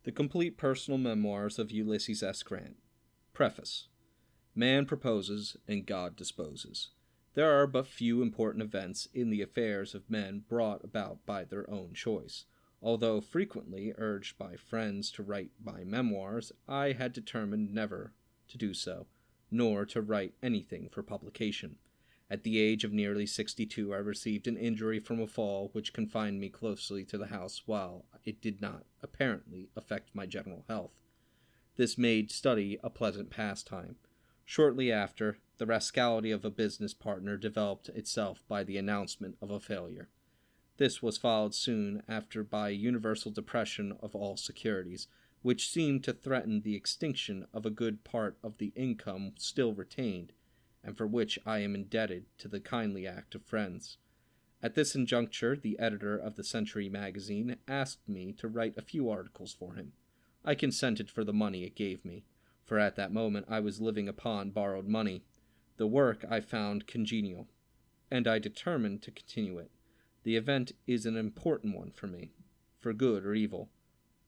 The Complete Personal Memoirs of Ulysses S. Grant. Preface. Man proposes and God disposes. There are but few important events in the affairs of men brought about by their own choice. Although frequently urged by friends to write my memoirs, I had determined never to do so, nor to write anything for publication. At the age of nearly 62, I received an injury from a fall which confined me closely to the house while it did not, apparently, affect my general health. This made study a pleasant pastime. Shortly after, the rascality of a business partner developed itself by the announcement of a failure. This was followed soon after by a universal depression of all securities, which seemed to threaten the extinction of a good part of the income still retained, and for which I am indebted to the kindly act of friends. At this juncture, the editor of the Century magazine asked me to write a few articles for him. I consented for the money it gave me, for at that moment I was living upon borrowed money. The work I found congenial, and I determined to continue it. The event is an important one for me, for good or evil.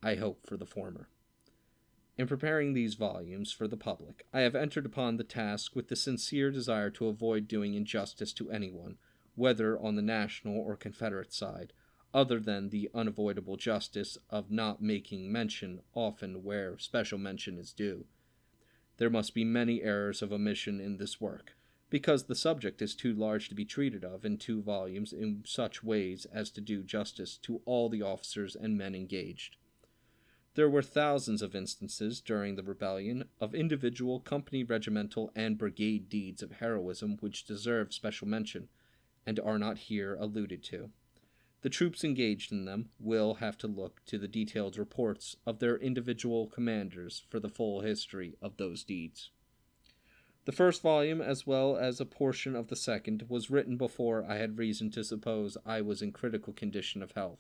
I hope for the former. In preparing these volumes for the public, I have entered upon the task with the sincere desire to avoid doing injustice to anyone, whether on the national or Confederate side, other than the unavoidable justice of not making mention often where special mention is due. There must be many errors of omission in this work, because the subject is too large to be treated of in 2 volumes in such ways as to do justice to all the officers and men engaged. There were thousands of instances during the rebellion of individual, company, regimental, and brigade deeds of heroism which deserve special mention, and are not here alluded to. The troops engaged in them will have to look to the detailed reports of their individual commanders for the full history of those deeds. The first volume, as well as a portion of the second, was written before I had reason to suppose I was in critical condition of health.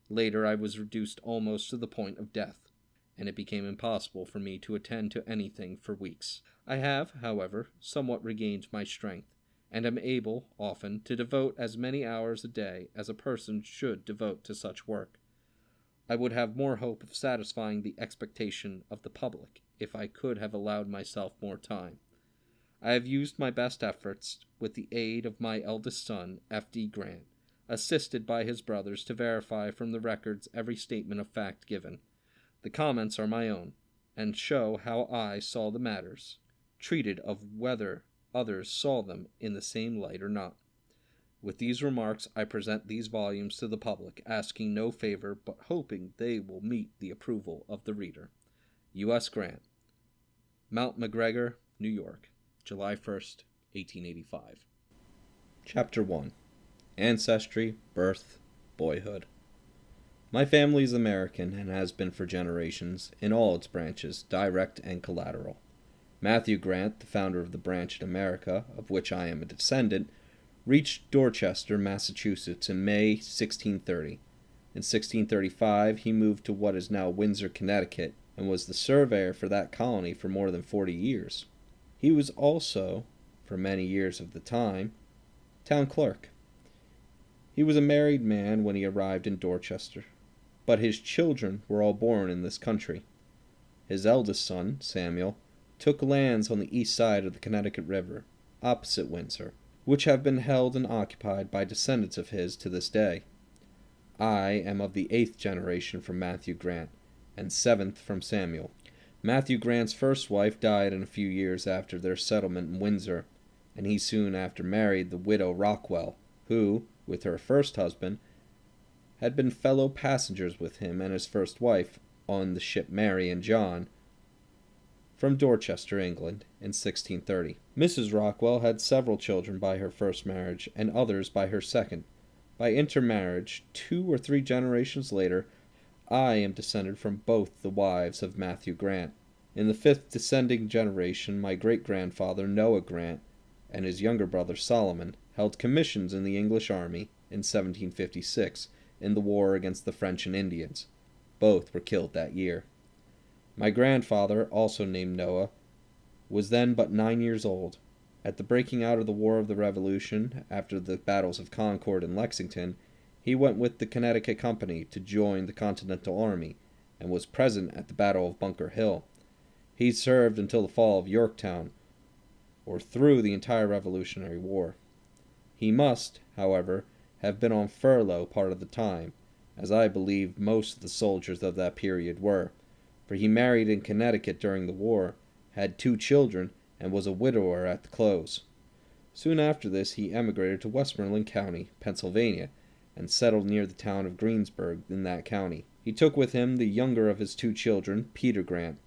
Later I was reduced almost to the point of death, and it became impossible for me to attend to anything for weeks. I have, however, somewhat regained my strength, and am able, often, to devote as many hours a day as a person should devote to such work. I would have more hope of satisfying the expectation of the public if I could have allowed myself more time. I have used my best efforts with the aid of my eldest son, F.D. Grant, assisted by his brothers, to verify from the records every statement of fact given. The comments are my own, and show how I saw the matters, treated of whether others saw them in the same light or not. With these remarks, I present these volumes to the public, asking no favor, but hoping they will meet the approval of the reader. U.S. Grant, Mount McGregor, New York, July 1st, 1885. Chapter 1. Ancestry, Birth, Boyhood. My family is American and has been for generations, in all its branches, direct and collateral. Matthew Grant, the founder of the branch in America, of which I am a descendant, reached Dorchester, Massachusetts in May 1630. In 1635 he moved to what is now Windsor, Connecticut, and was the surveyor for that colony for more than 40 years. He was also, for many years of the time, town clerk. He was a married man when he arrived in Dorchester, but his children were all born in this country. His eldest son, Samuel, took lands on the east side of the Connecticut River, opposite Windsor, which have been held and occupied by descendants of his to this day. I am of the 8th generation from Matthew Grant, and 7th from Samuel. Matthew Grant's first wife died in a few years after their settlement in Windsor, and he soon after married the widow Rockwell, who, with her first husband, had been fellow passengers with him and his first wife on the ship Mary and John from Dorchester, England, in 1630. Mrs. Rockwell had several children by her first marriage and others by her second. By intermarriage, 2 or 3 generations later, I am descended from both the wives of Matthew Grant. In the 5th descending generation, my great-grandfather Noah Grant and his younger brother Solomon held commissions in the English army in 1756 in the war against the French and Indians. Both were killed that year. My grandfather, also named Noah, was then but 9 years old. At the breaking out of the War of the Revolution, after the battles of Concord and Lexington, he went with the Connecticut Company to join the Continental Army, and was present at the Battle of Bunker Hill. He served until the fall of Yorktown, or through the entire Revolutionary War. He must, however, have been on furlough part of the time, as I believe most of the soldiers of that period were, for he married in Connecticut during the war, had 2 children, and was a widower at the close. Soon after this he emigrated to Westmoreland County, Pennsylvania, and settled near the town of Greensburg in that county. He took with him the younger of his 2 children, Peter Grant.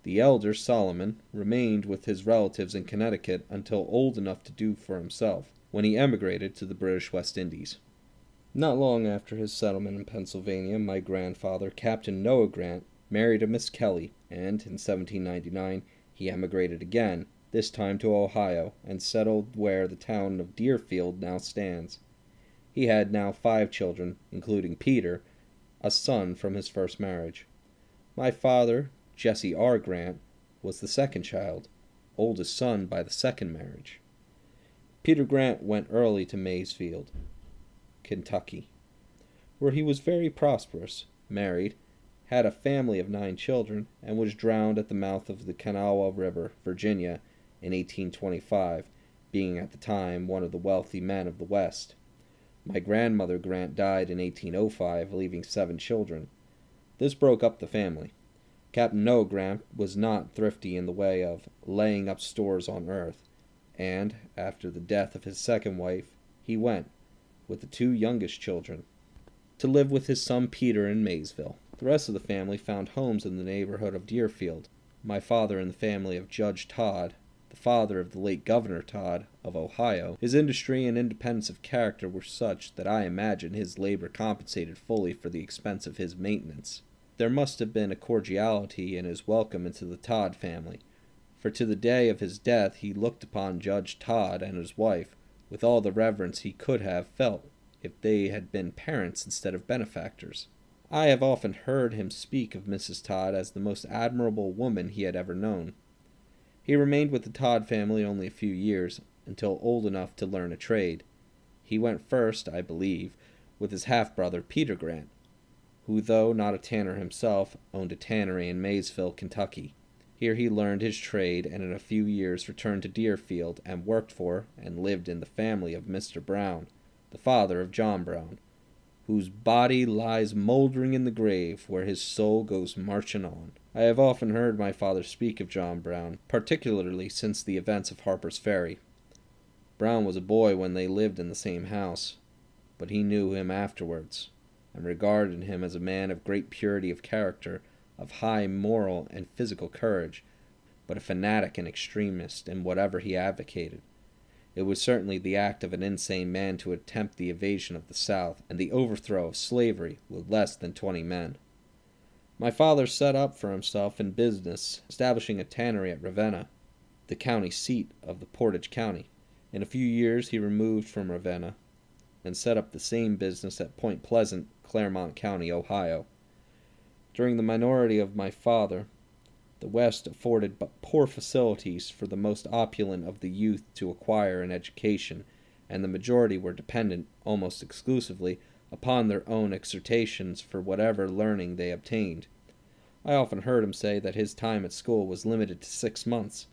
The elder, Solomon, remained with his relatives in Connecticut until old enough to do for himself, when he emigrated to the British West Indies. Not long after his settlement in Pennsylvania, my grandfather, Captain Noah Grant, married a Miss Kelly, and in 1799 he emigrated again, this time to Ohio, and settled where the town of Deerfield now stands. He had now 5 children, including Peter, a son from his first marriage. My father, Jesse R. Grant, was the second child, oldest son by the second marriage. Peter Grant went early to Maysfield, Kentucky, where he was very prosperous, married, had a family of 9 children, and was drowned at the mouth of the Kanawha River, Virginia, in 1825, being at the time one of the wealthy men of the West. My grandmother Grant died in 1805, leaving 7 children. This broke up the family. Captain Noah Grant was not thrifty in the way of laying up stores on earth, and, after the death of his second wife, he went, with the 2 youngest children, to live with his son Peter in Maysville. The rest of the family found homes in the neighborhood of Deerfield. My father in the family of Judge Todd, the father of the late Governor Todd of Ohio. His industry and independence of character were such that I imagine his labor compensated fully for the expense of his maintenance. There must have been a cordiality in his welcome into the Todd family, for to the day of his death he looked upon Judge Todd and his wife with all the reverence he could have felt if they had been parents instead of benefactors. I have often heard him speak of Mrs. Todd as the most admirable woman he had ever known. He remained with the Todd family only a few years, until old enough to learn a trade. He went first, I believe, with his half-brother Peter Grant, who, though not a tanner himself, owned a tannery in Maysville, Kentucky. Here he learned his trade, and in a few years returned to Deerfield, and worked for, and lived in the family of Mr. Brown, the father of John Brown, whose body lies mouldering in the grave, where his soul goes marching on. I have often heard my father speak of John Brown, particularly since the events of Harper's Ferry. Brown was a boy when they lived in the same house, but he knew him afterwards, and regarded him as a man of great purity of character, of high moral and physical courage, but a fanatic and extremist in whatever he advocated. It was certainly the act of an insane man to attempt the invasion of the South and the overthrow of slavery with less than 20 men. My father set up for himself in business, establishing a tannery at Ravenna, the county seat of the Portage County. In a few years he removed from Ravenna and set up the same business at Point Pleasant, Claremont County, Ohio. During the minority of my father, the West afforded but poor facilities for the most opulent of the youth to acquire an education, and the majority were dependent, almost exclusively, upon their own exertions for whatever learning they obtained. I often heard him say that his time at school was limited to 6 months,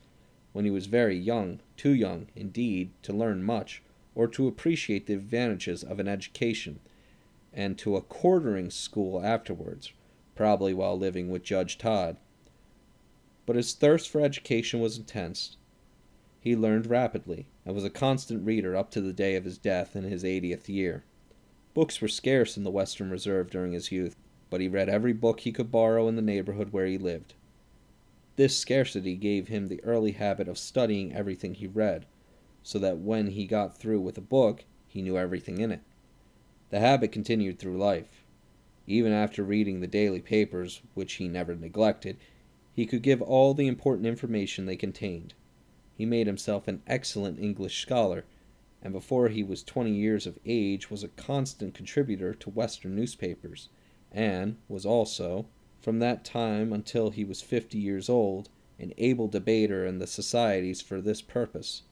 when he was very young, too young, indeed, to learn much, or to appreciate the advantages of an education, and to a quartering school afterwards, probably while living with Judge Todd. But his thirst for education was intense. He learned rapidly, and was a constant reader up to the day of his death in his 80th year. Books were scarce in the Western Reserve during his youth, but he read every book he could borrow in the neighborhood where he lived. This scarcity gave him the early habit of studying everything he read, so that when he got through with a book, he knew everything in it. The habit continued through life. Even after reading the daily papers, which he never neglected, he could give all the important information they contained. He made himself an excellent English scholar, and before he was 20 years of age was a constant contributor to Western newspapers, and was also, from that time until he was 50 years old, an able debater in the societies for this purpose,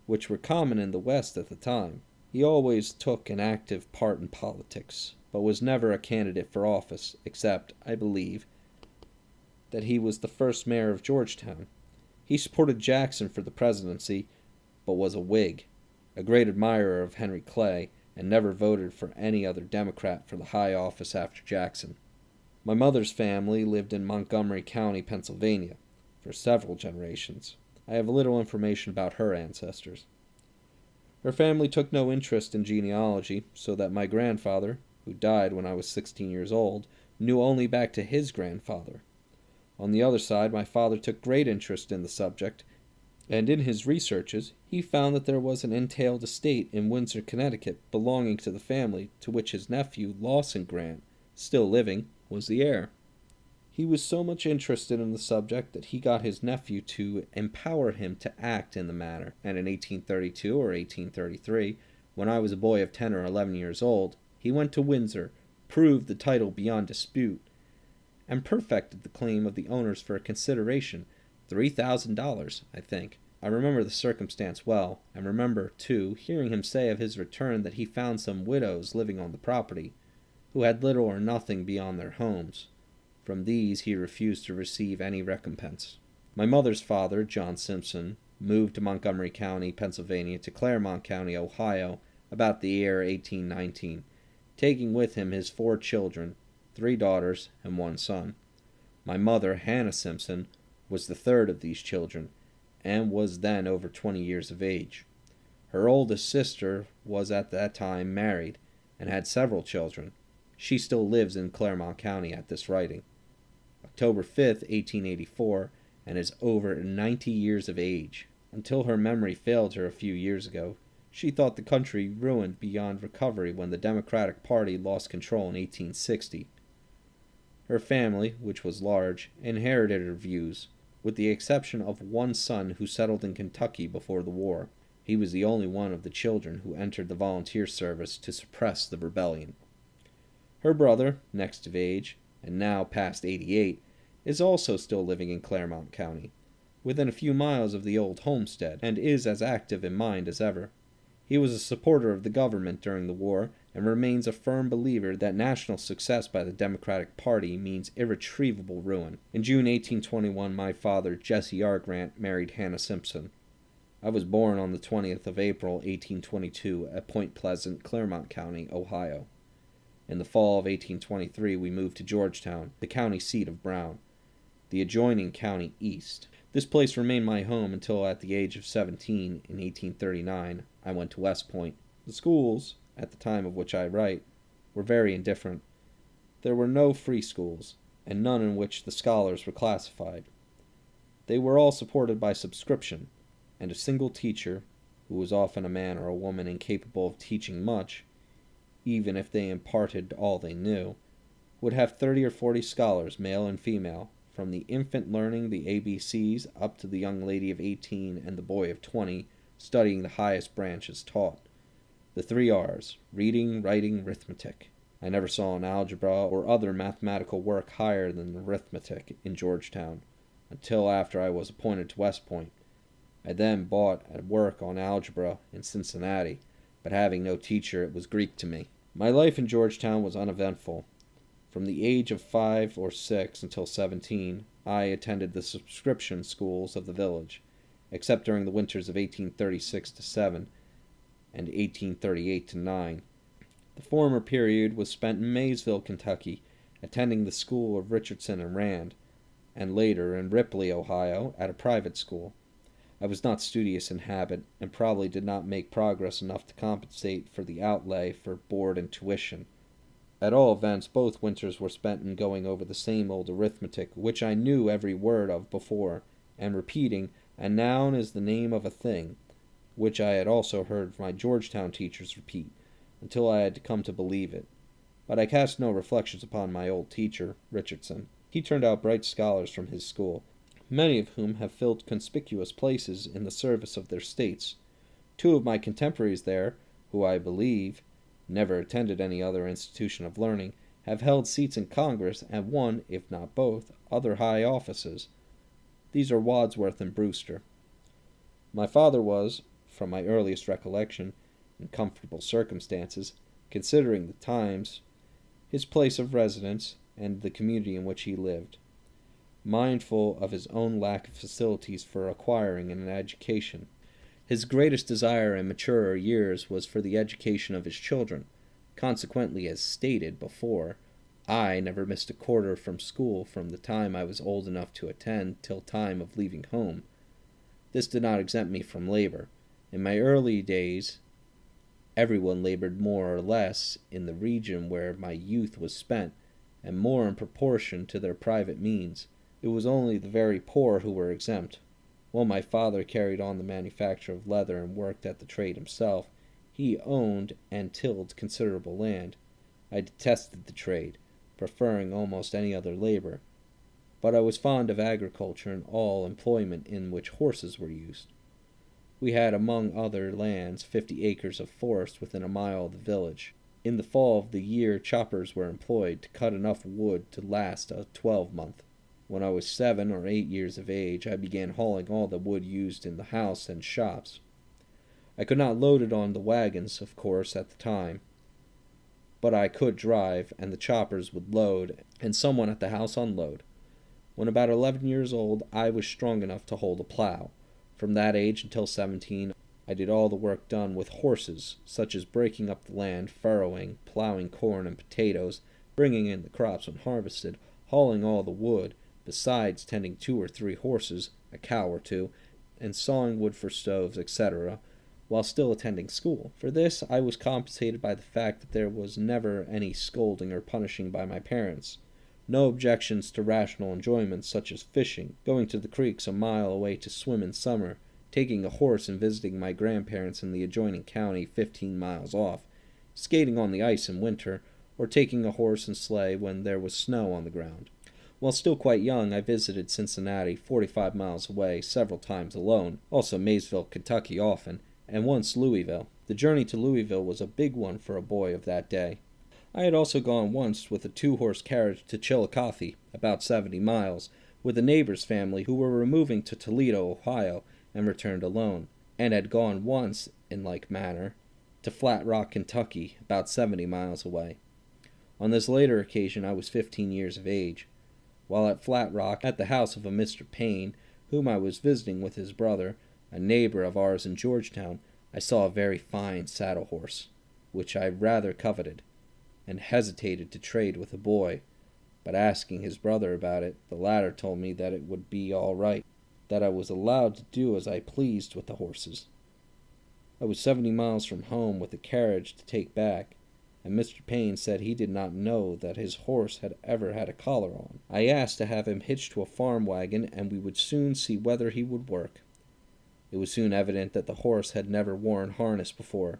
which were common in the West at the time. He always took an active part in politics, but was never a candidate for office, except, I believe, that he was the first mayor of Georgetown. He supported Jackson for the presidency, but was a Whig, a great admirer of Henry Clay, and never voted for any other Democrat for the high office after Jackson. My mother's family lived in Montgomery County, Pennsylvania, for several generations. I have little information about her ancestors. Her family took no interest in genealogy, so that my grandfather, who died when I was 16 years old, knew only back to his grandfather. On the other side, my father took great interest in the subject, and in his researches he found that there was an entailed estate in Windsor, Connecticut, belonging to the family to which his nephew, Lawson Grant, still living, was the heir. He was so much interested in the subject that he got his nephew to empower him to act in the matter, and in 1832 or 1833, when I was a boy of 10 or 11 years old, he went to Windsor, proved the title beyond dispute, and perfected the claim of the owners for a consideration, $3,000, I think. I remember the circumstance well, and remember, too, hearing him say of his return that he found some widows living on the property, who had little or nothing beyond their homes. From these he refused to receive any recompense. My mother's father, John Simpson, moved to Montgomery County, Pennsylvania, to Claremont County, Ohio, about the year 1819, taking with him his 4 children, 3 daughters and 1 son. My mother, Hannah Simpson, was the third of these children, and was then over 20 years of age. Her oldest sister was at that time married, and had several children. She still lives in Claremont County at this writing. October 5th, 1884, and is over 90 years of age. Until her memory failed her a few years ago, she thought the country ruined beyond recovery when the Democratic Party lost control in 1860. Her family, which was large, inherited her views, with the exception of 1 son who settled in Kentucky before the war. He was the only one of the children who entered the volunteer service to suppress the rebellion. Her brother, next of age, and now past 88, is also still living in Claremont County, within a few miles of the old homestead, and is as active in mind as ever. He was a supporter of the government during the war, and remains a firm believer that national success by the Democratic Party means irretrievable ruin. In June 1821, my father, Jesse R. Grant, married Hannah Simpson. I was born on the 20th of April, 1822, at Point Pleasant, Claremont County, Ohio. In the fall of 1823, we moved to Georgetown, the county seat of Brown, the adjoining county east. This place remained my home until at the age of 17, in 1839, I went to West Point. The schools, at the time of which I write, were very indifferent. There were no free schools, and none in which the scholars were classified. They were all supported by subscription, and a single teacher, who was often a man or a woman incapable of teaching much, even if they imparted all they knew, would have 30 or 40 scholars, male and female, from the infant learning the ABCs up to the young lady of 18 and the boy of 20, studying the highest branches taught. The 3 R's, reading, writing, arithmetic. I never saw an algebra or other mathematical work higher than arithmetic in Georgetown, until after I was appointed to West Point. I then bought a work on algebra in Cincinnati, but having no teacher, it was Greek to me. My life in Georgetown was uneventful. From the age of 5 or 6 until 17, I attended the subscription schools of the village, except during the winters of 1836-7 and 1838-9. The former period was spent in Maysville, Kentucky, attending the school of Richardson and Rand, and later in Ripley, Ohio, at a private school. I was not studious in habit, and probably did not make progress enough to compensate for the outlay for board and tuition. At all events, both winters were spent in going over the same old arithmetic, which I knew every word of before, and repeating, "A noun is the name of a thing," which I had also heard my Georgetown teachers repeat, until I had come to believe it. But I cast no reflections upon my old teacher, Richardson. He turned out bright scholars from his school, many of whom have filled conspicuous places in the service of their states. 2 of my contemporaries there, who I believe never attended any other institution of learning, have held seats in Congress and won, if not both, other high offices. These are Wadsworth and Brewster. My father was, from my earliest recollection, in comfortable circumstances, considering the times, his place of residence, and the community in which he lived. Mindful of his own lack of facilities for acquiring an education, his greatest desire in maturer years was for the education of his children. Consequently, as stated before, I never missed a quarter from school from the time I was old enough to attend till time of leaving home. This did not exempt me from labor. In my early days, everyone labored more or less in the region where my youth was spent, and more in proportion to their private means. It was only the very poor who were exempt. While my father carried on the manufacture of leather and worked at the trade himself, he owned and tilled considerable land. I detested the trade, preferring almost any other labor, but I was fond of agriculture and all employment in which horses were used. We had, among other lands, 50 acres of forest within a mile of the village. In the fall of the year, choppers were employed to cut enough wood to last a 12-month. When I was 7 or 8 years of age, I began hauling all the wood used in the house and shops. I could not load it on the wagons, of course, at the time, but I could drive, and the choppers would load, and someone at the house unload. When about 11 years old, I was strong enough to hold a plow. From that age until 17, I did all the work done with horses, such as breaking up the land, furrowing, plowing corn and potatoes, bringing in the crops when harvested, hauling all the wood, besides tending 2 or 3 horses, a cow or 2, and sawing wood for stoves, etc., while still attending school. For this I was compensated by the fact that there was never any scolding or punishing by my parents. No objections to rational enjoyments such as fishing, going to the creeks a mile away to swim in summer, taking a horse and visiting my grandparents in the adjoining county 15 miles off, skating on the ice in winter, or taking a horse and sleigh when there was snow on the ground. While still quite young, I visited Cincinnati, 45 miles away, several times alone, also Maysville, Kentucky often, and once Louisville. The journey to Louisville was a big one for a boy of that day. I had also gone once with a 2-horse carriage to Chillicothe, about 70 miles, with a neighbor's family who were removing to Toledo, Ohio, and returned alone, and had gone once, in like manner, to Flat Rock, Kentucky, about 70 miles away. On this later occasion I was 15 years of age. While at Flat Rock, at the house of a Mr. Payne, whom I was visiting with his brother, a neighbor of ours in Georgetown, I saw a very fine saddle horse, which I rather coveted, and hesitated to trade with a boy, but asking his brother about it, the latter told me that it would be all right, that I was allowed to do as I pleased with the horses. I was 70 miles from home with a carriage to take back, and Mr. Payne said he did not know that his horse had ever had a collar on. I asked to have him hitched to a farm wagon, and we would soon see whether he would work. It was soon evident that the horse had never worn harness before,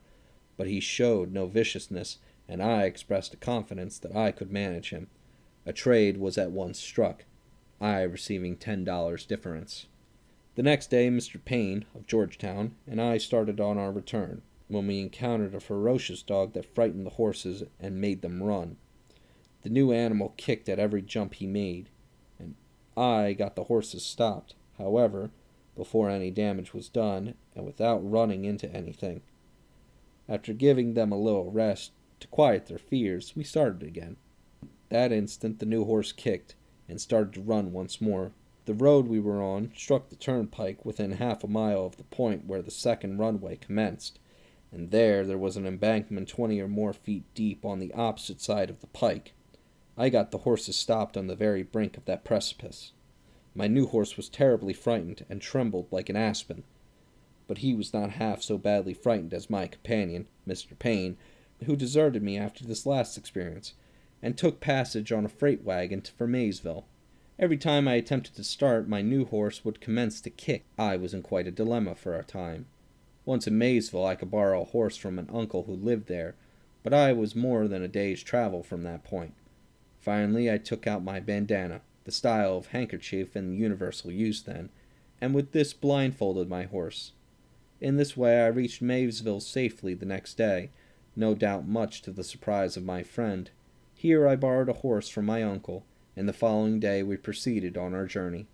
but he showed no viciousness, and I expressed a confidence that I could manage him. A trade was at once struck, I receiving $10 difference. The next day Mr. Payne, of Georgetown, and I started on our return, when we encountered a ferocious dog that frightened the horses and made them run. The new animal kicked at every jump he made, and I got the horses stopped, however, before any damage was done, and without running into anything. After giving them a little rest, to quiet their fears, we started again. That instant the new horse kicked, and started to run once more. The road we were on struck the turnpike within half a mile of the point where the second runway commenced, and there was an embankment 20 or more feet deep on the opposite side of the pike. I got the horses stopped on the very brink of that precipice. My new horse was terribly frightened, and trembled like an aspen, but he was not half so badly frightened as my companion, Mr. Payne, who deserted me after this last experience, and took passage on a freight wagon for Maysville. Every time I attempted to start, my new horse would commence to kick. I was in quite a dilemma for a time. Once in Maysville I could borrow a horse from an uncle who lived there, but I was more than a day's travel from that point. Finally I took out my bandana, the style of handkerchief in universal use then, and with this blindfolded my horse. In this way I reached Maysville safely the next day, no doubt much to the surprise of my friend. Here I borrowed a horse from my uncle, and the following day we proceeded on our journey.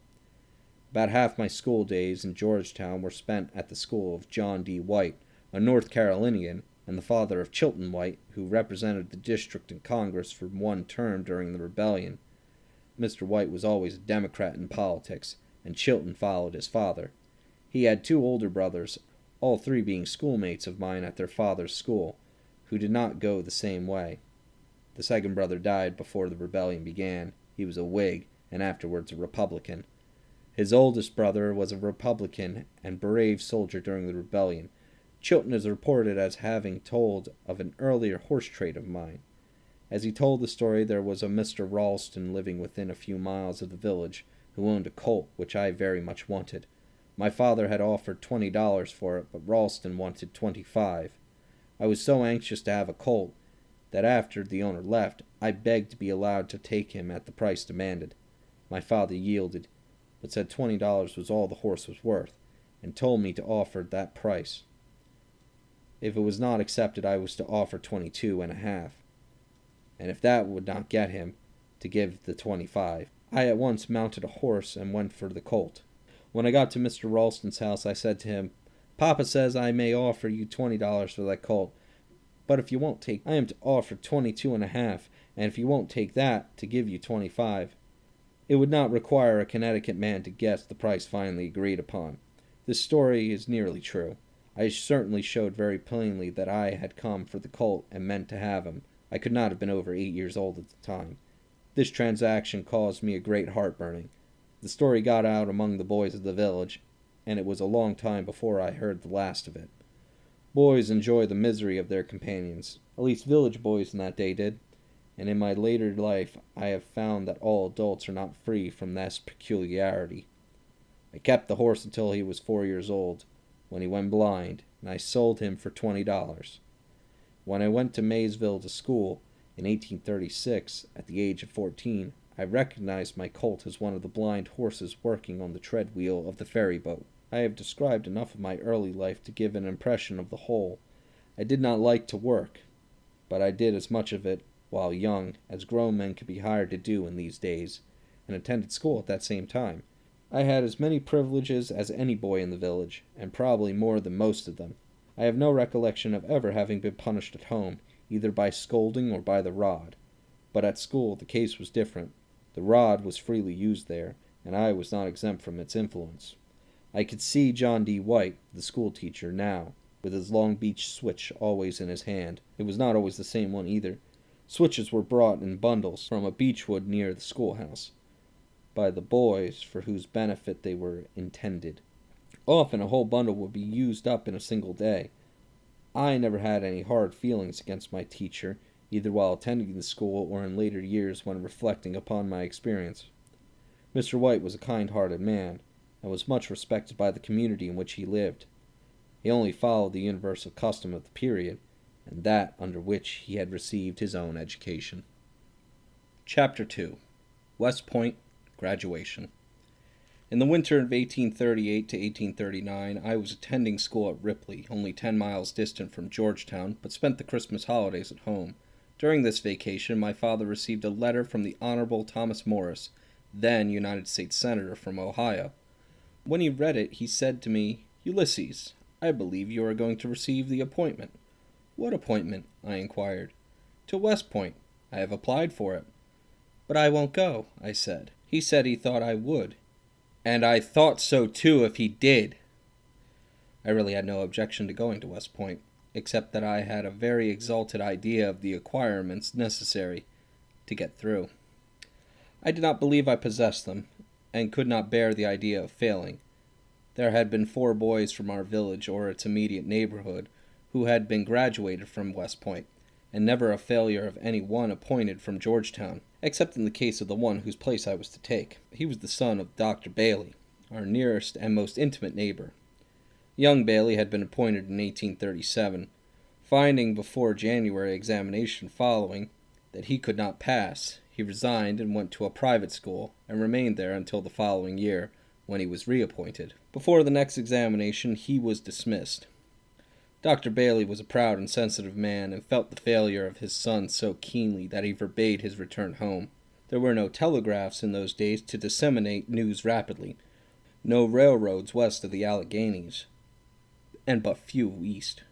About half my school days in Georgetown were spent at the school of John D. White, a North Carolinian, and the father of Chilton White, who represented the district in Congress for one term during the rebellion. Mr. White was always a Democrat in politics, and Chilton followed his father. He had 2 older brothers, all 3 being schoolmates of mine at their father's school, who did not go the same way. The second brother died before the rebellion began. He was a Whig, and afterwards a Republican. His oldest brother was a Republican and brave soldier during the rebellion. Chilton is reported as having told of an earlier horse trade of mine. As he told the story, there was a Mr. Ralston living within a few miles of the village who owned a colt which I very much wanted. My father had offered $20 for it, but Ralston wanted $25. I was so anxious to have a colt that after the owner left, I begged to be allowed to take him at the price demanded. My father yielded, but said $20 was all the horse was worth, and told me to offer that price. If it was not accepted, I was to offer 22.5, and if that would not get him, to give the 25. I at once mounted a horse and went for the colt. When I got to Mr. Ralston's house, I said to him, "Papa says I may offer you $20 for that colt, but if you won't take, I am to offer 22.5, and if you won't take that, to give you 25. It would not require a Connecticut man to guess the price finally agreed upon. This story is nearly true. I certainly showed very plainly that I had come for the colt and meant to have him. I could not have been over 8 years old at the time. This transaction caused me a great heartburning. The story got out among the boys of the village, and it was a long time before I heard the last of it. Boys enjoy the misery of their companions, at least village boys in that day did, and in my later life I have found that all adults are not free from this peculiarity. I kept the horse until he was 4 years old, when he went blind, and I sold him for $20. When I went to Maysville to school in 1836, at the age of 14, I recognized my colt as one of the blind horses working on the tread wheel of the ferry boat. I have described enough of my early life to give an impression of the whole. I did not like to work, but I did as much of it while young as grown men could be hired to do in these days, and attended school at that same time. I had as many privileges as any boy in the village, and probably more than most of them. I have no recollection of ever having been punished at home, either by scolding or by the rod. But at school the case was different. The rod was freely used there, and I was not exempt from its influence. I could see John D. White, the schoolteacher, now, with his long beech switch always in his hand. It was not always the same one either. Switches were brought in bundles from a beechwood near the schoolhouse, by the boys for whose benefit they were intended. Often a whole bundle would be used up in a single day. I never had any hard feelings against my teacher, either while attending the school or in later years when reflecting upon my experience. Mr. White was a kind-hearted man, and was much respected by the community in which he lived. He only followed the universal custom of the period, and that under which he had received his own education. Chapter 2. West Point, Graduation. In the winter of 1838 to 1839, I was attending school at Ripley, only 10 miles distant from Georgetown, but spent the Christmas holidays at home. During this vacation, my father received a letter from the Honorable Thomas Morris, then United States Senator from Ohio. When he read it, he said to me, "Ulysses, I believe you are going to receive the appointment." "What appointment?" I inquired. "To West Point. I have applied for it." "But I won't go," I said. He said he thought I would. And I thought so too if he did. I really had no objection to going to West Point, except that I had a very exalted idea of the acquirements necessary to get through. I did not believe I possessed them, and could not bear the idea of failing. There had been 4 boys from our village or its immediate neighborhood who had been graduated from West Point, and never a failure of any one appointed from Georgetown, except in the case of the one whose place I was to take. He was the son of Dr. Bailey, our nearest and most intimate neighbor. Young Bailey had been appointed in 1837, finding before January examination following that he could not pass. He resigned and went to a private school, and remained there until the following year, when he was reappointed. Before the next examination he was dismissed. Dr. Bailey was a proud and sensitive man, and felt the failure of his son so keenly that he forbade his return home. There were no telegraphs in those days to disseminate news rapidly, no railroads west of the Alleghanies, and but few east.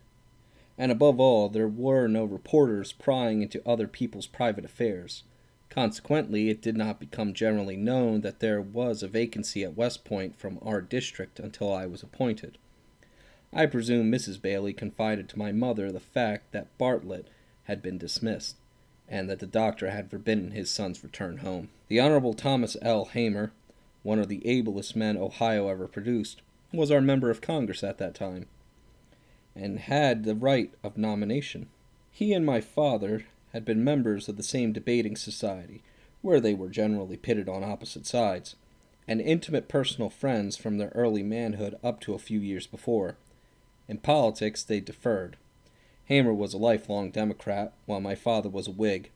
And above all, there were no reporters prying into other people's private affairs. Consequently, it did not become generally known that there was a vacancy at West Point from our district until I was appointed. I presume Mrs. Bailey confided to my mother the fact that Bartlett had been dismissed, and that the doctor had forbidden his son's return home. The Honorable Thomas L. Hamer, one of the ablest men Ohio ever produced, was our member of Congress at that time, and had the right of nomination. He and my father had been members of the same debating society, where they were generally pitted on opposite sides, and intimate personal friends from their early manhood up to a few years before. In politics, they differed. Hamer was a lifelong Democrat, while my father was a Whig.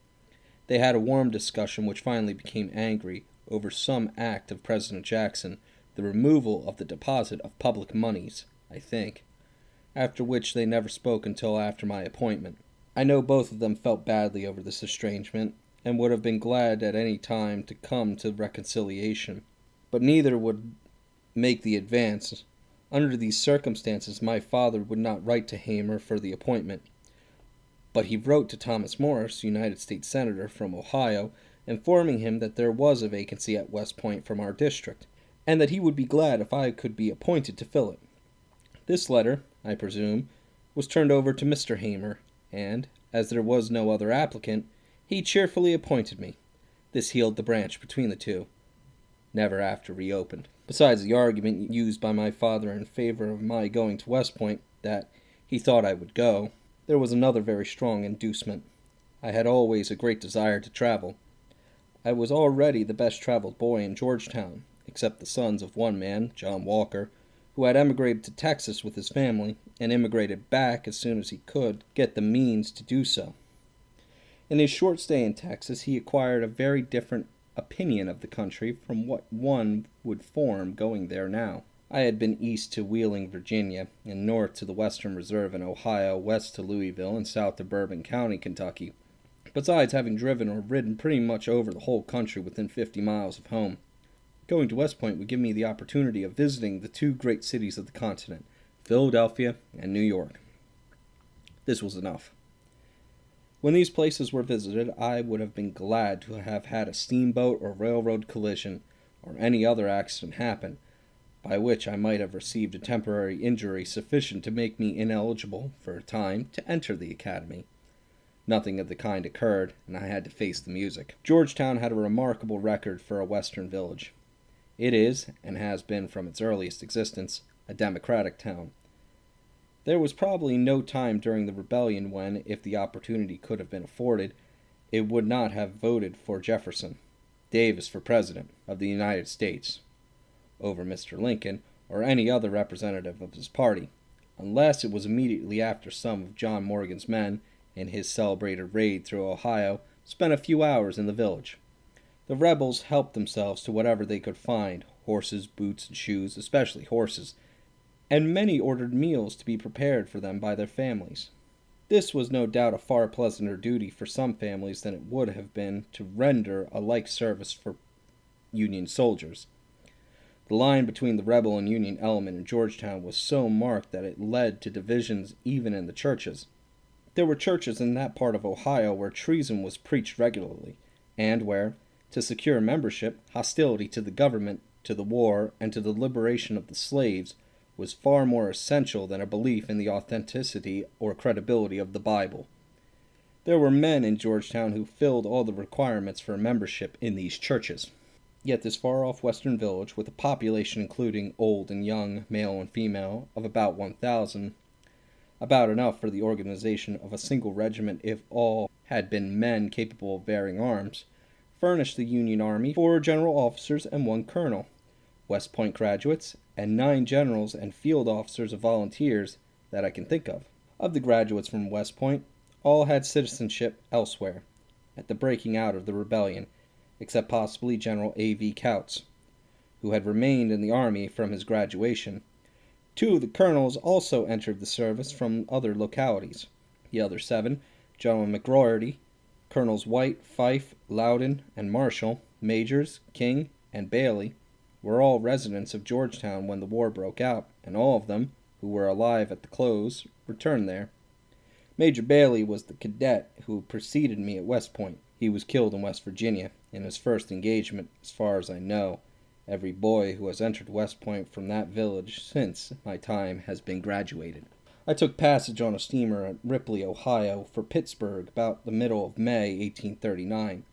They had a warm discussion which finally became angry over some act of President Jackson, the removal of the deposit of public moneys, I think, after which they never spoke until after my appointment. I know both of them felt badly over this estrangement, and would have been glad at any time to come to reconciliation, but neither would make the advance. Under these circumstances, my father would not write to Hamer for the appointment, but he wrote to Thomas Morris, United States Senator from Ohio, informing him that there was a vacancy at West Point from our district, and that he would be glad if I could be appointed to fill it. This letter, I presume, was turned over to Mr. Hamer, and, as there was no other applicant, he cheerfully appointed me. This healed the branch between the two, never after reopened. Besides the argument used by my father in favor of my going to West Point, that he thought I would go, there was another very strong inducement. I had always a great desire to travel. I was already the best-traveled boy in Georgetown, except the sons of one man, John Walker, who had emigrated to Texas with his family, and immigrated back as soon as he could get the means to do so. In his short stay in Texas, he acquired a very different opinion of the country from what one would form going there now. I had been east to Wheeling, Virginia, and north to the Western Reserve in Ohio, west to Louisville, and south to Bourbon County, Kentucky, besides having driven or ridden pretty much over the whole country within 50 miles of home. Going to West Point would give me the opportunity of visiting the two great cities of the continent, Philadelphia and New York. This was enough. When these places were visited, I would have been glad to have had a steamboat or railroad collision, or any other accident happen, by which I might have received a temporary injury sufficient to make me ineligible, for a time, to enter the academy. Nothing of the kind occurred, and I had to face the music. Georgetown had a remarkable record for a western village. It is, and has been from its earliest existence, a democratic town. There was probably no time during the rebellion when, if the opportunity could have been afforded, it would not have voted for Jefferson Davis for President of the United States over Mr. Lincoln or any other representative of his party, unless it was immediately after some of John Morgan's men, in his celebrated raid through Ohio, spent a few hours in the village. The rebels helped themselves to whatever they could find, horses, boots, and shoes, especially horses, and many ordered meals to be prepared for them by their families. This was no doubt a far pleasanter duty for some families than it would have been to render a like service for Union soldiers. The line between the rebel and Union element in Georgetown was so marked that it led to divisions even in the churches. There were churches in that part of Ohio where treason was preached regularly, and where, to secure membership, hostility to the government, to the war, and to the liberation of the slaves was far more essential than a belief in the authenticity or credibility of the Bible. There were men in Georgetown who filled all the requirements for membership in these churches. Yet this far-off western village, with a population including old and young, male and female, of about 1,000, about enough for the organization of a single regiment if all had been men capable of bearing arms, furnished the Union Army 4 general officers and 1 colonel, West Point graduates, and 9 generals and field officers of volunteers that I can think of. Of the graduates from West Point, all had citizenship elsewhere, at the breaking out of the rebellion, except possibly General A.V. Couts, who had remained in the army from his graduation. 2 of the colonels also entered the service from other localities. The other 7, General McGroarty, Colonels White, Fife, Loudon, and Marshall, Majors, King, and Bailey, were all residents of Georgetown when the war broke out, and all of them, who were alive at the close, returned there. Major Bailey was the cadet who preceded me at West Point. He was killed in West Virginia in his first engagement, as far as I know. Every boy who has entered West Point from that village since my time has been graduated. I took passage on a steamer at Ripley, Ohio, for Pittsburgh about the middle of May 1839.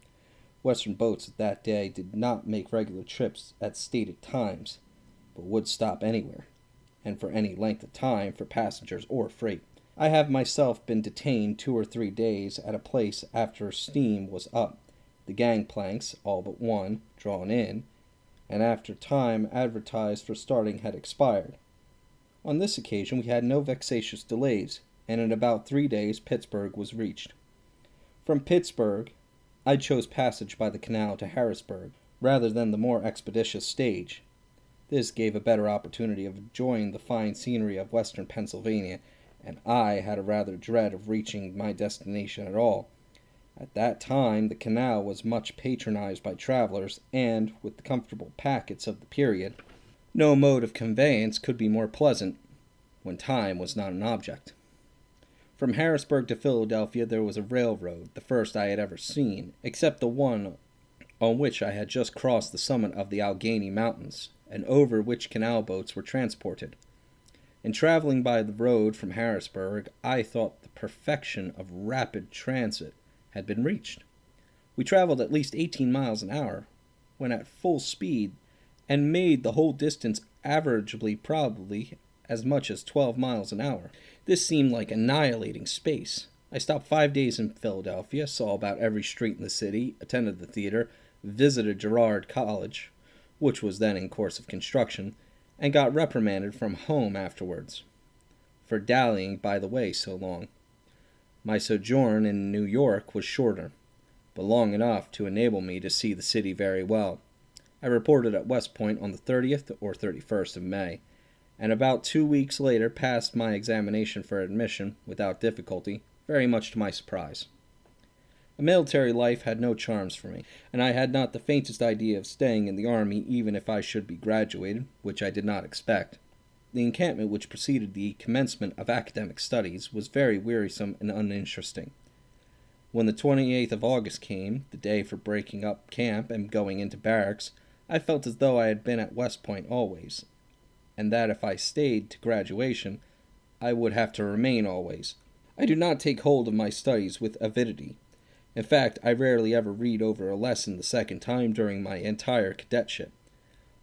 Western boats at that day did not make regular trips at stated times, but would stop anywhere, and for any length of time for passengers or freight. I have myself been detained 2 or 3 days at a place after steam was up, the gangplanks, all but one, drawn in, and after time advertised for starting had expired. On this occasion we had no vexatious delays, and in about 3 days Pittsburgh was reached. From Pittsburgh I chose passage by the canal to Harrisburg, rather than the more expeditious stage. This gave a better opportunity of enjoying the fine scenery of western Pennsylvania, and I had a rather dread of reaching my destination at all. At that time the canal was much patronized by travelers, and, with the comfortable packets of the period, no mode of conveyance could be more pleasant, when time was not an object. From Harrisburg to Philadelphia there was a railroad, the first I had ever seen, except the one on which I had just crossed the summit of the Allegheny Mountains, and over which canal boats were transported. In traveling by the road from Harrisburg, I thought the perfection of rapid transit had been reached. We traveled at least 18 miles an hour, when at full speed, and made the whole distance averagely probably as much as 12 miles an hour. This seemed like annihilating space. I stopped 5 days in Philadelphia, saw about every street in the city, attended the theater, visited Girard College, which was then in course of construction, and got reprimanded from home afterwards for dallying by the way so long. My sojourn in New York was shorter, but long enough to enable me to see the city very well. I reported at West Point on the 30th or 31st of May, and about 2 weeks later passed my examination for admission without difficulty, very much to my surprise. A military life had no charms for me, and I had not the faintest idea of staying in the army even if I should be graduated, which I did not expect. The encampment which preceded the commencement of academic studies was very wearisome and uninteresting. When the 28th of August came, the day for breaking up camp and going into barracks, I felt as though I had been at West Point always, and that if I stayed to graduation, I would have to remain always. I do not take hold of my studies with avidity. In fact, I rarely ever read over a lesson the second time during my entire cadetship.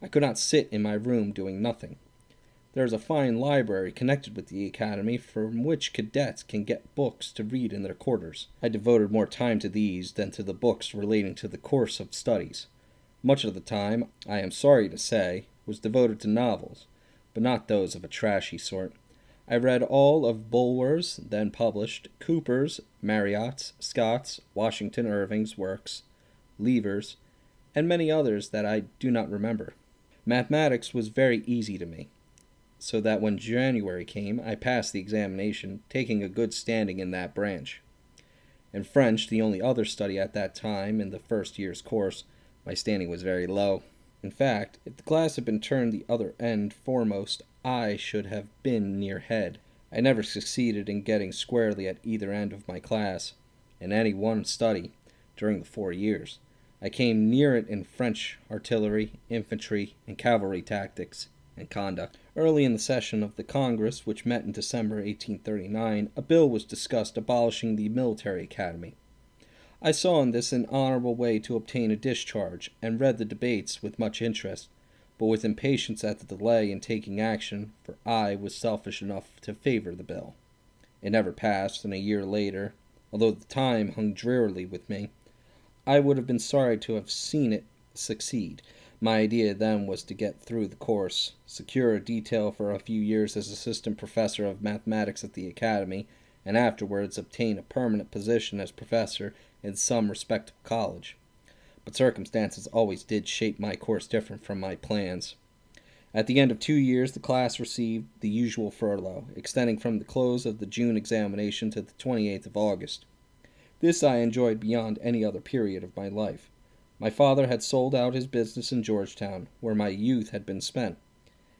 I could not sit in my room doing nothing. There is a fine library connected with the academy from which cadets can get books to read in their quarters. I devoted more time to these than to the books relating to the course of studies. Much of the time, I am sorry to say, was devoted to novels, but not those of a trashy sort. I read all of Bulwer's, then published, Cooper's, Marryat's, Scott's, Washington Irving's works, Lever's, and many others that I do not remember. Mathematics was very easy to me, so that when January came, I passed the examination, taking a good standing in that branch. In French, the only other study at that time in the first year's course, my standing was very low. In fact, if the class had been turned the other end foremost, I should have been near head. I never succeeded in getting squarely at either end of my class, in any one study, during the 4 years. I came near it in French artillery, infantry, and cavalry tactics and conduct. Early in the session of the Congress, which met in December 1839, a bill was discussed abolishing the military academy. I saw in this an honorable way to obtain a discharge, and read the debates with much interest, but with impatience at the delay in taking action, for I was selfish enough to favor the bill. It never passed, and a year later, although the time hung drearily with me, I would have been sorry to have seen it succeed. My idea then was to get through the course, secure a detail for a few years as assistant professor of mathematics at the academy, and afterwards obtain a permanent position as professor in some respectable college. But circumstances always did shape my course different from my plans. At the end of 2 years, the class received the usual furlough, extending from the close of the June examination to the 28th of August. This I enjoyed beyond any other period of my life. My father had sold out his business in Georgetown, where my youth had been spent,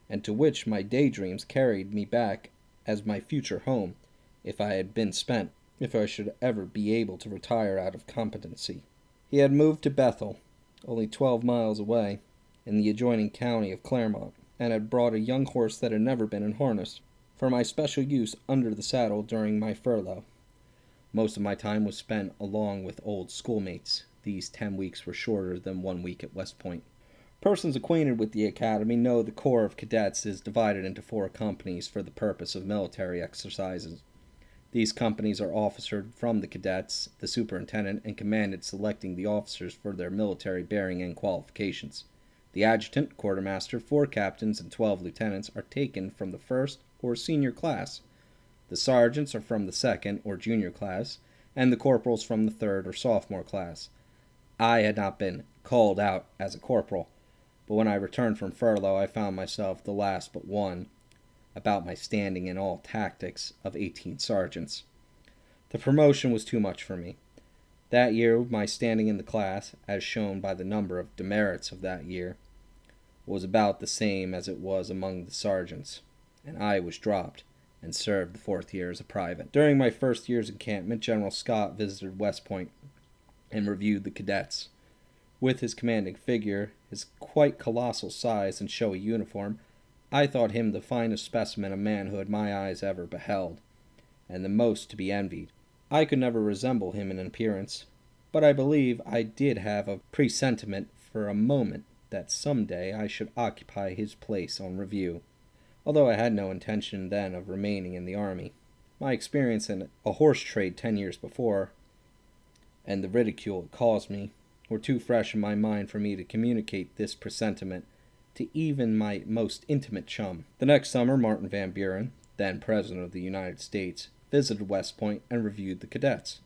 and to which my daydreams carried me back as my future home, if I had been spent, if I should ever be able to retire out of competency. He had moved to Bethel, only 12 miles away, in the adjoining county of Claremont, and had brought a young horse that had never been in harness, for my special use under the saddle during my furlough. Most of my time was spent along with old schoolmates. These 10 weeks were shorter than 1 week at West Point. Persons acquainted with the academy know the Corps of Cadets is divided into 4 companies for the purpose of military exercises. These companies are officered from the cadets, the superintendent and commandant selecting the officers for their military bearing and qualifications. The adjutant, quartermaster, 4 captains, and 12 lieutenants are taken from the first or senior class. The sergeants are from the second or junior class, and the corporals from the third or sophomore class. I had not been called out as a corporal, but when I returned from furlough I found myself the last but one, about my standing in all tactics, of 18 sergeants. The promotion was too much for me. That year my standing in the class, as shown by the number of demerits of that year, was about the same as it was among the sergeants, and I was dropped and served the 4th year as a private. During my first year's encampment, General Scott visited West Point and reviewed the cadets. With his commanding figure, his quite colossal size and showy uniform, I thought him the finest specimen of manhood my eyes ever beheld, and the most to be envied. I could never resemble him in appearance, but I believe I did have a presentiment for a moment that some day I should occupy his place on review, although I had no intention then of remaining in the army. My experience in a horse trade 10 years before, and the ridicule it caused me, were too fresh in my mind for me to communicate this presentiment to even my most intimate chum. The next summer, Martin Van Buren, then President of the United States, visited West Point and reviewed the cadets.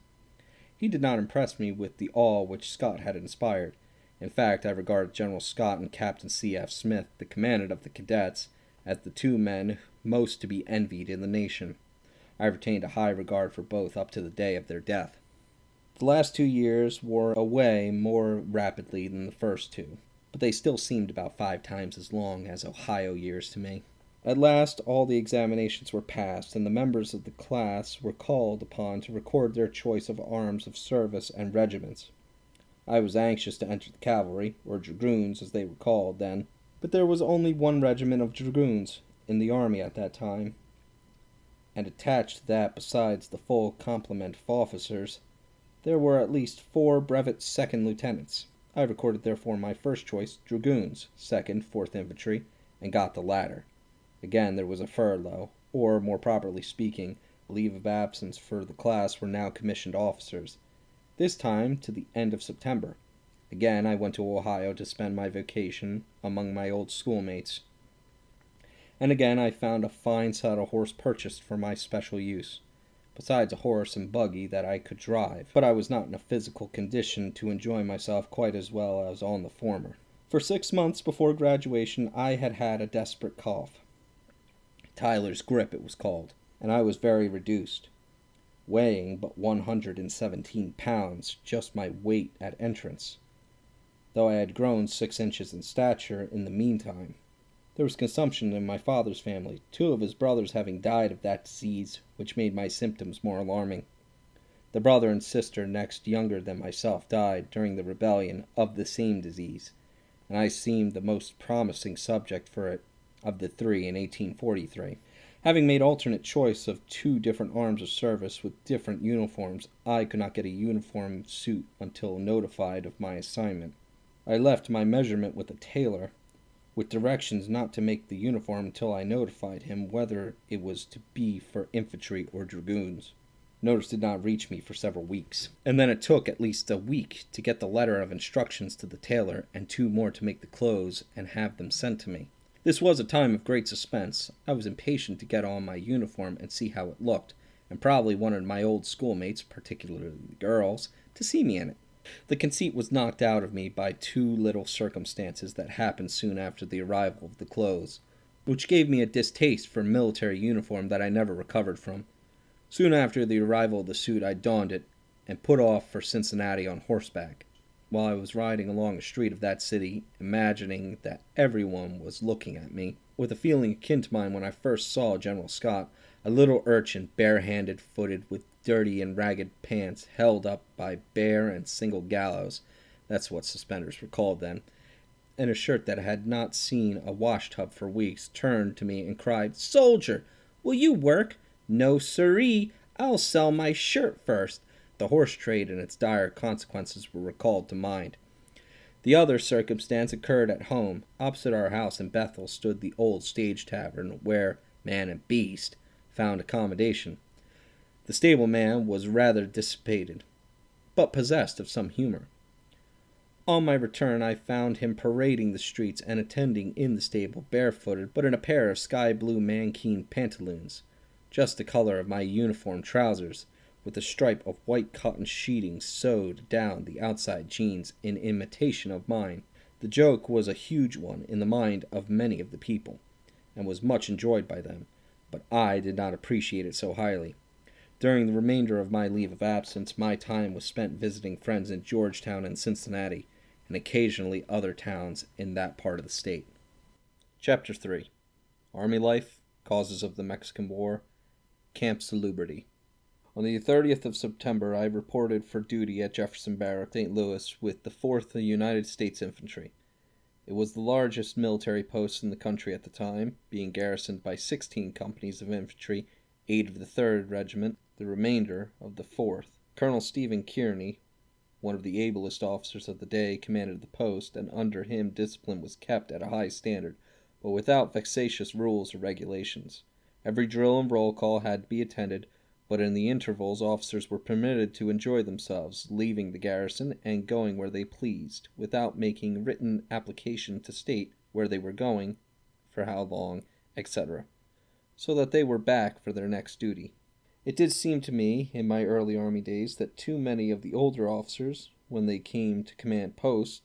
He did not impress me with the awe which Scott had inspired. In fact, I regarded General Scott and Captain C.F. Smith, the commandant of the cadets, as the 2 men most to be envied in the nation. I retained a high regard for both up to the day of their death. The last 2 years wore away more rapidly than the first 2, but they still seemed about 5 times as long as Ohio years to me. At last all the examinations were passed, and the members of the class were called upon to record their choice of arms of service and regiments. I was anxious to enter the cavalry, or dragoons as they were called then, but there was only 1 regiment of dragoons in the army at that time, and attached to that, besides the full complement of officers, there were at least 4 brevet second lieutenants. I recorded therefore my first choice, dragoons, 2nd, 4th Infantry, and got the latter. Again there was a furlough, or, more properly speaking, a leave of absence, for the class were now commissioned officers, this time to the end of September. Again I went to Ohio to spend my vacation among my old schoolmates, and again I found a fine saddle horse purchased for my special use, besides a horse and buggy that I could drive, but I was not in a physical condition to enjoy myself quite as well as on the former. For 6 months before graduation I had had a desperate cough. Tyler's grip it was called, and I was very reduced, weighing but 117 pounds, just my weight at entrance, though I had grown 6 inches in stature in the meantime. There was consumption in my father's family, 2 of his brothers having died of that disease, which made my symptoms more alarming. The brother and sister next younger than myself died during the rebellion of the same disease, and I seemed the most promising subject for it of the 3 in 1843. Having made alternate choice of 2 different arms of service with different uniforms, I could not get a uniform suit until notified of my assignment. I left my measurement with a tailor, with directions not to make the uniform until I notified him whether it was to be for infantry or dragoons. Notice did not reach me for several weeks, and then it took at least a week to get the letter of instructions to the tailor, and 2 more to make the clothes and have them sent to me. This was a time of great suspense. I was impatient to get on my uniform and see how it looked, and probably wanted my old schoolmates, particularly the girls, to see me in it. The conceit was knocked out of me by 2 little circumstances that happened soon after the arrival of the clothes, which gave me a distaste for military uniform that I never recovered from. Soon after the arrival of the suit I donned it, and put off for Cincinnati on horseback. While I was riding along a street of that city, imagining that everyone was looking at me, with a feeling akin to mine when I first saw General Scott, A little urchin, bare-handed, footed, with dirty and ragged pants held up by bare and single gallows, that's what suspenders were called then, and a shirt that had not seen a wash-tub for weeks, turned to me and cried, "Soldier, will you work?" "No, siree, I'll sell my shirt first." The horse trade and its dire consequences were recalled to mind. The other circumstance occurred at home. Opposite our house in Bethel stood the old stage tavern, where man and beast found accommodation. The stableman was rather dissipated, but possessed of some humor. On my return I found him parading the streets and attending in the stable, barefooted, but in a pair of sky-blue nankeen pantaloons, just the color of my uniform trousers, with a stripe of white cotton sheeting sewed down the outside jeans in imitation of mine. The joke was a huge one in the mind of many of the people, and was much enjoyed by them, but I did not appreciate it so highly. During the remainder of my leave of absence, my time was spent visiting friends in Georgetown and Cincinnati, and occasionally other towns in that part of the state. Chapter 3. Army Life, Causes of the Mexican War, Camp Salubrity. On the 30th of September, I reported for duty at Jefferson Barracks, St. Louis, with the 4th United States Infantry. It was the largest military post in the country at the time, being garrisoned by 16 companies of infantry, 8 of the 3rd Regiment, the remainder of the 4th. Colonel Stephen Kearney, one of the ablest officers of the day, commanded the post, and under him discipline was kept at a high standard, but without vexatious rules or regulations. Every drill and roll call had to be attended, but in the intervals officers were permitted to enjoy themselves, leaving the garrison and going where they pleased, without making written application to state where they were going, for how long, etc., so that they were back for their next duty. It did seem to me, in my early army days, that too many of the older officers, when they came to command posts,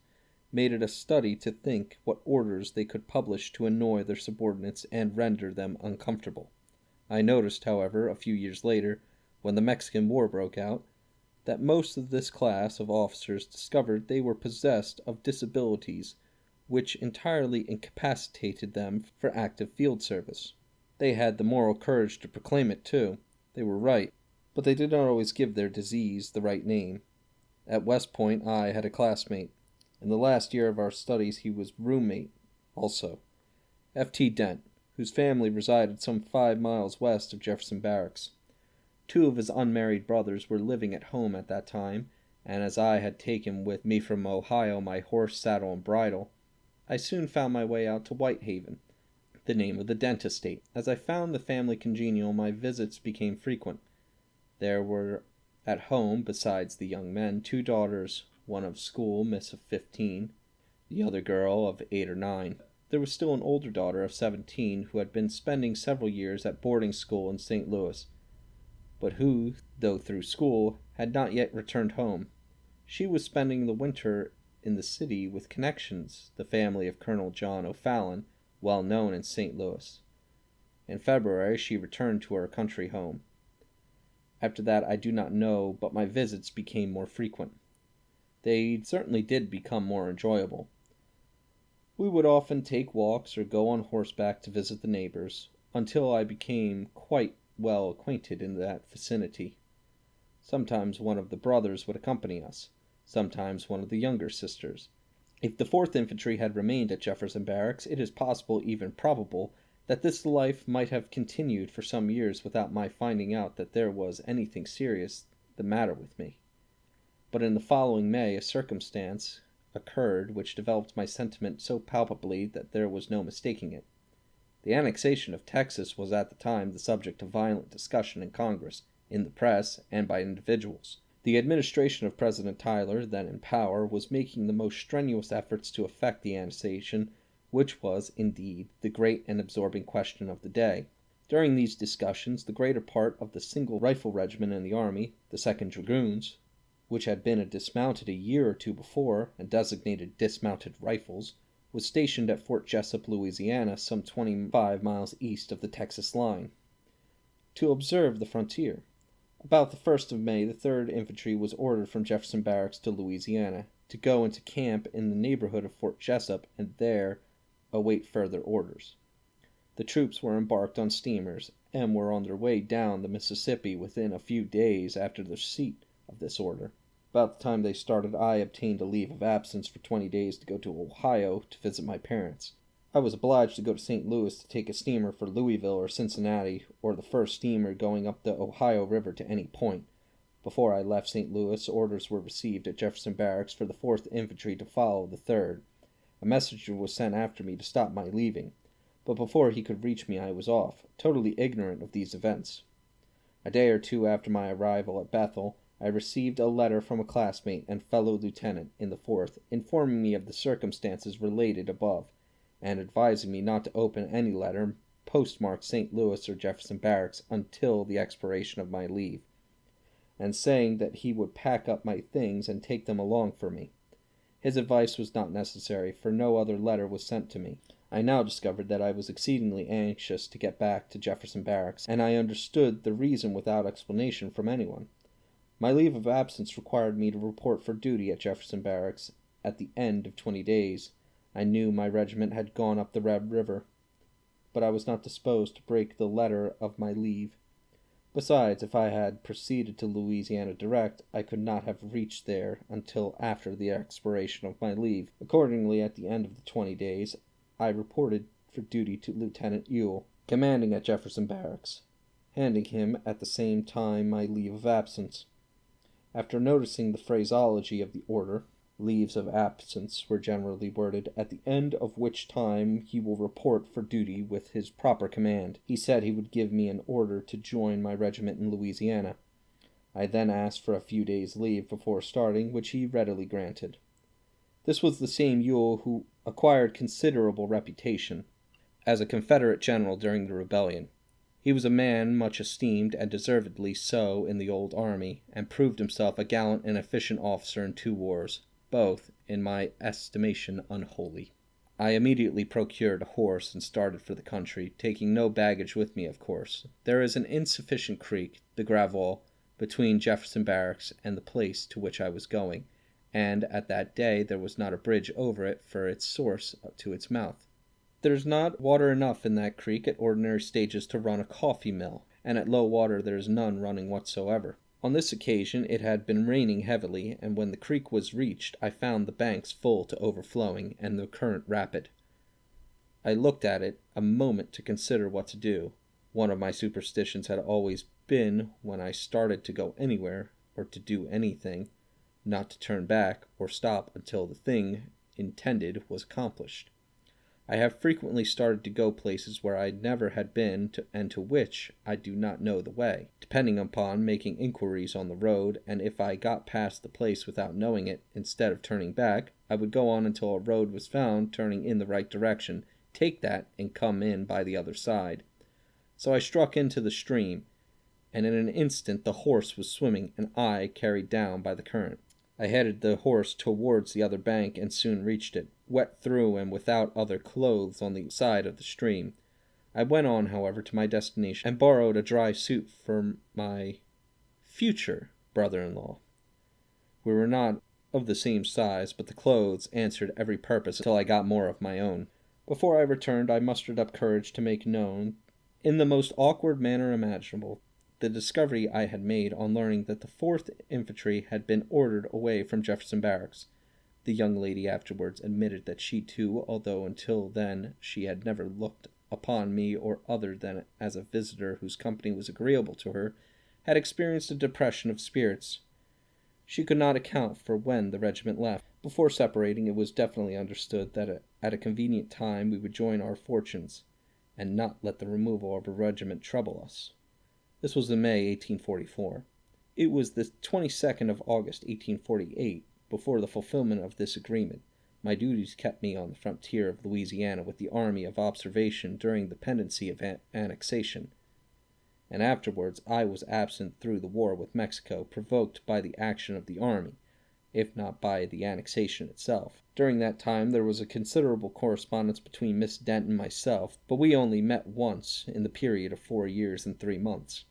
made it a study to think what orders they could publish to annoy their subordinates and render them uncomfortable. I noticed, however, a few years later, when the Mexican War broke out, that most of this class of officers discovered they were possessed of disabilities which entirely incapacitated them for active field service. They had the moral courage to proclaim it, too. They were right, but they did not always give their disease the right name. At West Point I had a classmate. In the last year of our studies he was roommate also, F.T. Dent, whose family resided some 5 miles west of Jefferson Barracks. 2 of his unmarried brothers were living at home at that time, and as I had taken with me from Ohio my horse, saddle, and bridle, I soon found my way out to Whitehaven, the name of the Dent estate. As I found the family congenial, my visits became frequent. There were at home, besides the young men, 2 daughters, one of school, miss of 15, the other girl of 8 or 9. There was still an older daughter of 17 who had been spending several years at boarding school in St. Louis, but who, though through school, had not yet returned home. She was spending the winter in the city with connections, the family of Colonel John O'Fallon, well known in St. Louis. In February she returned to her country home. After that I do not know, but my visits became more frequent. They certainly did become more enjoyable. We would often take walks or go on horseback to visit the neighbors, until I became quite well acquainted in that vicinity. Sometimes one of the brothers would accompany us, sometimes one of the younger sisters. If the 4th Infantry had remained at Jefferson Barracks, it is possible, even probable, that this life might have continued for some years without my finding out that there was anything serious the matter with me. But in the following May a circumstance occurred which developed my sentiment so palpably that there was no mistaking it. The annexation of Texas was at the time the subject of violent discussion in Congress, in the press, and by individuals. The administration of President Tyler, then in power, was making the most strenuous efforts to effect the annexation, which was, indeed, the great and absorbing question of the day. During these discussions, the greater part of the single rifle regiment in the army, the 2nd Dragoons, which had been dismounted a year or 2 before, and designated dismounted rifles, was stationed at Fort Jessup, Louisiana, some 25 miles east of the Texas line, to observe the frontier. About the 1st of May, the 3rd Infantry was ordered from Jefferson Barracks to Louisiana, to go into camp in the neighborhood of Fort Jessup, and there await further orders. The troops were embarked on steamers, M. were on their way down the Mississippi within a few days after the receipt of this order. About the time they started, I obtained a leave of absence for 20 days to go to Ohio to visit my parents. I was obliged to go to St. Louis to take a steamer for Louisville or Cincinnati, or the first steamer going up the Ohio River to any point. Before I left St. Louis, orders were received at Jefferson Barracks for the 4th Infantry to follow the 3rd. A messenger was sent after me to stop my leaving, but before he could reach me I was off, totally ignorant of these events. A day or two after my arrival at Bethel, I received a letter from a classmate and fellow lieutenant in the 4th, informing me of the circumstances related above, and advising me not to open any letter postmarked St. Louis or Jefferson Barracks until the expiration of my leave, and saying that he would pack up my things and take them along for me. His advice was not necessary, for no other letter was sent to me. I now discovered that I was exceedingly anxious to get back to Jefferson Barracks, and I understood the reason without explanation from anyone. My leave of absence required me to report for duty at Jefferson Barracks at the end of 20 days. I knew my regiment had gone up the Red River, but I was not disposed to break the letter of my leave. Besides, if I had proceeded to Louisiana direct, I could not have reached there until after the expiration of my leave. Accordingly, at the end of the 20 days, I reported for duty to Lieutenant Ewell, commanding at Jefferson Barracks, handing him at the same time my leave of absence. After noticing the phraseology of the order, leaves of absence were generally worded, at the end of which time he will report for duty with his proper command. He said he would give me an order to join my regiment in Louisiana. I then asked for a few days' leave before starting, which he readily granted. This was the same Ewell who acquired considerable reputation as a Confederate general during the rebellion. He was a man much esteemed, and deservedly so, in the old army, and proved himself a gallant and efficient officer in 2 wars, both, in my estimation, unholy. I immediately procured a horse and started for the country, taking no baggage with me, of course. There is an insufficient creek, the Gravois, between Jefferson Barracks and the place to which I was going, and at that day there was not a bridge over it for its source to its mouth. There is not water enough in that creek at ordinary stages to run a coffee mill, and at low water there is none running whatsoever. On this occasion it had been raining heavily, and when the creek was reached I found the banks full to overflowing, and the current rapid. I looked at it a moment to consider what to do. One of my superstitions had always been, when I started to go anywhere, or to do anything, not to turn back or stop until the thing intended was accomplished. I have frequently started to go places where I never had been, and to which I do not know the way, depending upon making inquiries on the road, and if I got past the place without knowing it, instead of turning back, I would go on until a road was found turning in the right direction, take that, and come in by the other side. So I struck into the stream, and in an instant the horse was swimming, and I carried down by the current. I headed the horse towards the other bank, and soon reached it, wet through and without other clothes on the side of the stream. I went on, however, to my destination, and borrowed a dry suit from my future brother-in-law. We were not of the same size, but the clothes answered every purpose until I got more of my own. Before I returned, I mustered up courage to make known, in the most awkward manner imaginable, the discovery I had made on learning that the 4th Infantry had been ordered away from Jefferson Barracks. The young lady afterwards admitted that she too, although until then she had never looked upon me or other than as a visitor whose company was agreeable to her, had experienced a depression of spirits. She could not account for when the regiment left. Before separating, it was definitely understood that at a convenient time we would join our fortunes, and not let the removal of a regiment trouble us. This was in May 1844. It was the 22nd of August 1848, before the fulfillment of this agreement. My duties kept me on the frontier of Louisiana with the army of observation during the pendency of annexation, and afterwards I was absent through the war with Mexico, provoked by the action of the army, if not by the annexation itself. During that time there was a considerable correspondence between Miss Dent and myself, but we only met once in the period of 4 years and 3 months.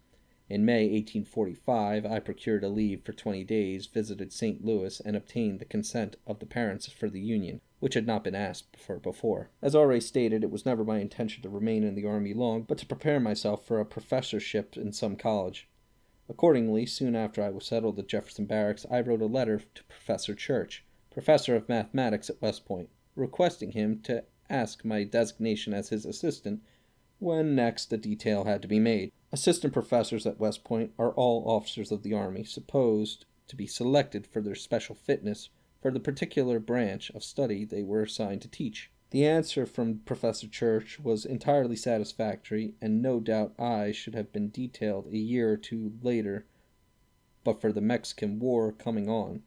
In May 1845 I procured a leave for 20 days, visited St. Louis, and obtained the consent of the parents for the union, which had not been asked for before. As already stated, it was never my intention to remain in the Army long, but to prepare myself for a professorship in some college. Accordingly, soon after I was settled at Jefferson Barracks, I wrote a letter to Professor Church, professor of mathematics at West Point, requesting him to ask my designation as his assistant when next a detail had to be made. Assistant professors at West Point are all officers of the Army, supposed to be selected for their special fitness for the particular branch of study they were assigned to teach. The answer from Professor Church was entirely satisfactory, and no doubt I should have been detailed a year or two later but for the Mexican War coming on.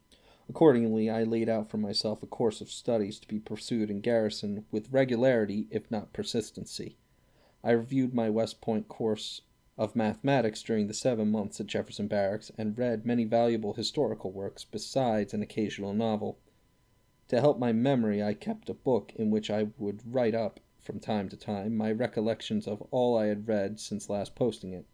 Accordingly, I laid out for myself a course of studies to be pursued in garrison with regularity if not persistency. I reviewed my West Point course of mathematics during the 7 months at Jefferson Barracks, and read many valuable historical works besides an occasional novel. To help my memory, I kept a book in which I would write up, from time to time, my recollections of all I had read since last posting it.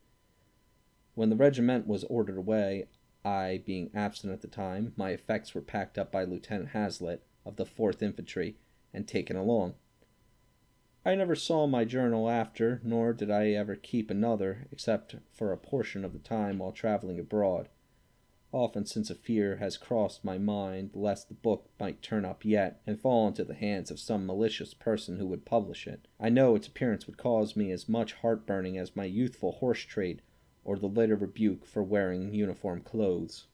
When the regiment was ordered away, I being absent at the time, my effects were packed up by Lieutenant Hazlitt of the 4th Infantry and taken along. I never saw my journal after, nor did I ever keep another, except for a portion of the time while traveling abroad. Often since a fear has crossed my mind lest the book might turn up yet and fall into the hands of some malicious person who would publish it. I know its appearance would cause me as much heartburning as my youthful horse trade or the later rebuke for wearing uniform clothes.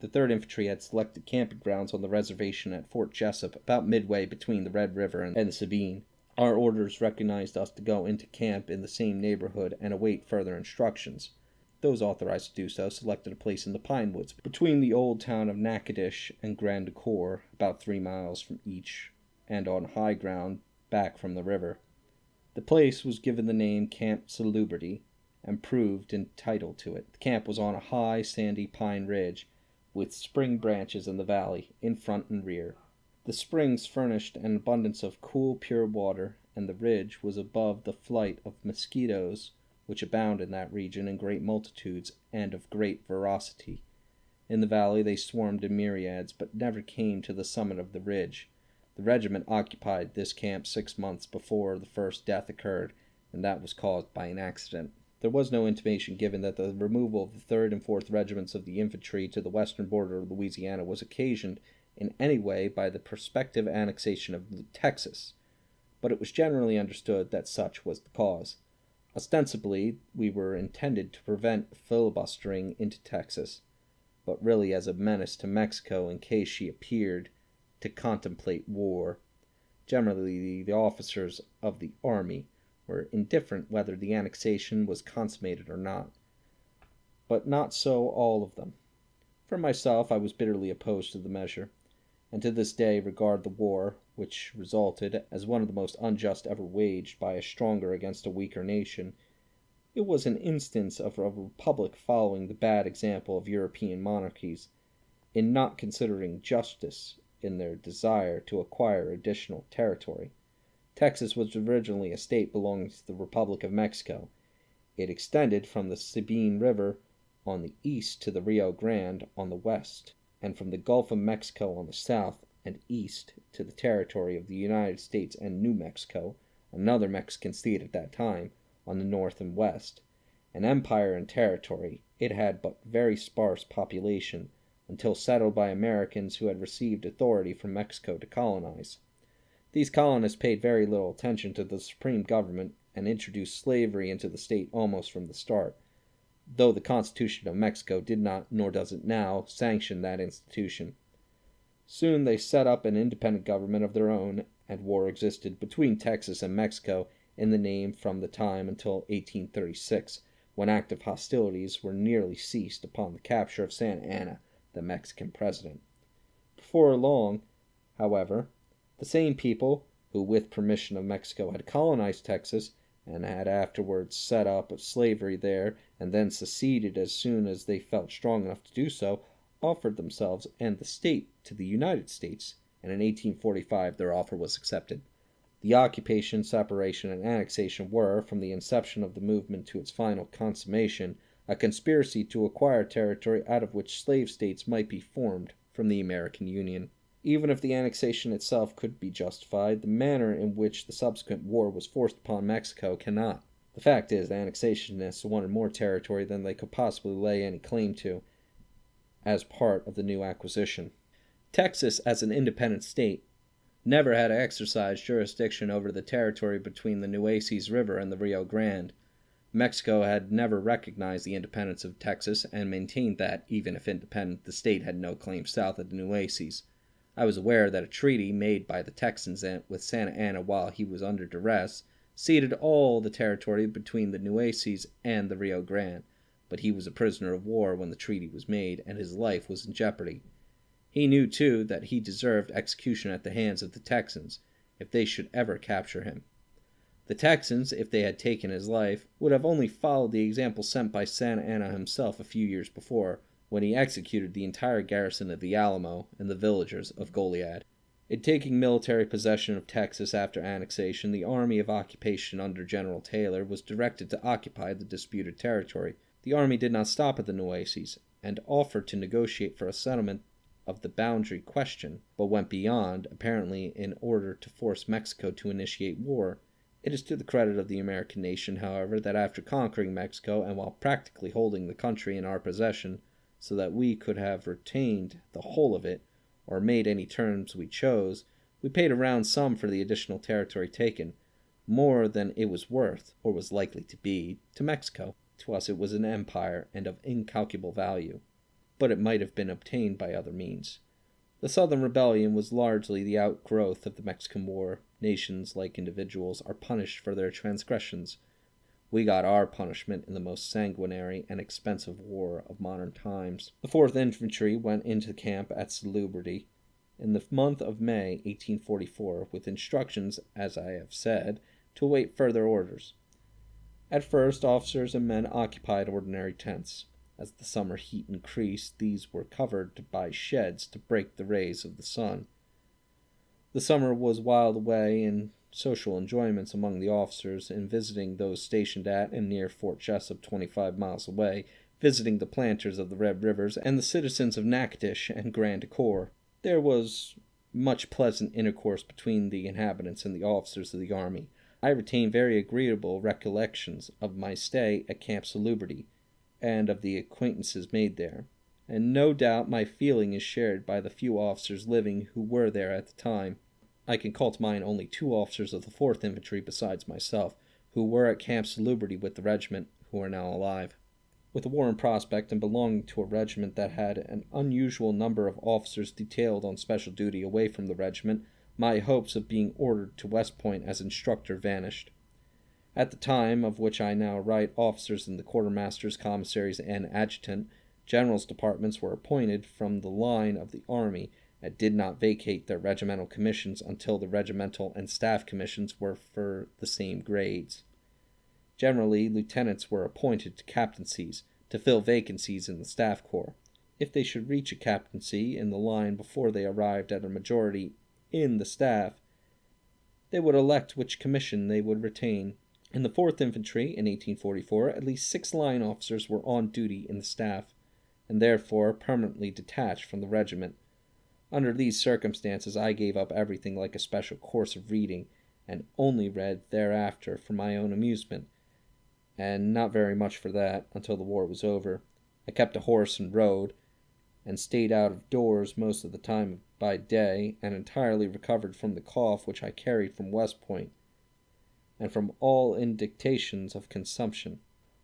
The 3rd Infantry had selected camping grounds on the reservation at Fort Jessup, about midway between the Red River and the Sabine. Our orders recognized us to go into camp in the same neighborhood and await further instructions. Those authorized to do so selected a place in the pine woods between the old town of Natchitoches and Grand Ecore, about 3 miles from each, and on high ground back from the river. The place was given the name Camp Salubrity, and proved entitled to it. The camp was on a high, sandy pine ridge, with spring branches in the valley, in front and rear. The springs furnished an abundance of cool, pure water, and the ridge was above the flight of mosquitoes, which abound in that region in great multitudes and of great ferocity. In the valley they swarmed in myriads, but never came to the summit of the ridge. The regiment occupied this camp 6 months before the first death occurred, and that was caused by an accident. There was no intimation given that the removal of the 3rd and 4th regiments of the infantry to the western border of Louisiana was occasioned in any way by the prospective annexation of Texas, but it was generally understood that such was the cause. Ostensibly, we were intended to prevent filibustering into Texas, but really as a menace to Mexico in case she appeared to contemplate war. Generally, the officers of the Army were indifferent whether the annexation was consummated or not, but not so all of them. For myself, I was bitterly opposed to the measure, and to this day regard the war which resulted as one of the most unjust ever waged by a stronger against a weaker nation. It was an instance of a republic following the bad example of European monarchies, in not considering justice in their desire to acquire additional territory. Texas was originally a state belonging to the Republic of Mexico. It extended from the Sabine River on the east to the Rio Grande on the west, and from the Gulf of Mexico on the south and east to the territory of the United States and New Mexico, another Mexican state at that time, on the north and west. An empire in territory, it had but very sparse population, until settled by Americans who had received authority from Mexico to colonize. These colonists paid very little attention to the supreme government and introduced slavery into the state almost from the start, though the Constitution of Mexico did not, nor does it now, sanction that institution. Soon they set up an independent government of their own, and war existed between Texas and Mexico in the name from the time until 1836, when active hostilities were nearly ceased upon the capture of Santa Anna, the Mexican president. Before long, however, the same people who, with permission of Mexico, had colonized Texas, and had afterwards set up slavery there, and then seceded as soon as they felt strong enough to do so, offered themselves and the state to the United States, and in 1845 their offer was accepted. The occupation, separation, and annexation were, from the inception of the movement to its final consummation, a conspiracy to acquire territory out of which slave states might be formed from the American Union. Even if the annexation itself could be justified, the manner in which the subsequent war was forced upon Mexico cannot. The fact is, the annexationists wanted more territory than they could possibly lay any claim to as part of the new acquisition. Texas, as an independent state, never had exercised jurisdiction over the territory between the Uylsses River and the Rio Grande. Mexico had never recognized the independence of Texas and maintained that, even if independent, the state had no claim south of the Uylsses. I was aware that a treaty made by the Texans with Santa Anna while he was under duress ceded all the territory between the Uylsses and the Rio Grande, but he was a prisoner of war when the treaty was made, and his life was in jeopardy. He knew, too, that he deserved execution at the hands of the Texans, if they should ever capture him. The Texans, if they had taken his life, would have only followed the example set by Santa Anna himself a few years before, when he executed the entire garrison of the Alamo and the villagers of Goliad. In taking military possession of Texas after annexation, the Army of Occupation under General Taylor was directed to occupy the disputed territory. The army did not stop at the Uylsses, and offered to negotiate for a settlement of the boundary question, but went beyond, apparently in order to force Mexico to initiate war. It is to the credit of the American nation, however, that after conquering Mexico, and while practically holding the country in our possession, so that we could have retained the whole of it, or made any terms we chose, we paid a round sum for the additional territory taken, more than it was worth, or was likely to be, to Mexico. To us it was an empire, and of incalculable value, but it might have been obtained by other means. The Southern Rebellion was largely the outgrowth of the Mexican War. Nations, like individuals, are punished for their transgressions. We got our punishment in the most sanguinary and expensive war of modern times. The 4th Infantry went into camp at Salubrity in the month of May, 1844, with instructions, as I have said, to await further orders. At first, officers and men occupied ordinary tents. As the summer heat increased, these were covered by sheds to break the rays of the sun. The summer was whiled away in social enjoyments among the officers, in visiting those stationed at and near Fort Jessup, 25 miles away, visiting the planters of the Red Rivers and the citizens of Natchitoches and Grand Ecore. There was much pleasant intercourse between the inhabitants and the officers of the army. I retain very agreeable recollections of my stay at Camp Salubrity, and of the acquaintances made there, and no doubt my feeling is shared by the few officers living who were there at the time. I can call to mind only 2 officers of the 4th Infantry besides myself, who were at Camp Salubrity with the regiment, who are now alive. With the war in prospect, and belonging to a regiment that had an unusual number of officers detailed on special duty away from the regiment, my hopes of being ordered to West Point as instructor vanished. At the time of which I now write, officers in the quartermasters, commissaries, and adjutant general's departments were appointed from the line of the army, and did not vacate their regimental commissions until the regimental and staff commissions were for the same grades. Generally, lieutenants were appointed to captaincies to fill vacancies in the staff corps. If they should reach a captaincy in the line before they arrived at a majority in the staff, they would elect which commission they would retain. In the 4th Infantry, in 1844, at least 6 line officers were on duty in the staff, and therefore permanently detached from the regiment. Under these circumstances, I gave up everything like a special course of reading, and only read thereafter for my own amusement, and not very much for that, until the war was over. I kept a horse and rode, and stayed out of doors most of the time by day, and entirely recovered from the cough which I carried from West Point, and from all indications of consumption.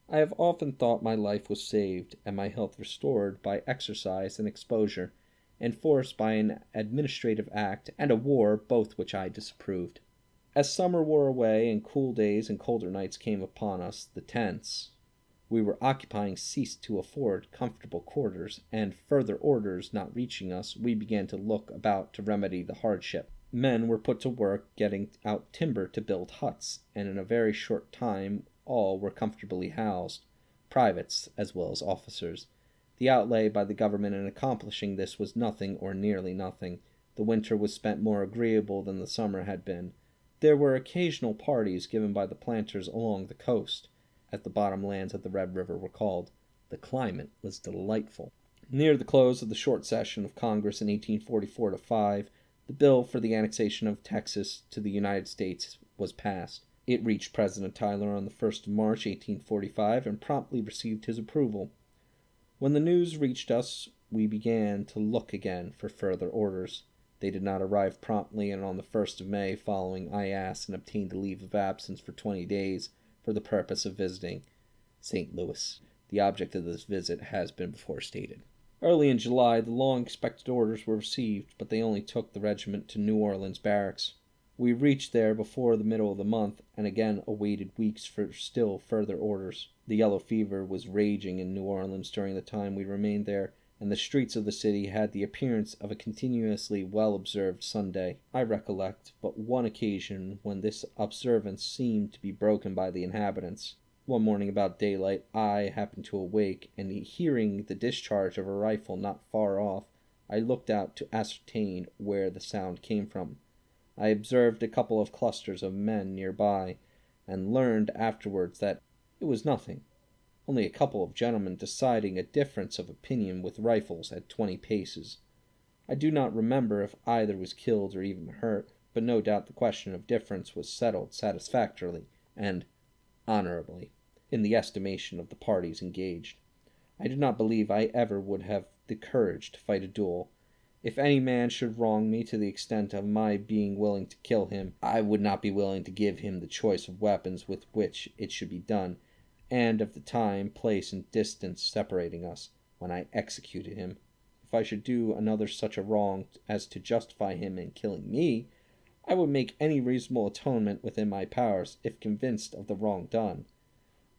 I have often thought my life was saved, and my health restored, by exercise and exposure, enforced by an administrative act and a war, both which I disapproved. As summer wore away, and cool days and colder nights came upon us, the tents we were occupying ceased to afford comfortable quarters, and further orders not reaching us, we began to look about to remedy the hardship. Men were put to work getting out timber to build huts, and in a very short time all were comfortably housed, privates as well as officers. The outlay by the government in accomplishing this was nothing, or nearly nothing. The winter was spent more agreeable than the summer had been. There were occasional parties given by the planters along the coast, as the bottom lands of the Red River were called. The climate was delightful. Near the close of the short session of Congress in 1844-5, the bill for the annexation of Texas to the United States was passed. It reached President Tyler on the 1st of March, 1845, and promptly received his approval. When the news reached us, we began to look again for further orders. They did not arrive promptly, and on the 1st of May following, I asked and obtained a leave of absence for 20 days for the purpose of visiting St. Louis. The object of this visit has been before stated. Early in July, the long-expected orders were received, but they only took the regiment to New Orleans barracks. We reached there before the middle of the month, and again awaited weeks for still further orders. The yellow fever was raging in New Orleans during the time we remained there, and the streets of the city had the appearance of a continuously well-observed Sunday. I recollect but one occasion when this observance seemed to be broken by the inhabitants. One morning about daylight, I happened to awake, and hearing the discharge of a rifle not far off, I looked out to ascertain where the sound came from. I observed a couple of clusters of men nearby, and learned afterwards that it was nothing, only a couple of gentlemen deciding a difference of opinion with rifles at 20 paces. I do not remember if either was killed or even hurt, but no doubt the question of difference was settled satisfactorily and honorably in the estimation of the parties engaged. I do not believe I ever would have the courage to fight a duel. If any man should wrong me to the extent of my being willing to kill him, I would not be willing to give him the choice of weapons with which it should be done, and of the time, place, and distance separating us, when I executed him. If I should do another such a wrong as to justify him in killing me, I would make any reasonable atonement within my powers, if convinced of the wrong done.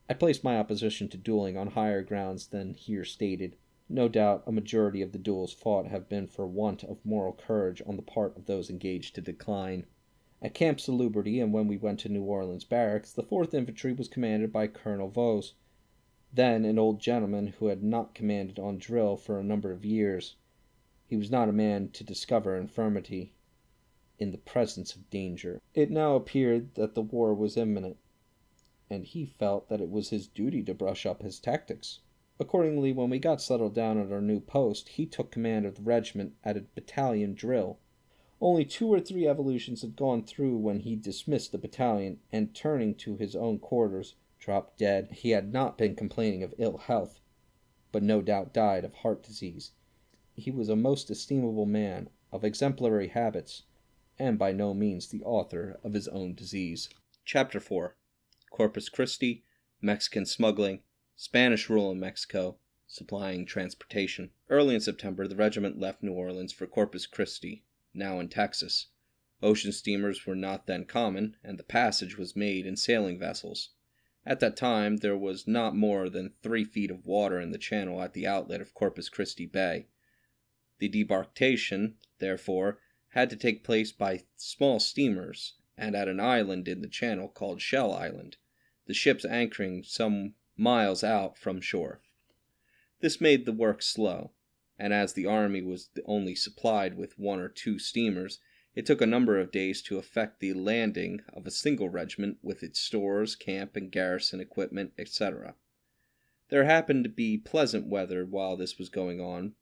I place my opposition to dueling on higher grounds than here stated. No doubt a majority of the duels fought have been for want of moral courage on the part of those engaged to decline. At Camp Salubrity, and when we went to New Orleans barracks, the 4th Infantry was commanded by Colonel Vos, then an old gentleman who had not commanded on drill for a number of years. He was not a man to discover infirmity in the presence of danger. It now appeared that the war was imminent, and he felt that it was his duty to brush up his tactics. Accordingly, when we got settled down at our new post, he took command of the regiment at a battalion drill. Only 2 or 3 evolutions had gone through when he dismissed the battalion, and turning to his own quarters, dropped dead. He had not been complaining of ill health, but no doubt died of heart disease. He was a most estimable man, of exemplary habits, and by no means the author of his own disease. Chapter 4. Corpus Christi, Mexican smuggling, Spanish rule in Mexico, supplying transportation. Early in September, the regiment left New Orleans for Corpus Christi, now in Texas. Ocean steamers were not then common, and the passage was made in sailing vessels. At that time, there was not more than 3 feet of water in the channel at the outlet of Corpus Christi Bay. The debarkation, therefore, had to take place by small steamers, and at an island in the channel called Shell Island, the ships anchoring some miles out from shore. This made the work slow, and as the army was only supplied with 1 or 2 steamers, it took a number of days to effect the landing of a single regiment with its stores, camp and garrison equipment, etc. There happened to be pleasant weather while this was going on,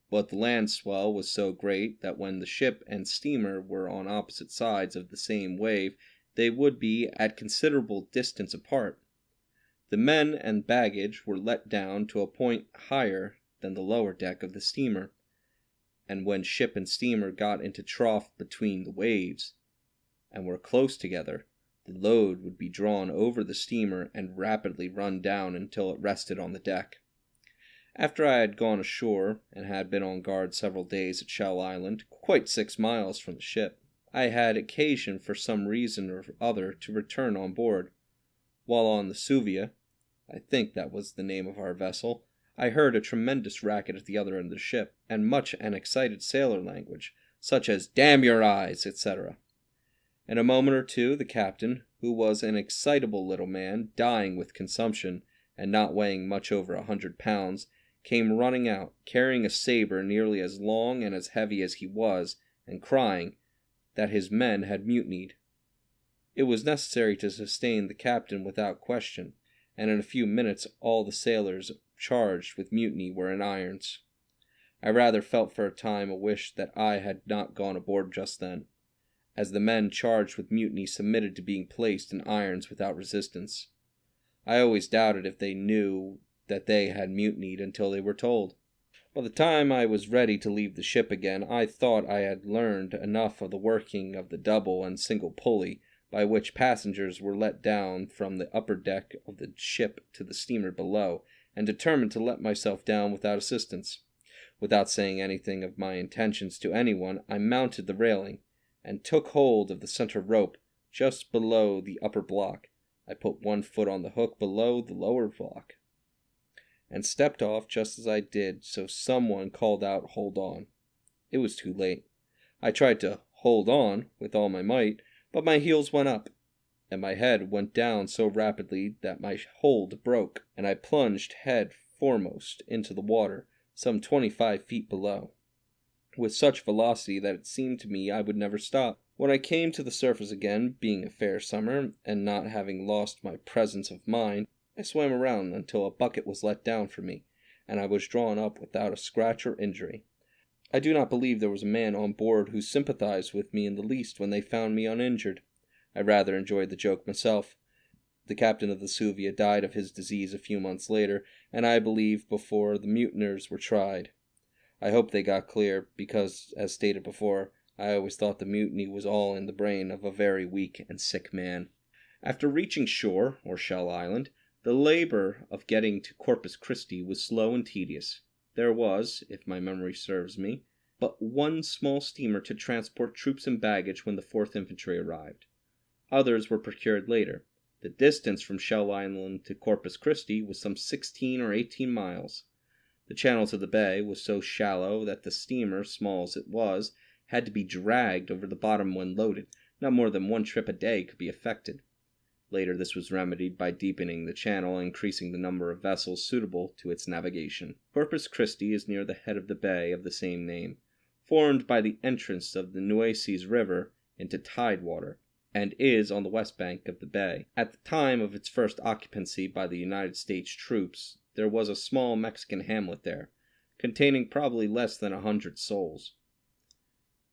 but the land swell was so great that when the ship and steamer were on opposite sides of the same wave, they would be at considerable distance apart. The men and baggage were let down to a point higher than the lower deck of the steamer, and when ship and steamer got into trough between the waves, and were close together, the load would be drawn over the steamer and rapidly run down until it rested on the deck. After I had gone ashore, and had been on guard several days at Shell Island, quite 6 miles from the ship, I had occasion for some reason or other to return on board. While on the Suvia, I think that was the name of our vessel, I heard a tremendous racket at the other end of the ship, and much an excited sailor language, such as "damn your eyes," etc. In a moment or two, the captain, who was an excitable little man, dying with consumption, and not weighing much over 100 pounds, came running out, carrying a saber nearly as long and as heavy as he was, and crying that his men had mutinied. It was necessary to sustain the captain without question, and in a few minutes all the sailors charged with mutiny were in irons. I rather felt for a time a wish that I had not gone aboard just then, as the men charged with mutiny submitted to being placed in irons without resistance. I always doubted if they knew that they had mutinied until they were told. By the time I was ready to leave the ship again, I thought I had learned enough of the working of the double and single pulley by which passengers were let down from the upper deck of the ship to the steamer below, and determined to let myself down without assistance. Without saying anything of my intentions to anyone, I mounted the railing, and took hold of the center rope just below the upper block. I put one foot on the hook below the lower block, and stepped off just as I did so someone called out, "Hold on." It was too late. I tried to hold on with all my might, but my heels went up, and my head went down so rapidly that my hold broke, and I plunged head foremost into the water, some 25 feet below, with such velocity that it seemed to me I would never stop. When I came to the surface again, being a fair summer, and not having lost my presence of mind, I swam around until a bucket was let down for me, and I was drawn up without a scratch or injury. I do not believe there was a man on board who sympathized with me in the least when they found me uninjured. I rather enjoyed the joke myself. The captain of the Suvia died of his disease a few months later, and I believe before the mutineers were tried. I hope they got clear, because, as stated before, I always thought the mutiny was all in the brain of a very weak and sick man. After reaching shore, or Shell Island, the labor of getting to Corpus Christi was slow and tedious. There was, if my memory serves me, but one small steamer to transport troops and baggage when the 4th Infantry arrived. Others were procured later. The distance from Shell Island to Corpus Christi was some 16 or 18 miles. The channel to the bay was so shallow that the steamer, small as it was, had to be dragged over the bottom when loaded. Not more than one trip a day could be effected. Later this was remedied by deepening the channel and increasing the number of vessels suitable to its navigation. Corpus Christi is near the head of the bay of the same name, formed by the entrance of the Uylsses River into tidewater, and is on the west bank of the bay. At the time of its first occupancy by the United States troops, there was a small Mexican hamlet there, containing probably less than 100 souls.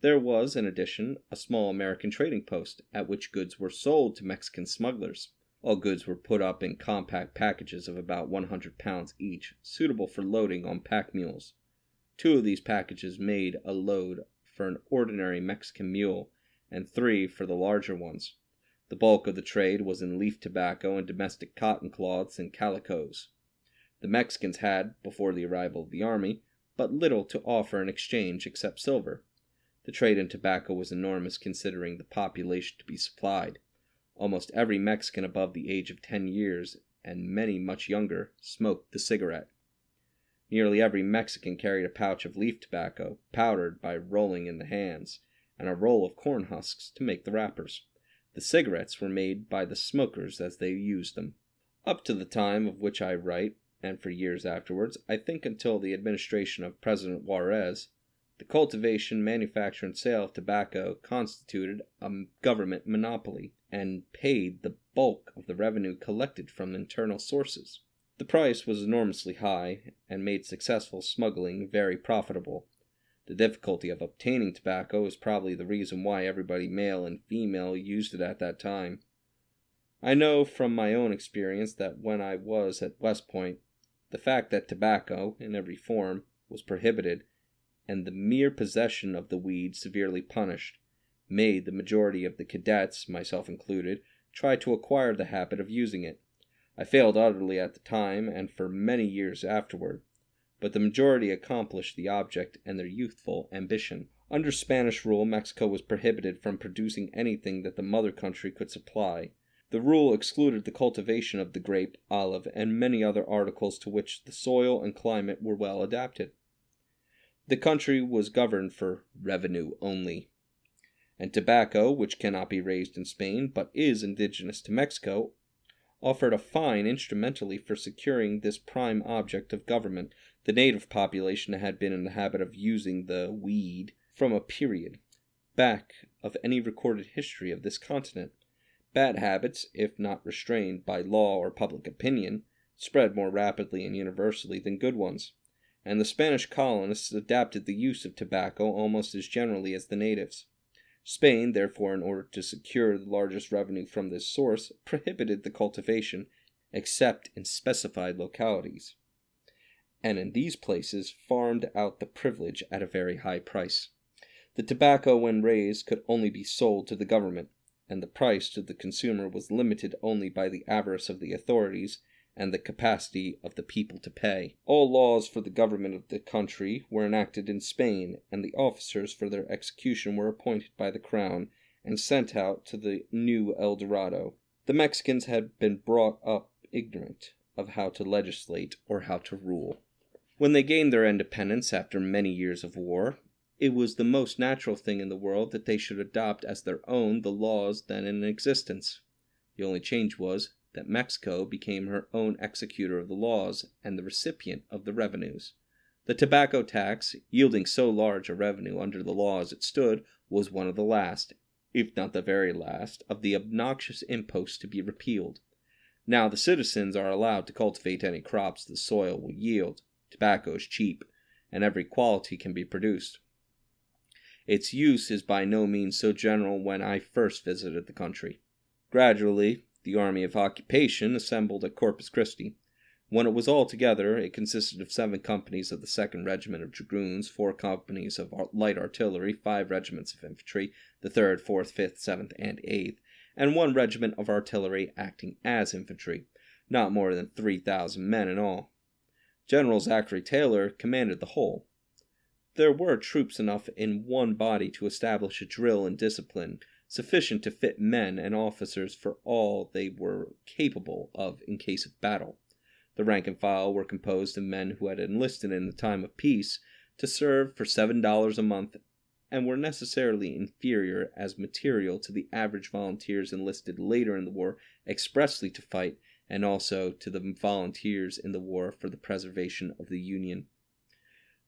There was, in addition, a small American trading post, at which goods were sold to Mexican smugglers. All goods were put up in compact packages of about 100 pounds each, suitable for loading on pack mules. 2 of these packages made a load for an ordinary Mexican mule, and 3 for the larger ones. The bulk of the trade was in leaf tobacco and domestic cotton cloths and calicoes. The Mexicans had, before the arrival of the army, but little to offer in exchange except silver. The trade in tobacco was enormous considering the population to be supplied. Almost every Mexican above the age of 10 years, and many much younger, smoked the cigarette. Nearly every Mexican carried a pouch of leaf tobacco, powdered by rolling in the hands, and a roll of corn husks to make the wrappers. The cigarettes were made by the smokers as they used them. Up to the time of which I write, and for years afterwards, I think until the administration of President Juarez, the cultivation, manufacture, and sale of tobacco constituted a government monopoly, and paid the bulk of the revenue collected from internal sources. The price was enormously high, and made successful smuggling very profitable. The difficulty of obtaining tobacco is probably the reason why everybody, male and female, used it at that time. I know from my own experience that when I was at West Point, the fact that tobacco, in every form, was prohibited, and the mere possession of the weed severely punished, made the majority of the cadets, myself included, try to acquire the habit of using it. I failed utterly at the time, and for many years afterward, but the majority accomplished the object and their youthful ambition. Under Spanish rule, Mexico was prohibited from producing anything that the mother country could supply. The rule excluded the cultivation of the grape, olive, and many other articles to which the soil and climate were well adapted. The country was governed for revenue only, and tobacco, which cannot be raised in Spain, but is indigenous to Mexico, offered a fine instrumentally for securing this prime object of government. The native population had been in the habit of using the weed from a period back of any recorded history of this continent. Bad habits, if not restrained by law or public opinion, spread more rapidly and universally than good ones, and the Spanish colonists adapted the use of tobacco almost as generally as the natives. Spain, therefore, in order to secure the largest revenue from this source, prohibited the cultivation except in specified localities, and in these places farmed out the privilege at a very high price. The tobacco, when raised, could only be sold to the government, and the price to the consumer was limited only by the avarice of the authorities and the capacity of the people to pay. All laws for the government of the country were enacted in Spain, and the officers for their execution were appointed by the crown and sent out to the new El Dorado. The Mexicans had been brought up ignorant of how to legislate or how to rule. When they gained their independence after many years of war, it was the most natural thing in the world that they should adopt as their own the laws then in existence. The only change was that Mexico became her own executor of the laws and the recipient of the revenues. The tobacco tax, yielding so large a revenue under the law as it stood, was one of the last, if not the very last, of the obnoxious imposts to be repealed. Now the citizens are allowed to cultivate any crops the soil will yield. Tobacco is cheap, and every quality can be produced. Its use is by no means so general when I first visited the country. Gradually, the army of occupation assembled at Corpus Christi. When it was all together, it consisted of 7 companies of the 2nd Regiment of Dragoons, 4 companies of light artillery, 5 regiments of infantry, the 3rd, 4th, 5th, 7th, and 8th, and 1 regiment of artillery acting as infantry, not more than 3,000 men in all. General Zachary Taylor commanded the whole. There were troops enough in one body to establish a drill and discipline sufficient to fit men and officers for all they were capable of in case of battle. The rank and file were composed of men who had enlisted in the time of peace to serve for $7 a month and were necessarily inferior as material to the average volunteers enlisted later in the war expressly to fight, and also to the volunteers in the war for the preservation of the Union.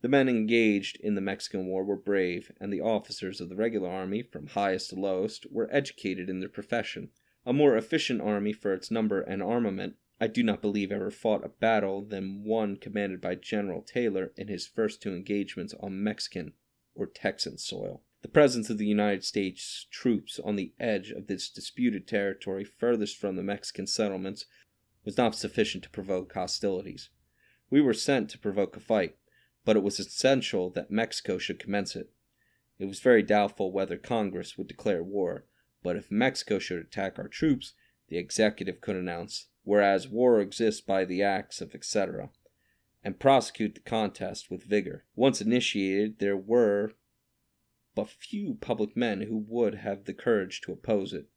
The men engaged in the Mexican War were brave, and the officers of the regular army, from highest to lowest, were educated in their profession. A more efficient army for its number and armament I do not believe ever fought a battle than one commanded by General Taylor in his first 2 engagements on Mexican or Texan soil. The presence of the United States troops on the edge of this disputed territory furthest from the Mexican settlements was not sufficient to provoke hostilities. We were sent to provoke a fight, but it was essential that Mexico should commence it. It was very doubtful whether Congress would declare war, but if Mexico should attack our troops, the executive could announce, "Whereas war exists by the acts of etc.," and prosecute the contest with vigor. Once initiated, there were but few public men who would have the courage to oppose it.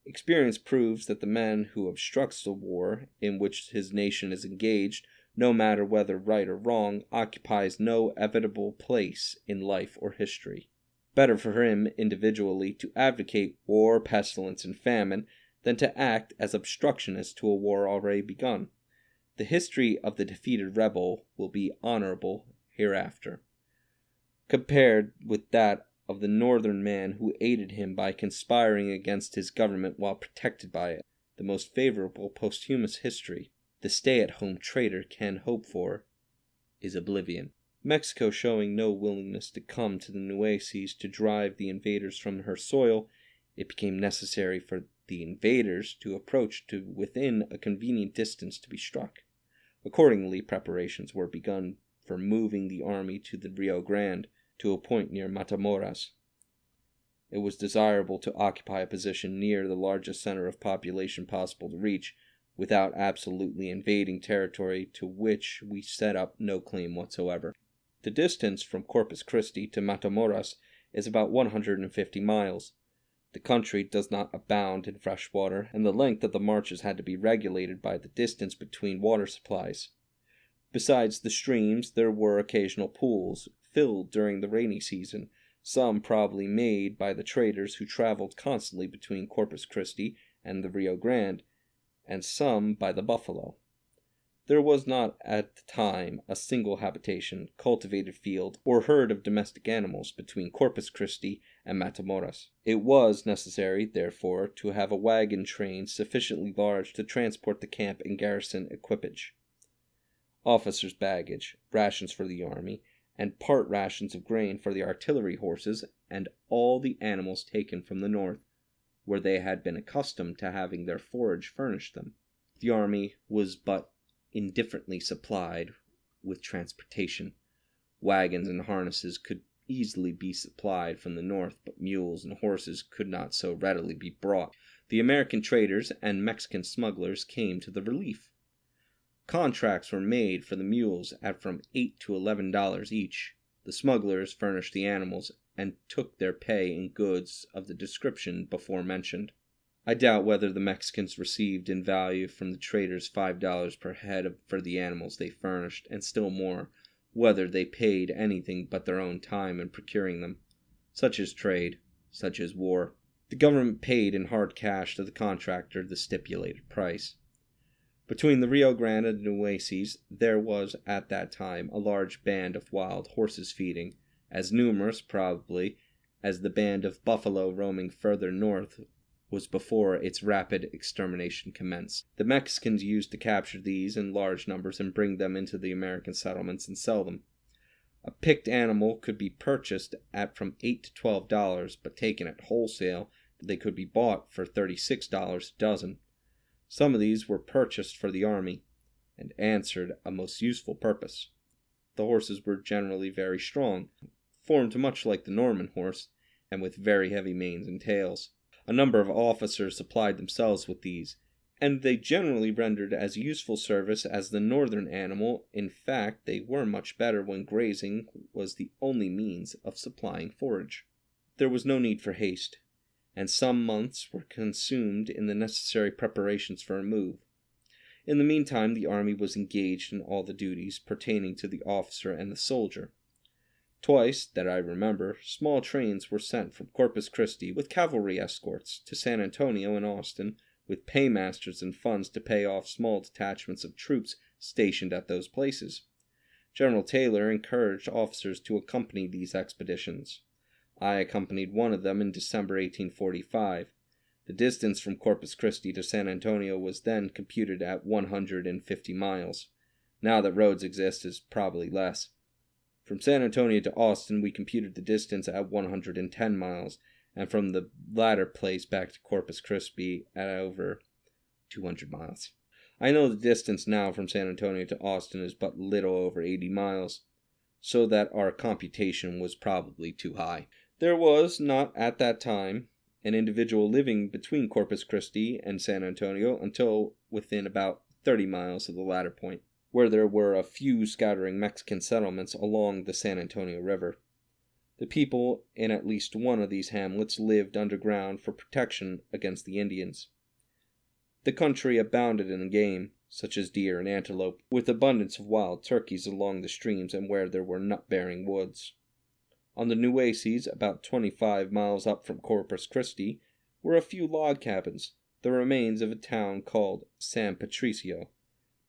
Experience proves that the man who obstructs the war in which his nation is engaged, no matter whether right or wrong, occupies no evitable place in life or history. Better for him individually to advocate war, pestilence, and famine than to act as obstructionist to a war already begun. The history of the defeated rebel will be honorable hereafter, compared with that of the northern man who aided him by conspiring against his government while protected by it. The most favorable posthumous history the stay-at-home traitor can hope for is oblivion. Mexico showing no willingness to come to the Uylsses to drive the invaders from her soil, it became necessary for the invaders to approach to within a convenient distance to be struck. Accordingly, preparations were begun for moving the army to the Rio Grande, to a point near Matamoras. It was desirable to occupy a position near the largest center of population possible to reach, without absolutely invading territory to which we set up no claim whatsoever. The distance from Corpus Christi to Matamoras is about 150 miles. The country does not abound in fresh water, and the length of the marches had to be regulated by the distance between water supplies. Besides the streams, there were occasional pools, filled during the rainy season, some probably made by the traders who traveled constantly between Corpus Christi and the Rio Grande, and some by the buffalo. There was not at the time a single habitation, cultivated field, or herd of domestic animals between Corpus Christi and Matamoras. It was necessary, therefore, to have a wagon train sufficiently large to transport the camp and garrison equipage. officers' baggage, rations for the army, and part rations of grain for the artillery horses and all the animals taken from the north, where they had been accustomed to having their forage furnished them. The army was but indifferently supplied with transportation. Wagons and harnesses could easily be supplied from the north, but mules and horses could not so readily be brought. The American traders and Mexican smugglers came to the relief. Contracts were made for the mules at from $8 to $11 each. The smugglers furnished the animals and took their pay in goods of the description before mentioned. I doubt whether the Mexicans received in value from the traders $5 per head for the animals they furnished, and still more, whether they paid anything but their own time in procuring them. Such is trade, such is war. The government paid in hard cash to the contractor the stipulated price. Between the Rio Grande and the Uylsses there was at that time a large band of wild horses feeding, as numerous, probably, as the band of buffalo roaming further north was before its rapid extermination commenced. The Mexicans used to capture these in large numbers and bring them into the American settlements and sell them. A picked animal could be purchased at from $8 to $12, but taken at wholesale, they could be bought for $36 a dozen. Some of these were purchased for the army, and answered a most useful purpose. The horses were generally very strong, formed much like the Norman horse, and with very heavy manes and tails. A number of officers supplied themselves with these, and they generally rendered as useful service as the northern animal. In fact, they were much better when grazing was the only means of supplying forage. There was no need for haste, and some months were consumed in the necessary preparations for a move. In the meantime, the army was engaged in all the duties pertaining to the officer and the soldier. Twice, that I remember, small trains were sent from Corpus Christi with cavalry escorts to San Antonio and Austin, with paymasters and funds to pay off small detachments of troops stationed at those places. General Taylor encouraged officers to accompany these expeditions. I accompanied one of them in December 1845. The distance from Corpus Christi to San Antonio was then computed at 150 miles. Now that roads exist, is probably less. From San Antonio to Austin, we computed the distance at 110 miles, and from the latter place back to Corpus Christi at over 200 miles. I know the distance now from San Antonio to Austin is but little over 80 miles, so that our computation was probably too high. There was not at that time an individual living between Corpus Christi and San Antonio until within about 30 miles of the latter point, where there were a few scattering Mexican settlements along the San Antonio River. The people in at least one of these hamlets lived underground for protection against the Indians. The country abounded in game, such as deer and antelope, with abundance of wild turkeys along the streams and where there were nut-bearing woods. On the Uylsses, about 25 miles up from Corpus Christi, were a few log cabins, the remains of a town called San Patricio,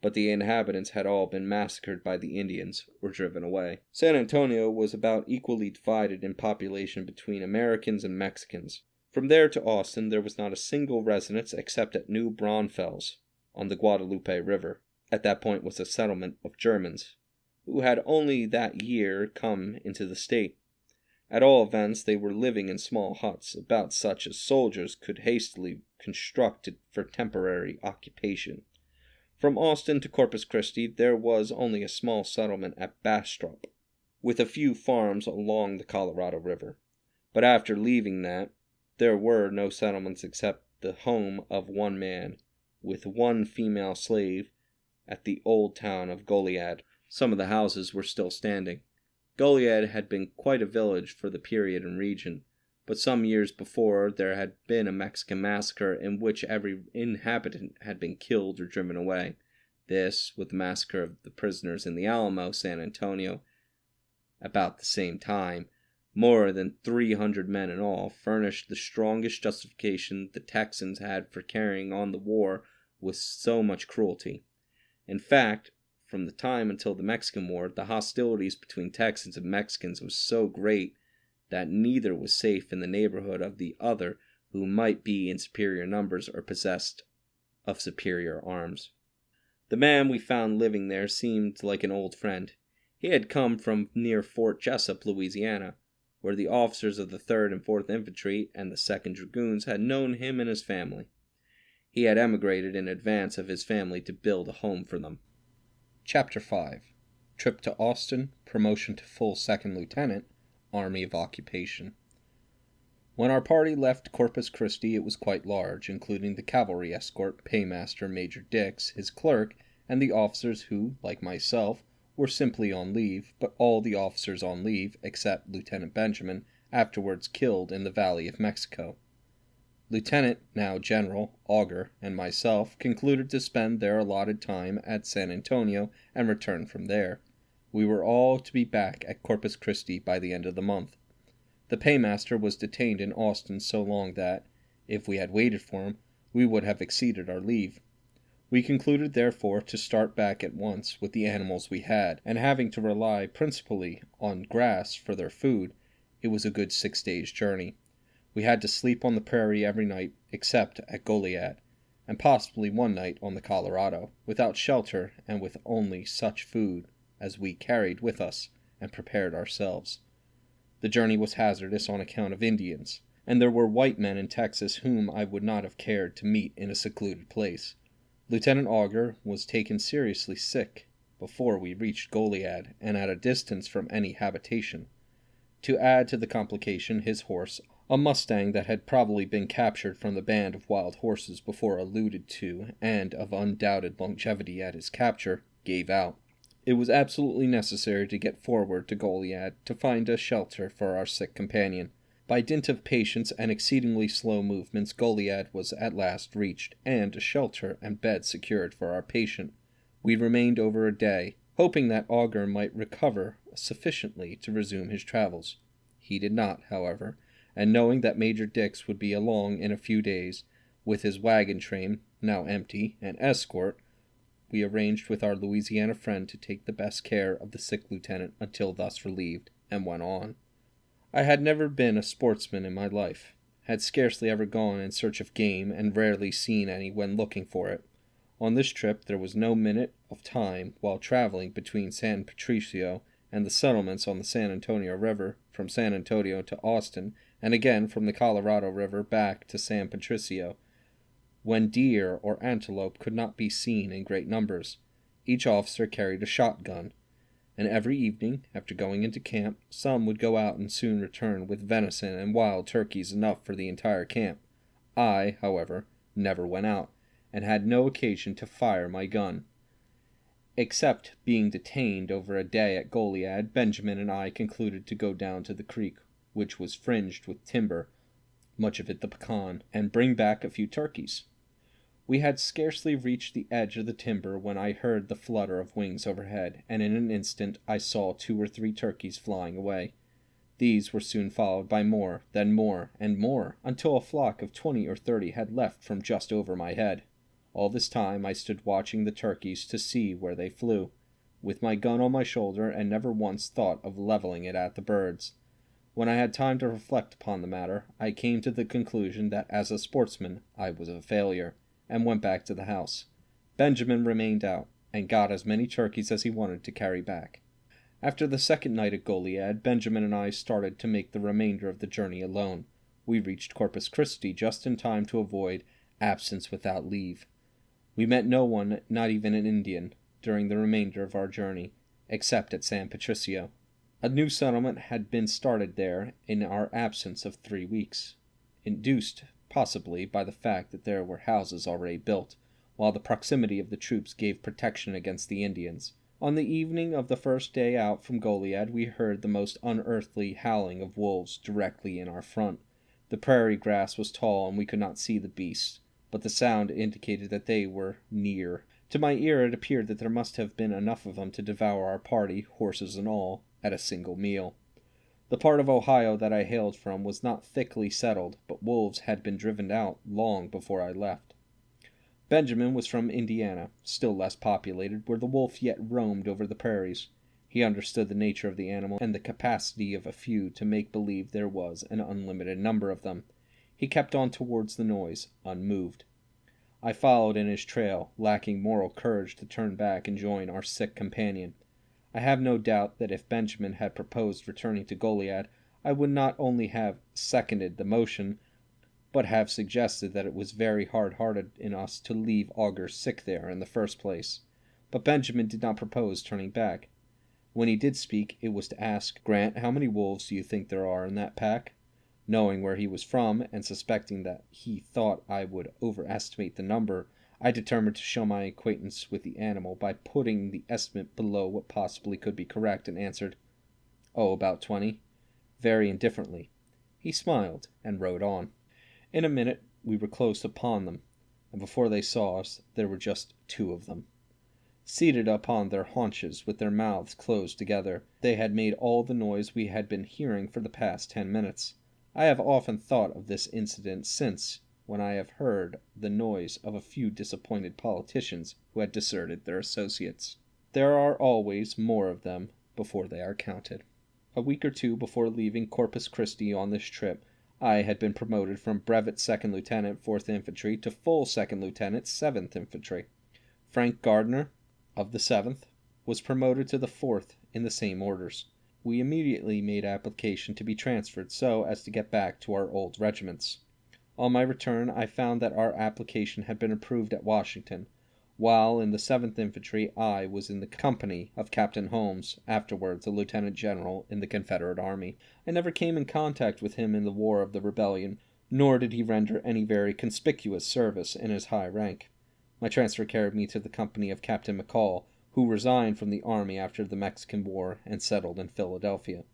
but the inhabitants had all been massacred by the Indians or driven away. San Antonio was about equally divided in population between Americans and Mexicans. From there to Austin there was not a single residence except at New Braunfels, on the Guadalupe River. At that point was a settlement of Germans, who had only that year come into the state. At all events, they were living in small huts, about such as soldiers could hastily construct for temporary occupation. From Austin to Corpus Christi there was only a small settlement at Bastrop, with a few farms along the Colorado River. But after leaving that, there were no settlements except the home of one man, with one female slave, at the old town of Goliad. Some of the houses were still standing. Goliad had been quite a village for the period and region, but some years before there had been a Mexican massacre in which every inhabitant had been killed or driven away. This, with the massacre of the prisoners in the Alamo, San Antonio, about the same time, more than 300 men in all, furnished the strongest justification the Texans had for carrying on the war with so much cruelty. In fact, from the time until the Mexican War, the hostilities between Texans and Mexicans was so great that neither was safe in the neighborhood of the other, who might be in superior numbers or possessed of superior arms. The man we found living there seemed like an old friend. He had come from near Fort Jessup, Louisiana, where the officers of the 3rd and 4th Infantry and the 2nd Dragoons had known him and his family. He had emigrated in advance of his family to build a home for them. Chapter 5. Trip to Austin, Promotion to Full Second Lieutenant, Army of Occupation. When our party left Corpus Christi, it was quite large, including the cavalry escort, Paymaster Major Dix, his clerk, and the officers who, like myself, were simply on leave, but all the officers on leave, except Lieutenant Benjamin, afterwards killed in the Valley of Mexico. Lieutenant, now General, Augur, and myself concluded to spend their allotted time at San Antonio and return from there. We were all to be back at Corpus Christi by the end of the month. The paymaster was detained in Austin so long that, if we had waited for him, we would have exceeded our leave. We concluded, therefore, to start back at once with the animals we had, and having to rely principally on grass for their food, it was a good 6 days' journey. We had to sleep on the prairie every night, except at Goliad, and possibly one night on the Colorado, without shelter and with only such food as we carried with us and prepared ourselves. The journey was hazardous on account of Indians, and there were white men in Texas whom I would not have cared to meet in a secluded place. Lieutenant Augur was taken seriously sick before we reached Goliad and at a distance from any habitation. To add to the complication, his horse, a mustang that had probably been captured from the band of wild horses before alluded to and of undoubted longevity at his capture, gave out. It was absolutely necessary to get forward to Goliad to find a shelter for our sick companion. By dint of patience and exceedingly slow movements, Goliad was at last reached, and a shelter and bed secured for our patient. We remained over a day, hoping that Augur might recover sufficiently to resume his travels. He did not, however, and knowing that Major Dix would be along in a few days, with his wagon train, now empty, and escort, we arranged with our Louisiana friend to take the best care of the sick lieutenant until thus relieved, and went on. I had never been a sportsman in my life, had scarcely ever gone in search of game, and rarely seen any when looking for it. On this trip there was no minute of time while traveling between San Patricio and the settlements on the San Antonio River, from San Antonio to Austin, and again from the Colorado River back to San Patricio, when deer or antelope could not be seen in great numbers. Each officer carried a shotgun, and every evening, after going into camp, some would go out and soon return with venison and wild turkeys enough for the entire camp. I, however, never went out, and had no occasion to fire my gun. Except being detained over a day at Goliad, Benjamin and I concluded to go down to the creek, which was fringed with timber, much of it the pecan, and bring back a few turkeys. We had scarcely reached the edge of the timber when I heard the flutter of wings overhead, and in an instant I saw 2 or 3 turkeys flying away. These were soon followed by more, then more, and more, until a flock of 20 or 30 had left from just over my head. All this time I stood watching the turkeys to see where they flew, with my gun on my shoulder, and never once thought of leveling it at the birds. When I had time to reflect upon the matter, I came to the conclusion that as a sportsman I was a failure, and went back to the house. Benjamin remained out, and got as many turkeys as he wanted to carry back. After the second night at Goliad, Benjamin and I started to make the remainder of the journey alone. We reached Corpus Christi just in time to avoid absence without leave. We met no one, not even an Indian, during the remainder of our journey, except at San Patricio. A new settlement had been started there in our absence of 3 weeks, induced possibly by the fact that there were houses already built, while the proximity of the troops gave protection against the Indians. On the evening of the first day out from Goliad, we heard the most unearthly howling of wolves directly in our front. The prairie grass was tall, and we could not see the beasts, but the sound indicated that they were near. To my ear it appeared that there must have been enough of them to devour our party, horses and all, at a single meal. The part of Ohio that I hailed from was not thickly settled, but wolves had been driven out long before I left. Benjamin was from Indiana, still less populated, where the wolf yet roamed over the prairies. He understood the nature of the animal and the capacity of a few to make believe there was an unlimited number of them. He kept on towards the noise, unmoved. I followed in his trail, lacking moral courage to turn back and join our sick companion. I have no doubt that if Benjamin had proposed returning to Goliad, I would not only have seconded the motion, but have suggested that it was very hard-hearted in us to leave Augur sick there in the first place. But Benjamin did not propose turning back. When he did speak, it was to ask, "Grant, how many wolves do you think there are in that pack?" Knowing where he was from, and suspecting that he thought I would overestimate the number, I determined to show my acquaintance with the animal by putting the estimate below what possibly could be correct, and answered, "Oh, about 20, very indifferently. He smiled and rode on. In a minute we were close upon them, and before they saw us there were just 2 of them. Seated upon their haunches with their mouths closed together, they had made all the noise we had been hearing for the past 10 minutes. I have often thought of this incident since, when I have heard the noise of a few disappointed politicians who had deserted their associates. There are always more of them before they are counted. A week or 2 before leaving Corpus Christi on this trip, I had been promoted from brevet 2nd Lieutenant 4th Infantry to full 2nd Lieutenant 7th Infantry. Frank Gardner, of the 7th, was promoted to the 4th in the same orders. We immediately made application to be transferred so as to get back to our old regiments. On my return, I found that our application had been approved at Washington. While in the 7th Infantry, I was in the company of Captain Holmes, afterwards a Lieutenant General in the Confederate Army. I never came in contact with him in the War of the Rebellion, nor did he render any very conspicuous service in his high rank. My transfer carried me to the company of Captain McCall, who resigned from the army after the Mexican War and settled in Philadelphia.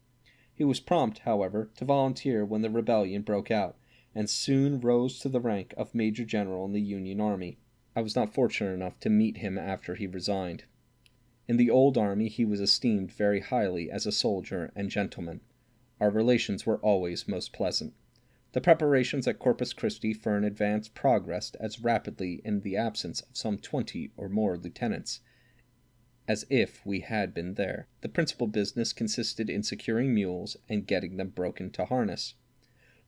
He was prompt, however, to volunteer when the rebellion broke out, and soon rose to the rank of Major General in the Union Army. I was not fortunate enough to meet him after he resigned. In the old army he was esteemed very highly as a soldier and gentleman. Our relations were always most pleasant. The preparations at Corpus Christi for an advance progressed as rapidly in the absence of some 20 or more lieutenants as if we had been there. The principal business consisted in securing mules and getting them broken to harness.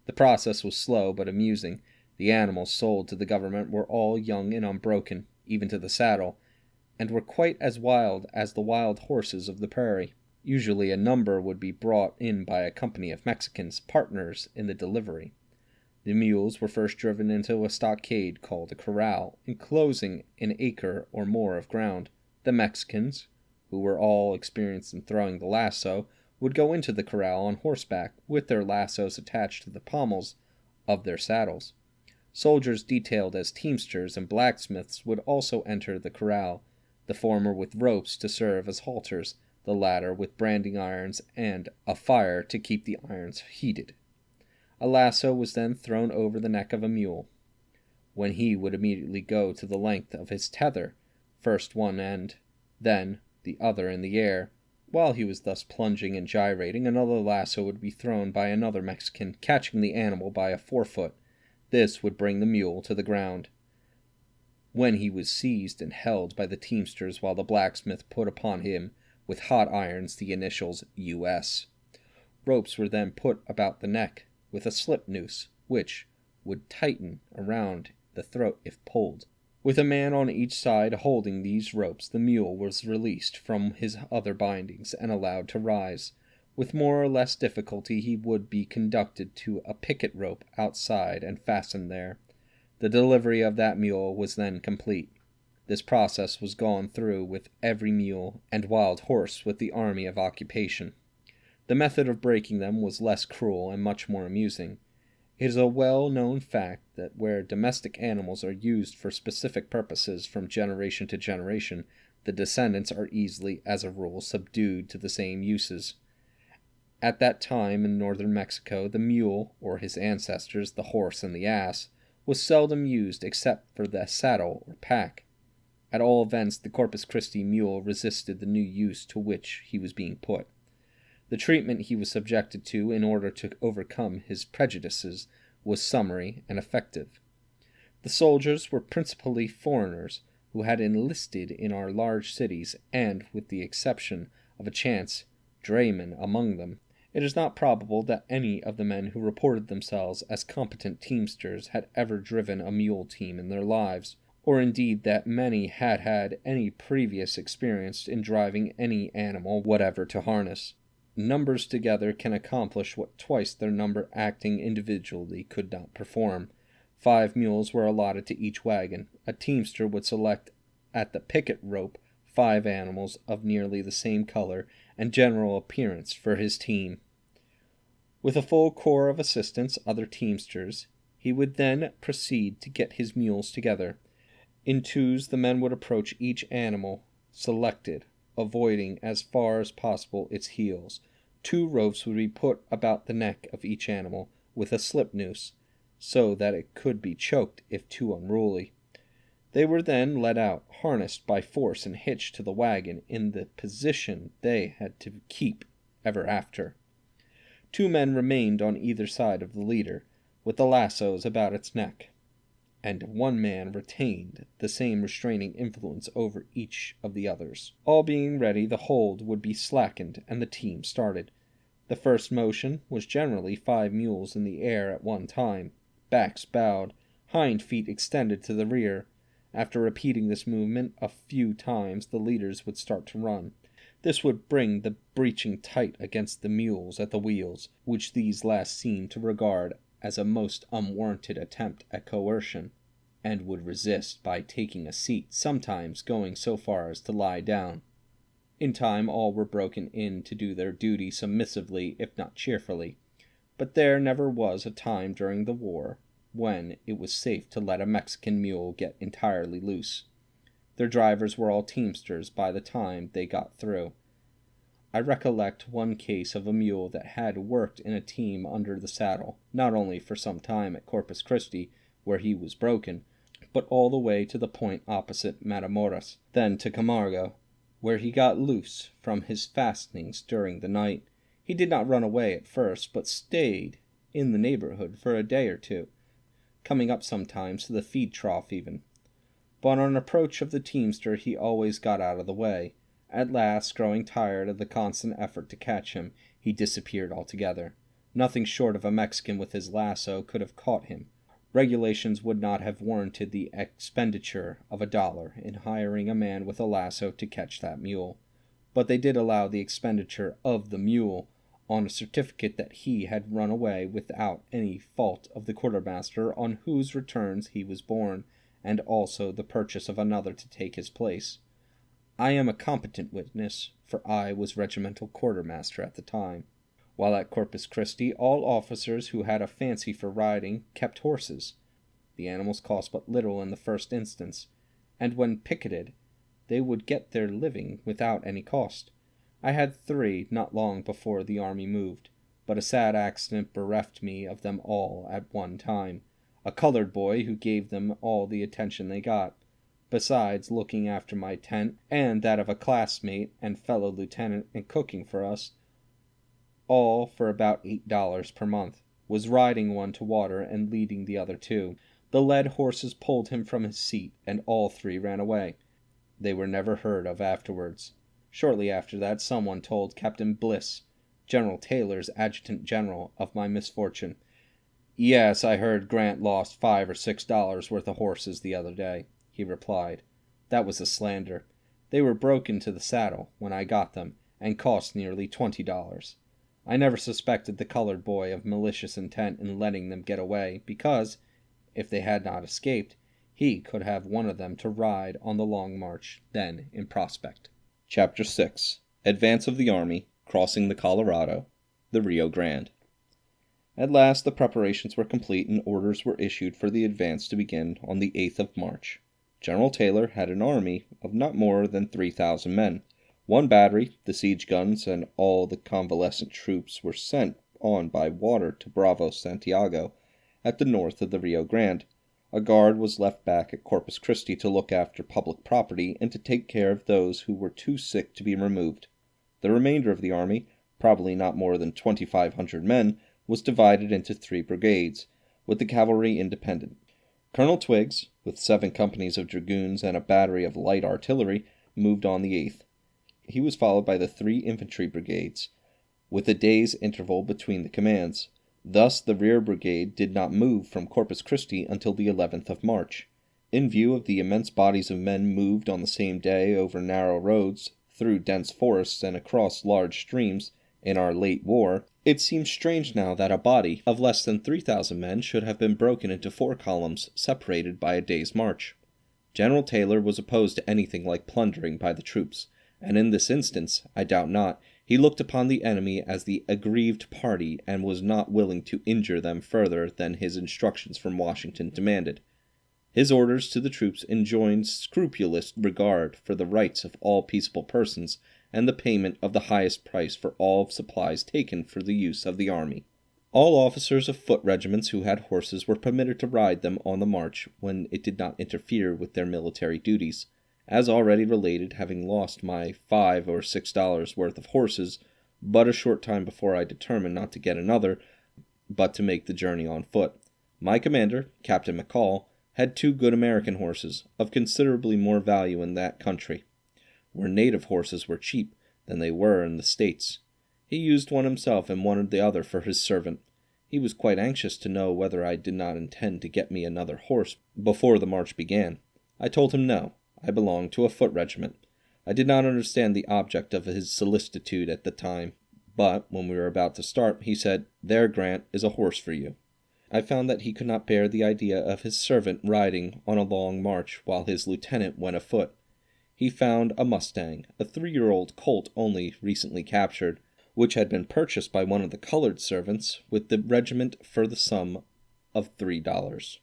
The process was slow but amusing. The animals sold to the government were all young and unbroken, even to the saddle, and were quite as wild as the wild horses of the prairie. Usually a number would be brought in by a company of Mexicans, partners in the delivery. The mules were first driven into a stockade called a corral, enclosing an acre or more of ground. The Mexicans, who were all experienced in throwing the lasso, would go into the corral on horseback with their lassos attached to the pommels of their saddles. Soldiers detailed as teamsters and blacksmiths would also enter the corral, the former with ropes to serve as halters, the latter with branding irons and a fire to keep the irons heated. A lasso was then thrown over the neck of a mule, when he would immediately go to the length of his tether, first one end, then the other in the air. While he was thus plunging and gyrating, another lasso would be thrown by another Mexican, catching the animal by a forefoot. This would bring the mule to the ground, when he was seized and held by the teamsters while the blacksmith put upon him with hot irons the initials U.S. Ropes were then put about the neck with a slip noose, which would tighten around the throat if pulled. With a man on each side holding these ropes, the mule was released from his other bindings and allowed to rise. With more or less difficulty he would be conducted to a picket rope outside and fastened there. The delivery of that mule was then complete. This process was gone through with every mule and wild horse with the army of occupation. The method of breaking them was less cruel and much more amusing. It is a well-known fact that where domestic animals are used for specific purposes from generation to generation, the descendants are easily, as a rule, subdued to the same uses. At that time in northern Mexico, the mule, or his ancestors, the horse and the ass, was seldom used except for the saddle or pack. At all events, the Corpus Christi mule resisted the new use to which he was being put. The treatment he was subjected to in order to overcome his prejudices was summary and effective. The soldiers were principally foreigners who had enlisted in our large cities, and, with the exception of a chance drayman among them, it is not probable that any of the men who reported themselves as competent teamsters had ever driven a mule team in their lives, or indeed that many had had any previous experience in driving any animal whatever to harness. Numbers together can accomplish what twice their number acting individually could not perform. 5 mules were allotted to each wagon. A teamster would select at the picket rope 5 animals of nearly the same color and general appearance for his team. With a full corps of assistants, other teamsters, he would then proceed to get his mules together. In twos the men would approach each animal selected, avoiding as far as possible its heels. 2 ropes would be put about the neck of each animal with a slip noose, so that it could be choked if too unruly. They were then led out, harnessed by force and hitched to the wagon in the position they had to keep ever after. 2 men remained on either side of the leader, with the lassos about its neck, and 1 man retained the same restraining influence over each of the others. All being ready, the hold would be slackened, and the team started. The first motion was generally 5 mules in the air at one time, backs bowed, hind feet extended to the rear. After repeating this movement a few times, the leaders would start to run. This would bring the breeching tight against the mules at the wheels, which these last seemed to regard as a most unwarranted attempt at coercion, and would resist by taking a seat, sometimes going so far as to lie down. In time all were broken in to do their duty submissively, if not cheerfully. But there never was a time during the war when it was safe to let a Mexican mule get entirely loose. Their drivers were all teamsters by the time they got through. I recollect one case of a mule that had worked in a team under the saddle, not only for some time at Corpus Christi, where he was broken, but all the way to the point opposite Matamoras, then to Camargo, where he got loose from his fastenings during the night. He did not run away at first, but stayed in the neighborhood for a day or 2, coming up sometimes to the feed trough even. But on approach of the teamster he always got out of the way. At last, growing tired of the constant effort to catch him, he disappeared altogether. Nothing short of a Mexican with his lasso could have caught him. Regulations would not have warranted the expenditure of $1 in hiring a man with a lasso to catch that mule, but they did allow the expenditure of the mule on a certificate that he had run away without any fault of the quartermaster on whose returns he was born, and also the purchase of another to take his place. I am a competent witness, for I was regimental quartermaster at the time. While at Corpus Christi, all officers who had a fancy for riding kept horses. The animals cost but little in the first instance, and when picketed, they would get their living without any cost. I had 3 not long before the army moved, but a sad accident bereft me of them all at one time. A colored boy who gave them all the attention they got, besides looking after my tent and that of a classmate and fellow lieutenant and cooking for us, all for about $8 per month, was riding one to water and leading the other 2. The led horses pulled him from his seat, and all 3 ran away. They were never heard of afterwards. Shortly after that, someone told Captain Bliss, General Taylor's adjutant general, of my misfortune. "Yes, I heard Grant lost $5 or $6 worth of horses the other day," he replied. "That was a slander. They were broken to the saddle when I got them, and cost nearly $20. I never suspected the colored boy of malicious intent in letting them get away, because, if they had not escaped, he could have one of them to ride on the long march then in prospect." Chapter 6. Advance of the Army, Crossing the Colorado, the Rio Grande. At last the preparations were complete and orders were issued for the advance to begin on the 8th of March. General Taylor had an army of not more than 3,000 men. 1 battery, the siege guns, and all the convalescent troops were sent on by water to Bravo, Santiago, at the north of the Rio Grande. A guard was left back at Corpus Christi to look after public property and to take care of those who were too sick to be removed. The remainder of the army, probably not more than 2,500 men, was divided into 3 brigades, with the cavalry independent. Colonel Twiggs, with 7 companies of dragoons and a battery of light artillery, moved on the 8th. He was followed by the 3 infantry brigades, with a day's interval between the commands. Thus the rear brigade did not move from Corpus Christi until the 11th of March. In view of the immense bodies of men moved on the same day over narrow roads, through dense forests, and across large streams, in our late war, it seems strange now that a body of less than 3,000 men should have been broken into 4 columns, separated by a day's march. General Taylor was opposed to anything like plundering by the troops, and in this instance, I doubt not, he looked upon the enemy as the aggrieved party and was not willing to injure them further than his instructions from Washington demanded. His orders to the troops enjoined scrupulous regard for the rights of all peaceable persons and the payment of the highest price for all supplies taken for the use of the army. All officers of foot regiments who had horses were permitted to ride them on the march when it did not interfere with their military duties. As already related, having lost my $5 or $6 worth of horses but a short time before I determined not to get another, but to make the journey on foot, my commander, Captain McCall, had 2 good American horses, of considerably more value in that country, where native horses were cheap, than they were in the States. He used one himself and wanted the other for his servant. He was quite anxious to know whether I did not intend to get me another horse before the march began. I told him no, I belonged to a foot regiment. I did not understand the object of his solicitude at the time, but when we were about to start, he said, "There, Grant, is a horse for you." I found that he could not bear the idea of his servant riding on a long march while his lieutenant went afoot. He found a Mustang, a 3-year-old colt only recently captured, which had been purchased by one of the colored servants with the regiment for the sum of $3.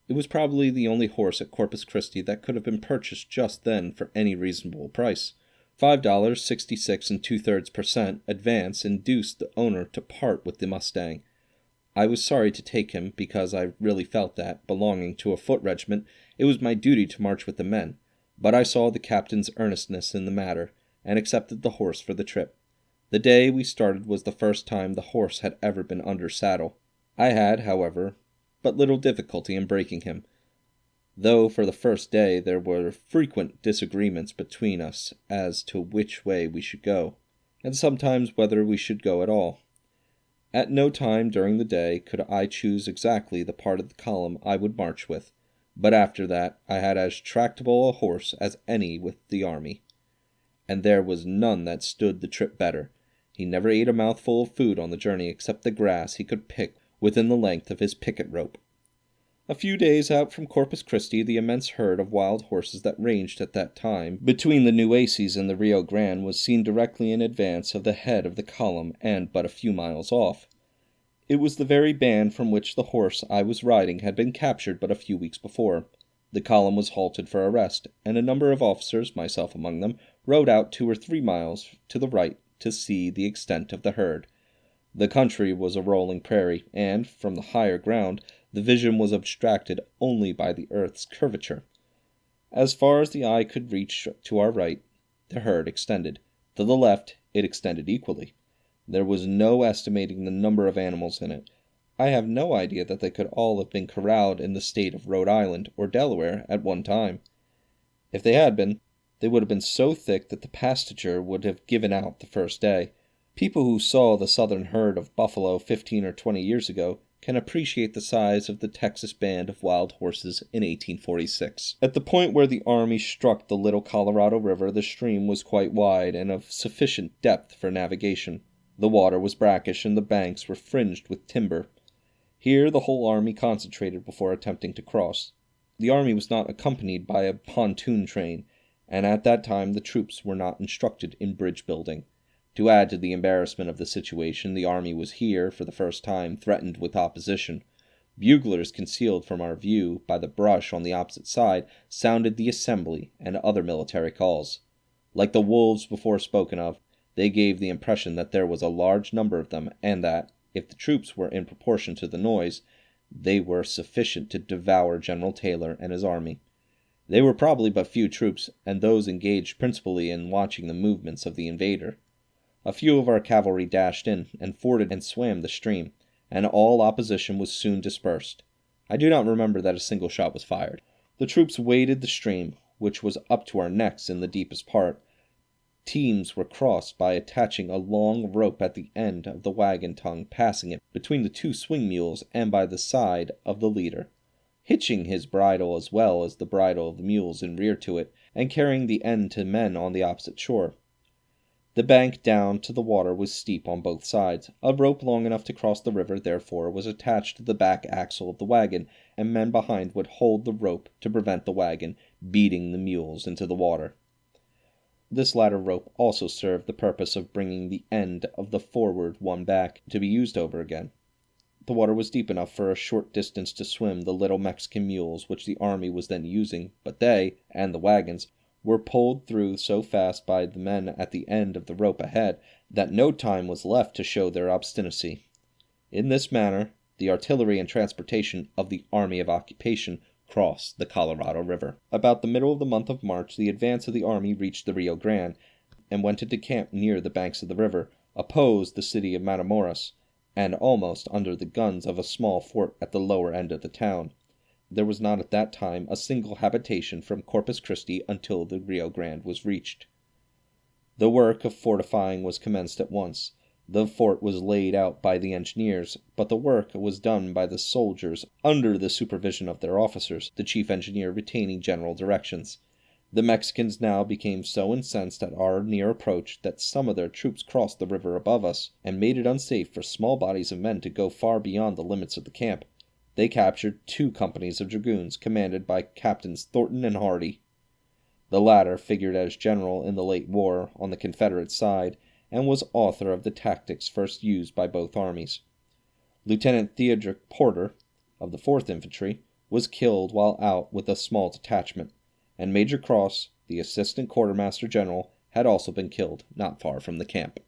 It was probably the only horse at Corpus Christi that could have been purchased just then for any reasonable price. $5, 66 2/3% advance induced the owner to part with the Mustang. I was sorry to take him because I really felt that, belonging to a foot regiment, it was my duty to march with the men, but I saw the captain's earnestness in the matter, and accepted the horse for the trip. The day we started was the first time the horse had ever been under saddle. I had, however, but little difficulty in breaking him, though for the first day there were frequent disagreements between us as to which way we should go, and sometimes whether we should go at all. At no time during the day could I choose exactly the part of the column I would march with, but after that I had as tractable a horse as any with the army, and there was none that stood the trip better. He never ate a mouthful of food on the journey except the grass he could pick within the length of his picket rope. A few days out from Corpus Christi, the immense herd of wild horses that ranged at that time between the Uylsses and the Rio Grande was seen directly in advance of the head of the column and but a few miles off. It was the very band from which the horse I was riding had been captured but a few weeks before. The column was halted for a rest, and a number of officers, myself among them, rode out 2 or 3 miles to the right to see the extent of the herd. The country was a rolling prairie, and, from the higher ground, the vision was obstructed only by the earth's curvature. As far as the eye could reach to our right, the herd extended. To the left, it extended equally. There was no estimating the number of animals in it. I have no idea that they could all have been corralled in the state of Rhode Island or Delaware at one time. If they had been, they would have been so thick that the pasture would have given out the first day. People who saw the southern herd of buffalo 15 or 20 years ago can appreciate the size of the Texas band of wild horses in 1846. At the point where the army struck the little Colorado River, the stream was quite wide and of sufficient depth for navigation. The water was brackish and the banks were fringed with timber. Here the whole army concentrated before attempting to cross. The army was not accompanied by a pontoon train, and at that time the troops were not instructed in bridge building. To add to the embarrassment of the situation, the army was here, for the first time, threatened with opposition. Buglers, concealed from our view by the brush on the opposite side, sounded the assembly and other military calls. Like the wolves before spoken of, they gave the impression that there was a large number of them, and that, if the troops were in proportion to the noise, they were sufficient to devour General Taylor and his army. They were probably but few troops, and those engaged principally in watching the movements of the invader. A few of our cavalry dashed in, and forded and swam the stream, and all opposition was soon dispersed. I do not remember that a single shot was fired. The troops waded the stream, which was up to our necks in the deepest part. Teams were crossed by attaching a long rope at the end of the wagon tongue, passing it between the 2 swing mules and by the side of the leader. hitching his bridle as well as the bridle of the mules in rear to it, and carrying the end to men on the opposite shore. The bank down to the water was steep on both sides. A rope long enough to cross the river, therefore, was attached to the back axle of the wagon, and men behind would hold the rope to prevent the wagon beating the mules into the water. This latter rope also served the purpose of bringing the end of the forward one back, to be used over again. The water was deep enough for a short distance to swim the little Mexican mules which the army was then using, but they, and the wagons, were pulled through so fast by the men at the end of the rope ahead, that no time was left to show their obstinacy. In this manner, the artillery and transportation of the Army of Occupation crossed the Colorado River. About the middle of the month of March, the advance of the army reached the Rio Grande, and went into camp near the banks of the river, opposed the city of Matamoros, and almost under the guns of a small fort at the lower end of the town. There was not at that time a single habitation from Corpus Christi until the Rio Grande was reached. The work of fortifying was commenced at once. The fort was laid out by the engineers, but the work was done by the soldiers under the supervision of their officers, the chief engineer retaining general directions. The Mexicans now became so incensed at our near approach that some of their troops crossed the river above us, and made it unsafe for small bodies of men to go far beyond the limits of the camp. They captured 2 companies of dragoons, commanded by Captains Thornton and Hardy. The latter figured as general in the late war on the Confederate side, and was author of the tactics first used by both armies. Lieutenant Theodric Porter, of the 4th Infantry, was killed while out with a small detachment, and Major Cross, the Assistant Quartermaster General, had also been killed not far from the camp.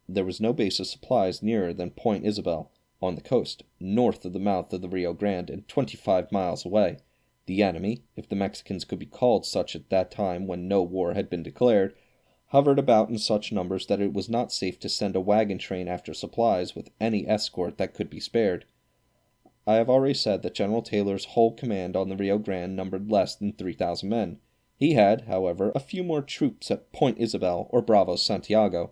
There was no base of supplies nearer than Point Isabel, on the coast, north of the mouth of the Rio Grande, and 25 miles away. The enemy, if the Mexicans could be called such at that time when no war had been declared, hovered about in such numbers that it was not safe to send a wagon train after supplies with any escort that could be spared. I have already said that General Taylor's whole command on the Rio Grande numbered less than 3,000 men. He had, however, a few more troops at Point Isabel or Bravos Santiago.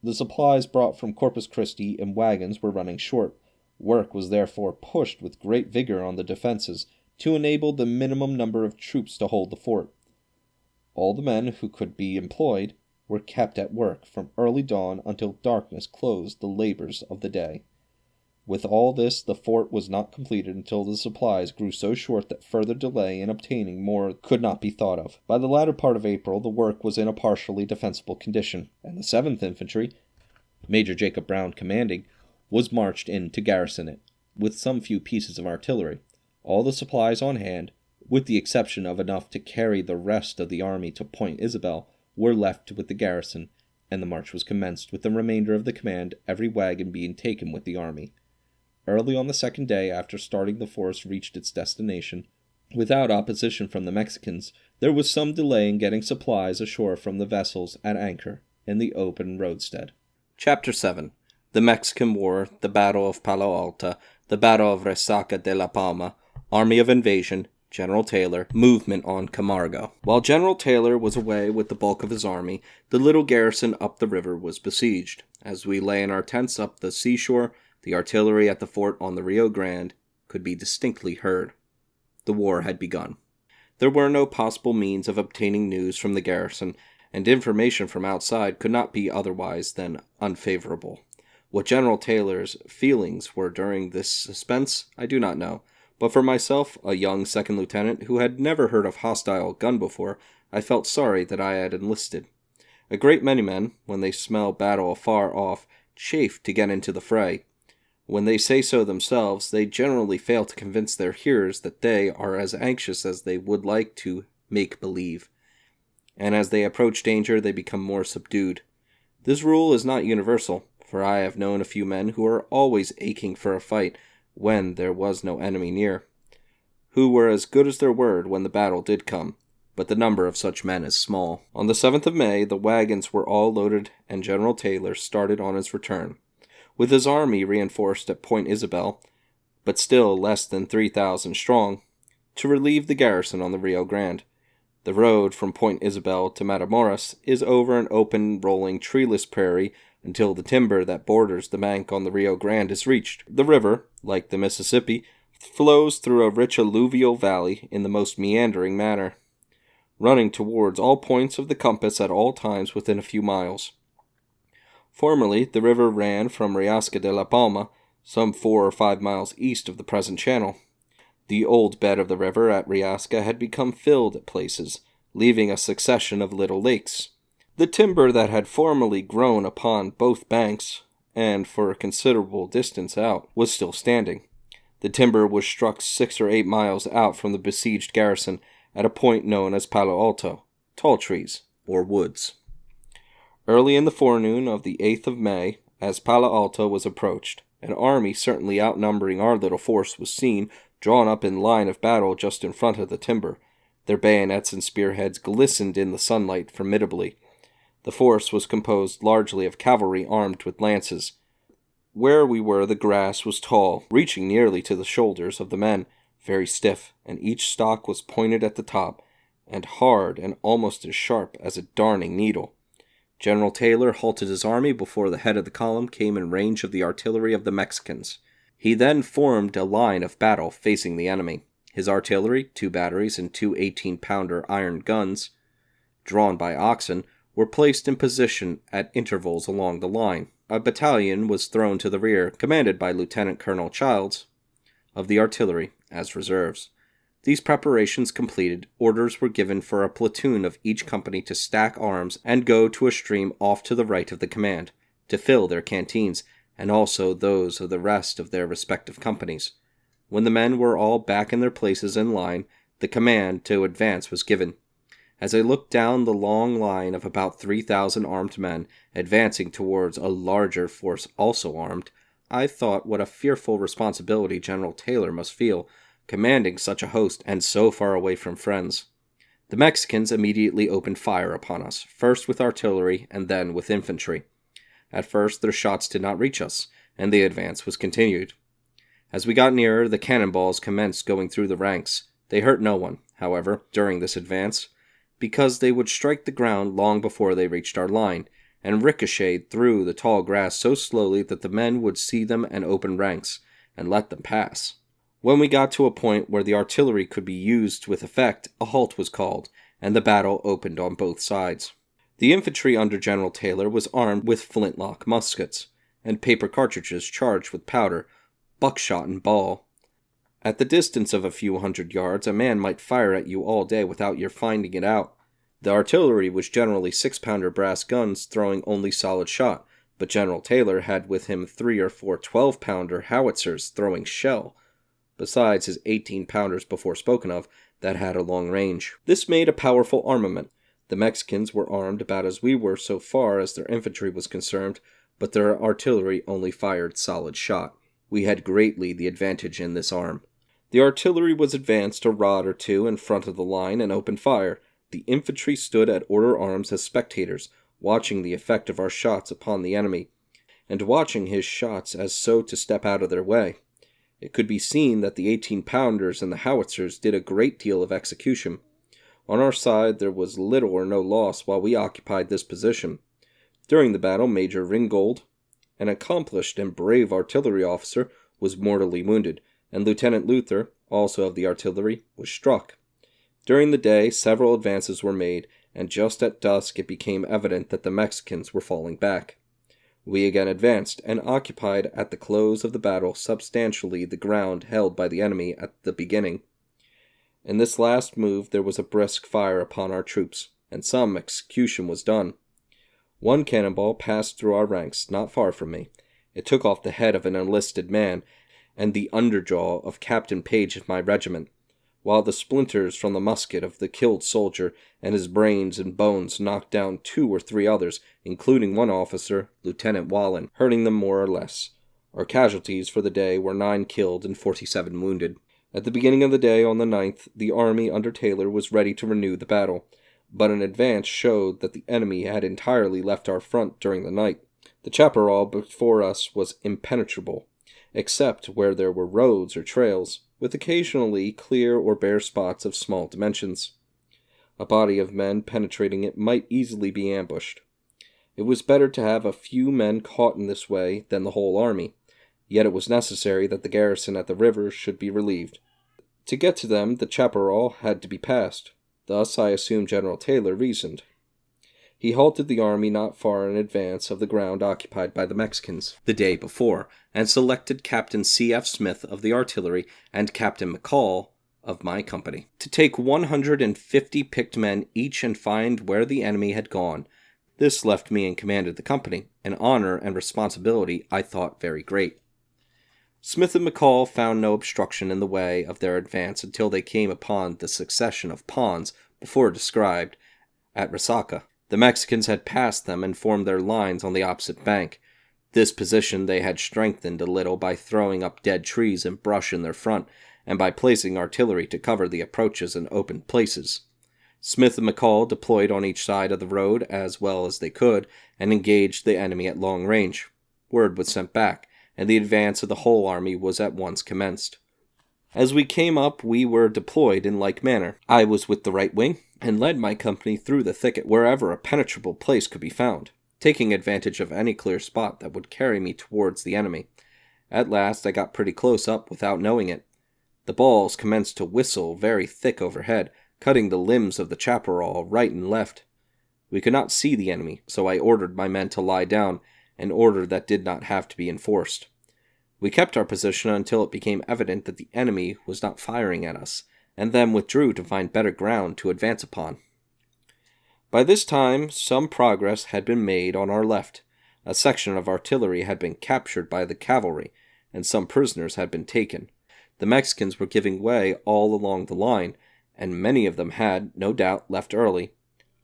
The supplies brought from Corpus Christi in wagons were running short. Work was therefore pushed with great vigor on the defenses, to enable the minimum number of troops to hold the fort. All the men who could be employed were kept at work from early dawn until darkness closed the labors of the day. With all this, the fort was not completed until the supplies grew so short that further delay in obtaining more could not be thought of. By the latter part of April, the work was in a partially defensible condition, and the 7th Infantry, Major Jacob Brown commanding, was marched in to garrison it, with some few pieces of artillery. All the supplies on hand, with the exception of enough to carry the rest of the army to Point Isabel, were left with the garrison, and the march was commenced with the remainder of the command, every wagon being taken with the army. Early on the 2nd day after starting, the force reached its destination. Without opposition from the Mexicans, there was some delay in getting supplies ashore from the vessels at anchor in the open roadstead. Chapter 7. The Mexican War, the Battle of Palo Alto, the Battle of Resaca de la Palma, Army of Invasion, General Taylor, movement on Camargo. While General Taylor was away with the bulk of his army, the little garrison up the river was besieged. As we lay in our tents up the seashore, the artillery at the fort on the Rio Grande could be distinctly heard. The war had begun. There were no possible means of obtaining news from the garrison, and information from outside could not be otherwise than unfavorable. What General Taylor's feelings were during this suspense, I do not know, but for myself, a young second lieutenant who had never heard of hostile gun before, I felt sorry that I had enlisted. A great many men, when they smell battle afar off, chafe to get into the fray. When they say so themselves, they generally fail to convince their hearers that they are as anxious as they would like to make believe. And as they approach danger, they become more subdued. This rule is not universal, for I have known a few men who are always aching for a fight when there was no enemy near, who were as good as their word when the battle did come, but the number of such men is small. On the 7th of May, the wagons were all loaded, and General Taylor started on his return. With his army reinforced at Point Isabel, but still less than 3,000 strong, to relieve the garrison on the Rio Grande. The road from Point Isabel to Matamoros is over an open, rolling, treeless prairie until the timber that borders the bank on the Rio Grande is reached. The river, like the Mississippi, flows through a rich alluvial valley in the most meandering manner, running towards all points of the compass at all times within a few miles. Formerly, the river ran from Riasca de la Palma, some 4 or 5 miles east of the present channel. The old bed of the river at Riasca had become filled at places, leaving a succession of little lakes. The timber that had formerly grown upon both banks, and for a considerable distance out, was still standing. The timber was struck 6 or 8 miles out from the besieged garrison at a point known as Palo Alto, tall trees, or woods. Early in the forenoon of the 8th of May, as Palo Alto was approached, an army certainly outnumbering our little force was seen drawn up in line of battle just in front of the timber. Their bayonets and spearheads glistened in the sunlight formidably. The force was composed largely of cavalry armed with lances. Where we were, the grass was tall, reaching nearly to the shoulders of the men, very stiff, and each stalk was pointed at the top, and hard and almost as sharp as a darning needle. General Taylor halted his army before the head of the column came in range of the artillery of the Mexicans. He then formed a line of battle facing the enemy. His artillery, 2 batteries and 2 18-pounder iron guns, drawn by oxen, were placed in position at intervals along the line. A battalion was thrown to the rear, commanded by Lieutenant Colonel Childs, of the artillery, as reserves. These preparations completed, orders were given for a platoon of each company to stack arms and go to a stream off to the right of the command, to fill their canteens, and also those of the rest of their respective companies. When the men were all back in their places in line, the command to advance was given. As I looked down the long line of about 3,000 armed men, advancing towards a larger force also armed, I thought what a fearful responsibility General Taylor must feel, commanding such a host and so far away from friends. The Mexicans immediately opened fire upon us, first with artillery and then with infantry. At first their shots did not reach us, and the advance was continued. As we got nearer, the cannonballs commenced going through the ranks. They hurt no one, however, during this advance, because they would strike the ground long before they reached our line, and ricocheted through the tall grass so slowly that the men would see them and open ranks, and let them pass. When we got to a point where the artillery could be used with effect, a halt was called, and the battle opened on both sides. The infantry under General Taylor was armed with flintlock muskets, and paper cartridges charged with powder, buckshot and ball. At the distance of a few hundred yards, a man might fire at you all day without your finding it out. The artillery was generally 6-pounder brass guns throwing only solid shot, but General Taylor had with him 3 or 4 12-pounder howitzers throwing shell, besides his 18-pounders before spoken of, that had a long range. This made a powerful armament. The Mexicans were armed about as we were so far as their infantry was concerned, but their artillery only fired solid shot. We had greatly the advantage in this arm. The artillery was advanced a rod or 2 in front of the line and opened fire. The infantry stood at order arms as spectators, watching the effect of our shots upon the enemy, and watching his shots as so to step out of their way. It could be seen that the 18-pounders and the howitzers did a great deal of execution. On our side there was little or no loss while we occupied this position. During the battle, Major Ringgold, an accomplished and brave artillery officer, was mortally wounded, and Lieutenant Luther, also of the artillery, was struck. During the day, several advances were made, and just at dusk it became evident that the Mexicans were falling back. We again advanced, and occupied at the close of the battle substantially the ground held by the enemy at the beginning. In this last move there was a brisk fire upon our troops, and some execution was done. One cannonball passed through our ranks, not far from me. It took off the head of an enlisted man, and the underjaw of Captain Page of my regiment, while the splinters from the musket of the killed soldier and his brains and bones knocked down 2 or 3 others, including one officer, Lieutenant Wallen, hurting them more or less. Our casualties for the day were 9 killed and 47 wounded. At the beginning of the day on the 9th, the army under Taylor was ready to renew the battle, but an advance showed that the enemy had entirely left our front during the night. The chaparral before us was impenetrable, except where there were roads or trails, with occasionally clear or bare spots of small dimensions. A body of men penetrating it might easily be ambushed. It was better to have a few men caught in this way than the whole army. yet it was necessary that the garrison at the river should be relieved. To get to them, the chaparral had to be passed. Thus, I assume General Taylor reasoned. He halted the army not far in advance of the ground occupied by the Mexicans the day before, and selected Captain C.F. Smith of the artillery and Captain McCall of my company to take 150 picked men each and find where the enemy had gone. This left me in command of the company, an honor and responsibility I thought very great. Smith and McCall found no obstruction in the way of their advance until they came upon the succession of ponds before described at Resaca. The Mexicans had passed them and formed their lines on the opposite bank. This position they had strengthened a little by throwing up dead trees and brush in their front, and by placing artillery to cover the approaches in open places. Smith and McCall deployed on each side of the road as well as they could, and engaged the enemy at long range. Word was sent back, and the advance of the whole army was at once commenced. As we came up, we were deployed in like manner. I was with the right wing, and led my company through the thicket wherever a penetrable place could be found, taking advantage of any clear spot that would carry me towards the enemy. At last I got pretty close up without knowing it. The balls commenced to whistle very thick overhead, cutting the limbs of the chaparral right and left. We could not see the enemy, so I ordered my men to lie down, an order that did not have to be enforced. We kept our position until it became evident that the enemy was not firing at us, and then withdrew to find better ground to advance upon. By this time, some progress had been made on our left. A section of artillery had been captured by the cavalry, and some prisoners had been taken. The Mexicans were giving way all along the line, and many of them had, no doubt, left early.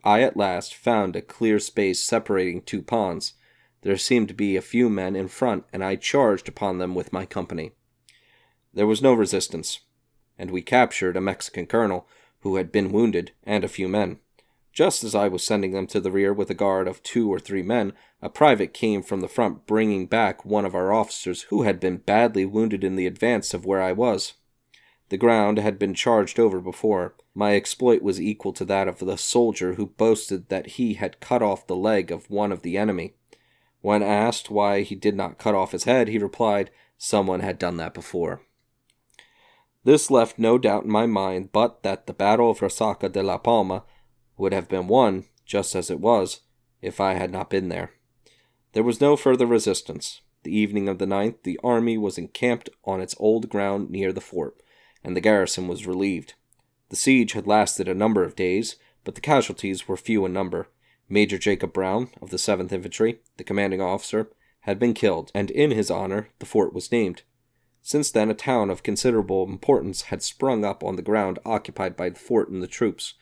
I at last found a clear space separating two ponds. There seemed to be a few men in front, and I charged upon them with my company. There was no resistance, and we captured a Mexican colonel who had been wounded, and a few men. Just as I was sending them to the rear with a guard of 2 or 3 men, a private came from the front bringing back one of our officers who had been badly wounded in the advance of where I was. The ground had been charged over before. My exploit was equal to that of the soldier who boasted that he had cut off the leg of one of the enemy. When asked why he did not cut off his head, he replied, "Someone had done that before." This left no doubt in my mind but that the Battle of Resaca de la Palma would have been won, just as it was, if I had not been there. There was no further resistance. The evening of the 9th, the army was encamped on its old ground near the fort, and the garrison was relieved. The siege had lasted a number of days, but the casualties were few in number. Major Jacob Brown, of the 7th Infantry, the commanding officer, had been killed, and in his honor the fort was named. Since then, a town of considerable importance had sprung up on the ground occupied by the fort and the troops,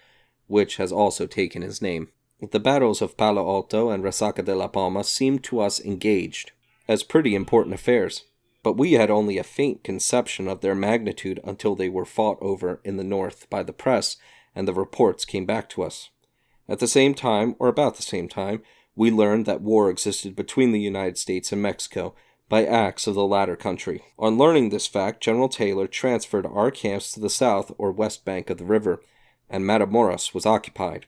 which has also taken his name. The battles of Palo Alto and Resaca de la Palma seemed to us engaged as pretty important affairs, but we had only a faint conception of their magnitude until they were fought over in the north by the press and the reports came back to us. At the same time, or about the same time, we learned that war existed between the United States and Mexico by acts of the latter country. On learning this fact, General Taylor transferred our camps to the south or west bank of the river, and Matamoros was occupied.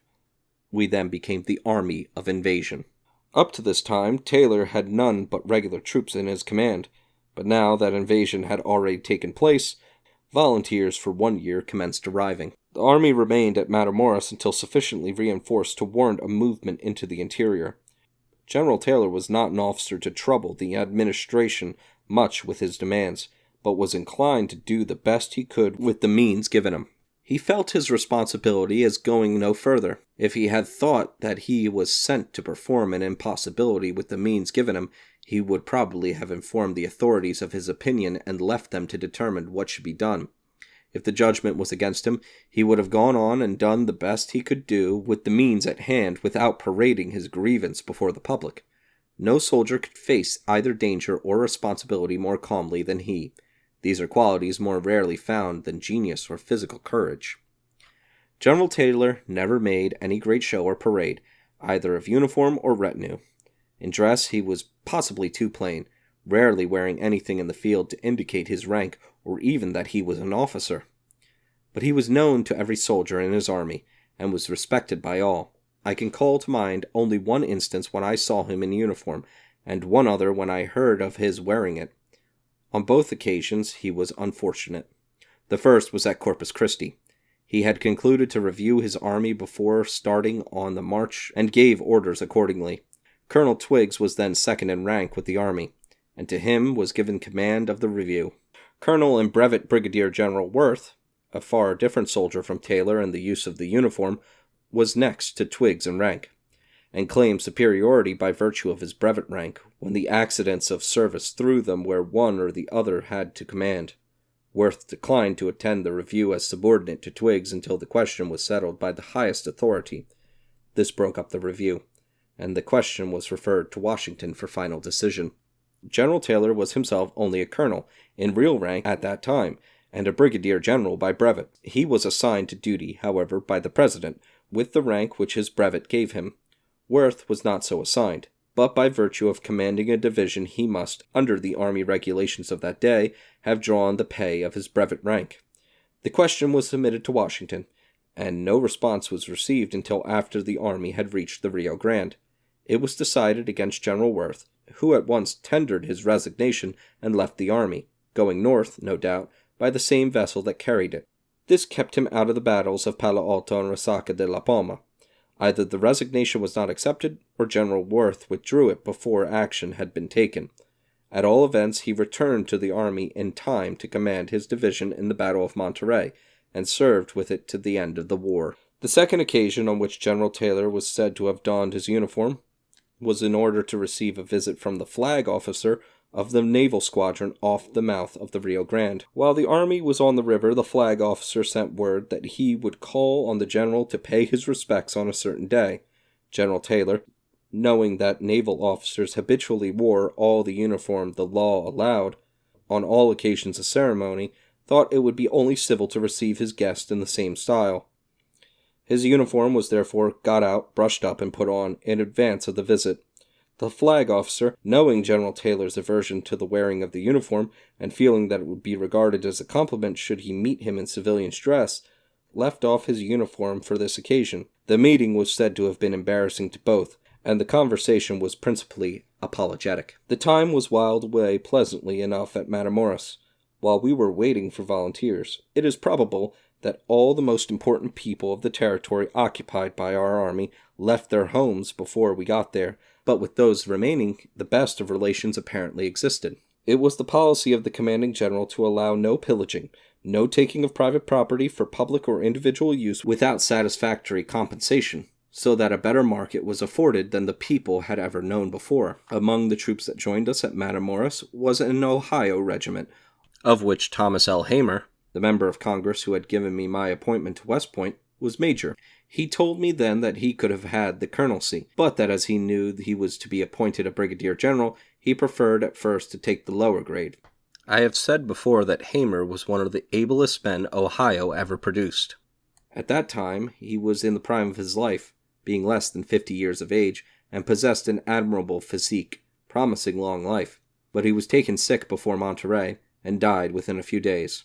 We then became the Army of Invasion. Up to this time, Taylor had none but regular troops in his command, but now that invasion had already taken place, volunteers for 1 year commenced arriving. The army remained at Matamoros until sufficiently reinforced to warrant a movement into the interior. General Taylor was not an officer to trouble the administration much with his demands, but was inclined to do the best he could with the means given him. He felt his responsibility as going no further. If he had thought that he was sent to perform an impossibility with the means given him, he would probably have informed the authorities of his opinion and left them to determine what should be done. If the judgment was against him, he would have gone on and done the best he could do with the means at hand without parading his grievance before the public. No soldier could face either danger or responsibility more calmly than he. These are qualities more rarely found than genius or physical courage. General Taylor never made any great show or parade, either of uniform or retinue. In dress he was possibly too plain, rarely wearing anything in the field to indicate his rank or even that he was an officer. But he was known to every soldier in his army, and was respected by all. I can call to mind only one instance when I saw him in uniform, and one other when I heard of his wearing it. On both occasions he was unfortunate. The first was at Corpus Christi. He had concluded to review his army before starting on the march and gave orders accordingly. Colonel Twiggs was then second in rank with the army, and to him was given command of the review. Colonel and Brevet Brigadier General Worth, a far different soldier from Taylor in the use of the uniform, was next to Twiggs in rank, and claimed superiority by virtue of his brevet rank when the accidents of service threw them where one or the other had to command. Worth declined to attend the review as subordinate to Twiggs until the question was settled by the highest authority. This broke up the review, and the question was referred to Washington for final decision. General Taylor was himself only a colonel, in real rank at that time, and a brigadier general by brevet. He was assigned to duty, however, by the President, with the rank which his brevet gave him. Worth was not so assigned, but by virtue of commanding a division he must, under the army regulations of that day, have drawn the pay of his brevet rank. The question was submitted to Washington, and no response was received until after the army had reached the Rio Grande. It was decided against General Worth, who at once tendered his resignation and left the army, going north, no doubt, by the same vessel that carried it. This kept him out of the battles of Palo Alto and Resaca de la Palma. Either the resignation was not accepted, or General Worth withdrew it before action had been taken. At all events, he returned to the army in time to command his division in the Battle of Monterey, and served with it to the end of the war. The second occasion on which General Taylor was said to have donned his uniform was in order to receive a visit from the flag officer of the naval squadron off the mouth of the Rio Grande. While the army was on the river, the flag officer sent word that he would call on the general to pay his respects on a certain day. General Taylor, knowing that naval officers habitually wore all the uniform the law allowed on all occasions of ceremony, thought it would be only civil to receive his guest in the same style. His uniform was therefore got out, brushed up, and put on in advance of the visit. The flag officer, knowing General Taylor's aversion to the wearing of the uniform, and feeling that it would be regarded as a compliment should he meet him in civilian dress, left off his uniform for this occasion. The meeting was said to have been embarrassing to both, and the conversation was principally apologetic. The time was whiled away pleasantly enough at Matamoros, while we were waiting for volunteers. It is probable that all the most important people of the territory occupied by our army left their homes before we got there, but with those remaining, the best of relations apparently existed. It was the policy of the commanding general to allow no pillaging, no taking of private property for public or individual use without satisfactory compensation, so that a better market was afforded than the people had ever known before. Among the troops that joined us at Matamoros was an Ohio regiment, of which Thomas L. Hamer, the member of Congress who had given me my appointment to West Point, was major. He told me then that he could have had the colonelcy, but that as he knew he was to be appointed a brigadier general, he preferred at first to take the lower grade. I have said before that Hamer was one of the ablest men Ohio ever produced. At that time, he was in the prime of his life, being less than 50 years of age, and possessed an admirable physique, promising long life. But he was taken sick before Monterey, and died within a few days.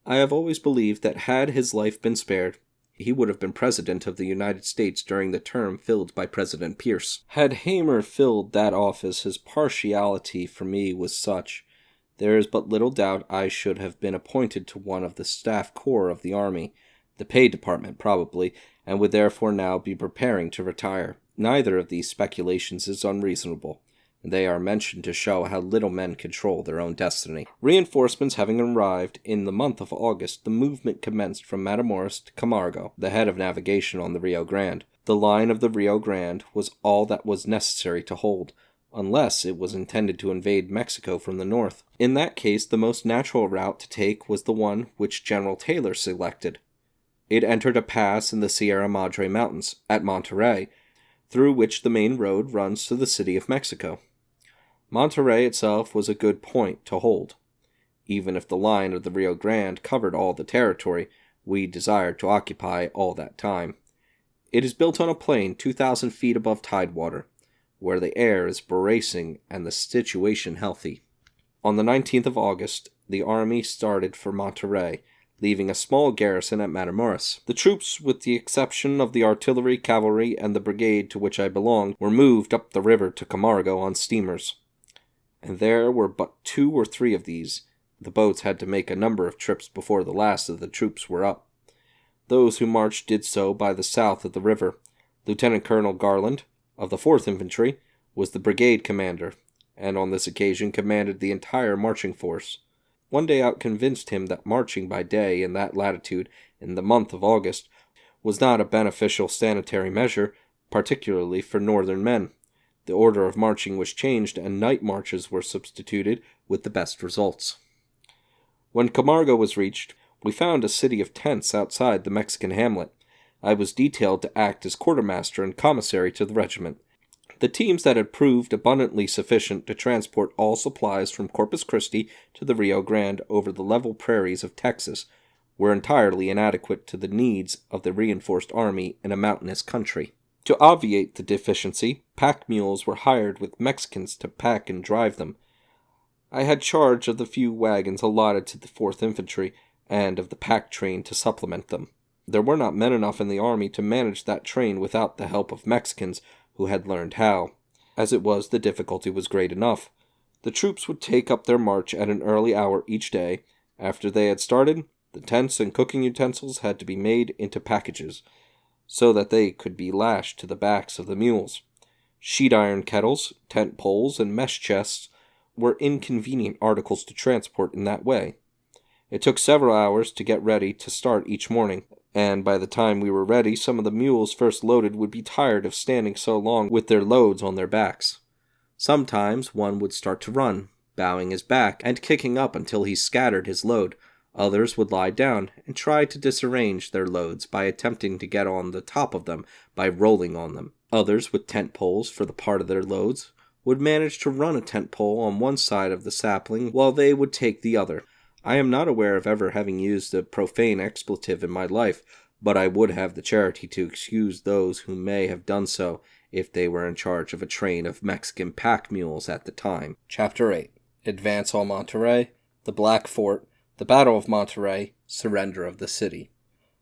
I have always believed that had his life been spared, he would have been President of the United States during the term filled by President Pierce. Had Hamer filled that office, his partiality for me was such, there is but little doubt I should have been appointed to one of the staff corps of the army, the pay department probably, and would therefore now be preparing to retire. Neither of these speculations is unreasonable, and they are mentioned to show how little men control their own destiny. Reinforcements having arrived in the month of August, the movement commenced from Matamoros to Camargo, the head of navigation on the Rio Grande. The line of the Rio Grande was all that was necessary to hold, unless it was intended to invade Mexico from the north. In that case, the most natural route to take was the one which General Taylor selected. It entered a pass in the Sierra Madre Mountains, at Monterey, through which the main road runs to the city of Mexico. Monterey itself was a good point to hold. Even if the line of the Rio Grande covered all the territory we desired to occupy all that time. It is built on a plain 2,000 feet above tidewater, where the air is bracing and the situation healthy. On the 19th of August, the army started for Monterey, leaving a small garrison at Matamoros. The troops, with the exception of the artillery, cavalry, and the brigade to which I belonged, were moved up the river to Camargo on steamers. and there were but 2 or 3 of these. The boats had to make a number of trips before the last of the troops were up. Those who marched did so by the south of the river. Lieutenant Colonel Garland, of the 4th Infantry, was the brigade commander, and on this occasion commanded the entire marching force. One day out convinced him that marching by day in that latitude in the month of August was not a beneficial sanitary measure, particularly for northern men. The order of marching was changed, and night marches were substituted with the best results. When Camargo was reached, we found a city of tents outside the Mexican hamlet. I was detailed to act as quartermaster and commissary to the regiment. The teams that had proved abundantly sufficient to transport all supplies from Corpus Christi to the Rio Grande over the level prairies of Texas were entirely inadequate to the needs of the reinforced army in a mountainous country. To obviate the deficiency, pack mules were hired with Mexicans to pack and drive them. I had charge of the few wagons allotted to the 4th Infantry, and of the pack train to supplement them. There were not men enough in the army to manage that train without the help of Mexicans who had learned how. As it was, the difficulty was great enough. The troops would take up their march at an early hour each day. After they had started, the tents and cooking utensils had to be made into packages, so that they could be lashed to the backs of the mules. Sheet iron kettles, tent poles, and mesh chests were inconvenient articles to transport in that way. It took several hours to get ready to start each morning, and by the time we were ready, some of the mules first loaded would be tired of standing so long with their loads on their backs. Sometimes one would start to run, bowing his back and kicking up until he scattered his load. Others would lie down and try to disarrange their loads by attempting to get on the top of them by rolling on them. Others, with tent poles for the part of their loads, would manage to run a tent pole on one side of the sapling while they would take the other. I am not aware of ever having used a profane expletive in my life, but I would have the charity to excuse those who may have done so if they were in charge of a train of Mexican pack mules at the time. Chapter 8. Advance on Monterrey, the Black Fort, the Battle of Monterrey, surrender of the city.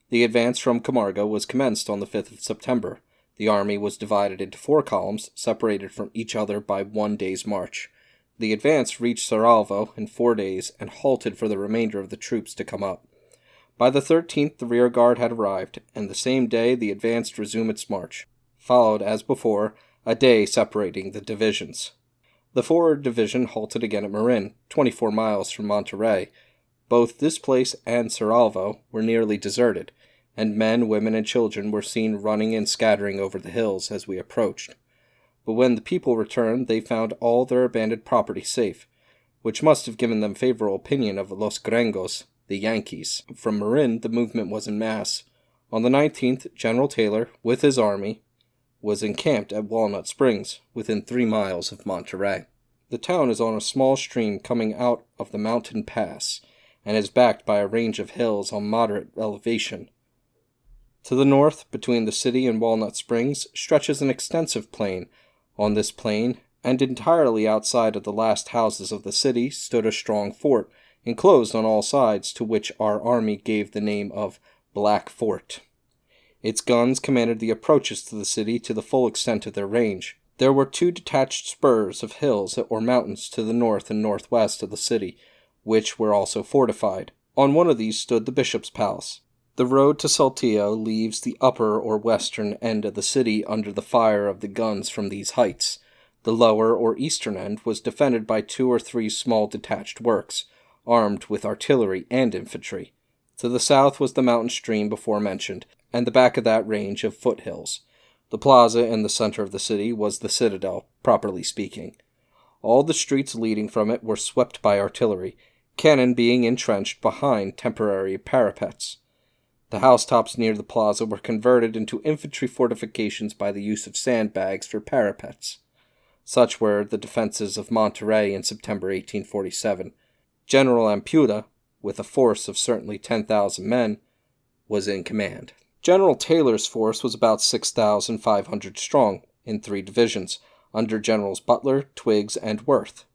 The advance from Camargo was commenced on the 5th of September. The army was divided into 4 columns, separated from each other by 1 day's march. The advance reached Cerralvo in 4 days and halted for the remainder of the troops to come up. By the 13th, the rear guard had arrived, and the same day the advance resumed its march, followed, as before, a day separating the divisions. The forward division halted again at Marin, 24 miles from Monterrey. Both this place and Cerralvo were nearly deserted, and men, women, and children were seen running and scattering over the hills as we approached. But when the people returned, they found all their abandoned property safe, which must have given them favorable opinion of Los Gringos, the Yankees. From Marin, the movement was in mass. On the 19th, General Taylor, with his army, was encamped at Walnut Springs, within 3 miles of Monterrey. The town is on a small stream coming out of the mountain pass, and is backed by a range of hills on moderate elevation. To the north, between the city and Walnut Springs, stretches an extensive plain. On this plain, and entirely outside of the last houses of the city, stood a strong fort, enclosed on all sides, to which our army gave the name of Black Fort. Its guns commanded the approaches to the city to the full extent of their range. There were 2 detached spurs of hills or mountains to the north and northwest of the city, which were also fortified. On one of these stood the bishop's palace. The road to Saltillo leaves the upper or western end of the city under the fire of the guns from these heights. The lower or eastern end was defended by 2 or 3 small detached works, armed with artillery and infantry. To the south was the mountain stream before mentioned, and the back of that range of foothills. The plaza in the center of the city was the citadel, properly speaking. All the streets leading from it were swept by artillery, cannon being entrenched behind temporary parapets. The housetops near the plaza were converted into infantry fortifications by the use of sandbags for parapets. Such were the defenses of Monterrey in September 1847. General Ampudia, with a force of certainly 10,000 men, was in command. General Taylor's force was about 6,500 strong, in 3 divisions, under Generals Butler, Twiggs, and Worth.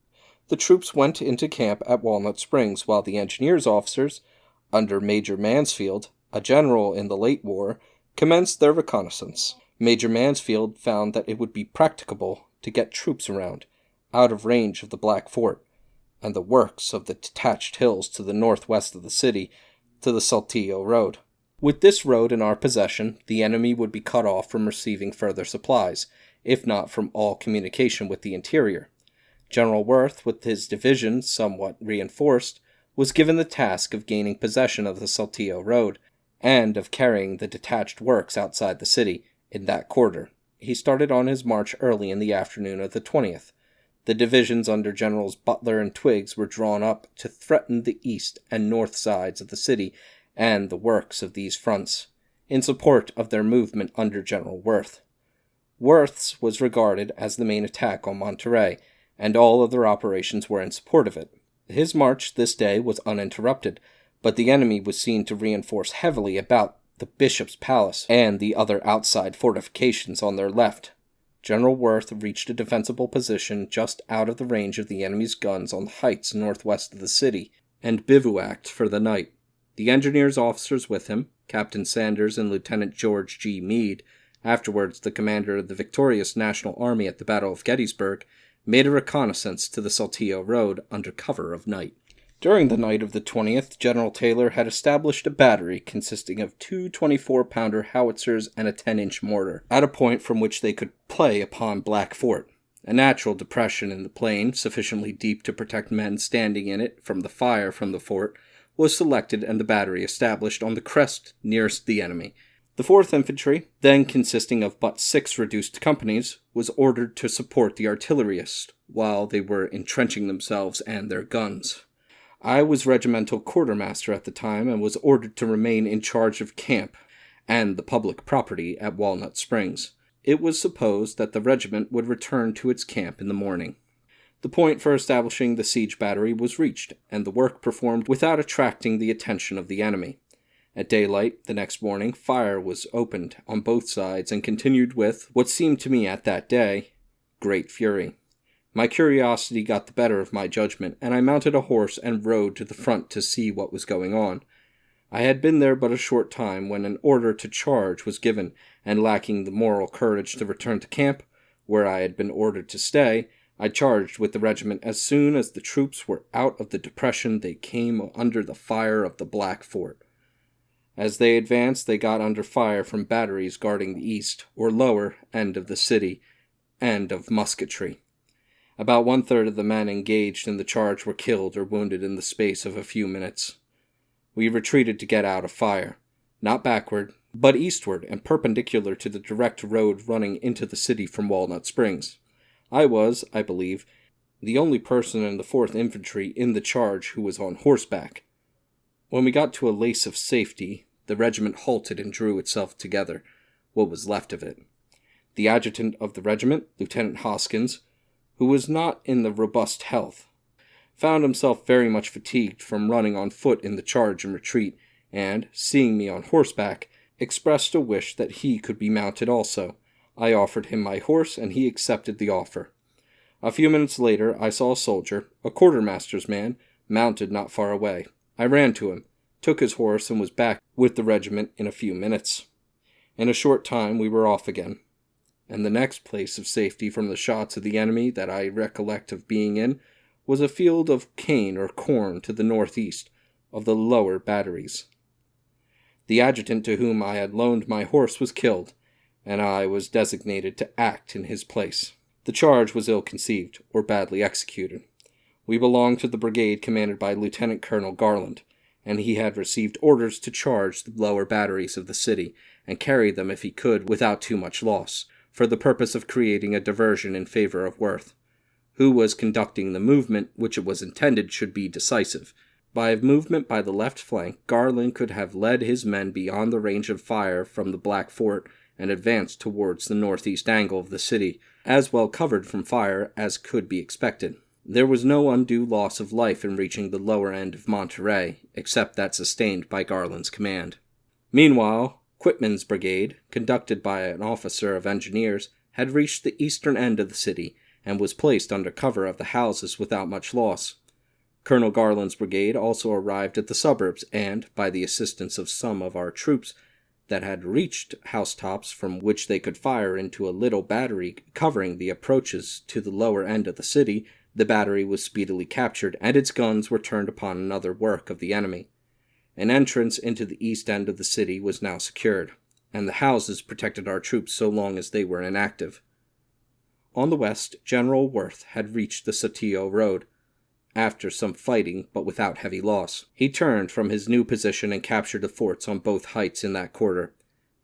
The troops went into camp at Walnut Springs, while the engineers officers, under Major Mansfield, a general in the late war, commenced their reconnaissance. Major Mansfield found that it would be practicable to get troops around. out of range of the Black Fort, and the works of the detached hills to the northwest of the city to the Saltillo Road. With this road in our possession, the enemy would be cut off from receiving further supplies, if not from all communication with the interior. General Worth, with his division somewhat reinforced, was given the task of gaining possession of the Saltillo Road, and of carrying the detached works outside the city, in that quarter. He started on his march early in the afternoon of the 20th. The divisions under Generals Butler and Twiggs were drawn up to threaten the east and north sides of the city and the works of these fronts, in support of their movement under General Worth. Worth's was regarded as the main attack on Monterey, and all other operations were in support of it. His march this day was uninterrupted, but the enemy was seen to reinforce heavily about the Bishop's Palace and the other outside fortifications on their left. General Worth reached a defensible position just out of the range of the enemy's guns on the heights northwest of the city, and bivouacked for the night. The engineers officers with him, Captain Sanders and Lieutenant George G. Meade, afterwards the commander of the victorious National Army at the Battle of Gettysburg, made a reconnaissance to the Saltillo Road under cover of night. During the night of the 20th, General Taylor had established a battery consisting of two 24-pounder howitzers and a 10-inch mortar, at a point from which they could play upon Black Fort. A natural depression in the plain, sufficiently deep to protect men standing in it from the fire from the fort, was selected and the battery established on the crest nearest the enemy. The 4th Infantry, then consisting of but 6 reduced companies, was ordered to support the artillerists while they were entrenching themselves and their guns. I was regimental quartermaster at the time and was ordered to remain in charge of camp and the public property at Walnut Springs. It was supposed that the regiment would return to its camp in the morning. The point for establishing the siege battery was reached, and the work performed without attracting the attention of the enemy. At daylight the next morning, fire was opened on both sides and continued with, what seemed to me at that day, great fury. My curiosity got the better of my judgment, and I mounted a horse and rode to the front to see what was going on. I had been there but a short time when an order to charge was given, and lacking the moral courage to return to camp, where I had been ordered to stay, I charged with the regiment as soon as the troops were out of the depression they came under the fire of the Black Fort. As they advanced, they got under fire from batteries guarding the east, or lower, end of the city, and of musketry. About 1/3 of the men engaged in the charge were killed or wounded in the space of a few minutes. We retreated to get out of fire, not backward, but eastward and perpendicular to the direct road running into the city from Walnut Springs. I was, I believe, the only person in the 4th Infantry in the charge who was on horseback. When we got to a lace of safety, the regiment halted and drew itself together, what was left of it. The adjutant of the regiment, Lieutenant Hoskins, who was not in the robust health, found himself very much fatigued from running on foot in the charge and retreat, and, seeing me on horseback, expressed a wish that he could be mounted also. I offered him my horse, and he accepted the offer. A few minutes later I saw a soldier, a quartermaster's man, mounted not far away. I ran to him, took his horse, and was back with the regiment in a few minutes. In a short time we were off again, and the next place of safety from the shots of the enemy that I recollect of being in was a field of cane or corn to the northeast of the lower batteries. The adjutant to whom I had loaned my horse was killed, and I was designated to act in his place. The charge was ill-conceived, or badly executed. We belonged to the brigade commanded by Lieutenant Colonel Garland, and he had received orders to charge the lower batteries of the city, and carry them if he could without too much loss, for the purpose of creating a diversion in favor of Worth, who was conducting the movement which it was intended should be decisive. By a movement by the left flank, Garland could have led his men beyond the range of fire from the Black Fort and advanced towards the northeast angle of the city, as well covered from fire as could be expected. There was no undue loss of life in reaching the lower end of Monterey, except that sustained by Garland's command. Meanwhile, Quitman's brigade, conducted by an officer of engineers, had reached the eastern end of the city, and was placed under cover of the houses without much loss. Colonel Garland's brigade also arrived at the suburbs, and, by the assistance of some of our troops, that had reached housetops from which they could fire into a little battery covering the approaches to the lower end of the city, the battery was speedily captured, and its guns were turned upon another work of the enemy. An entrance into the east end of the city was now secured, and the houses protected our troops so long as they were inactive. On the west, General Worth had reached the Saltillo road, after some fighting but without heavy loss. He turned from his new position and captured the forts on both heights in that quarter.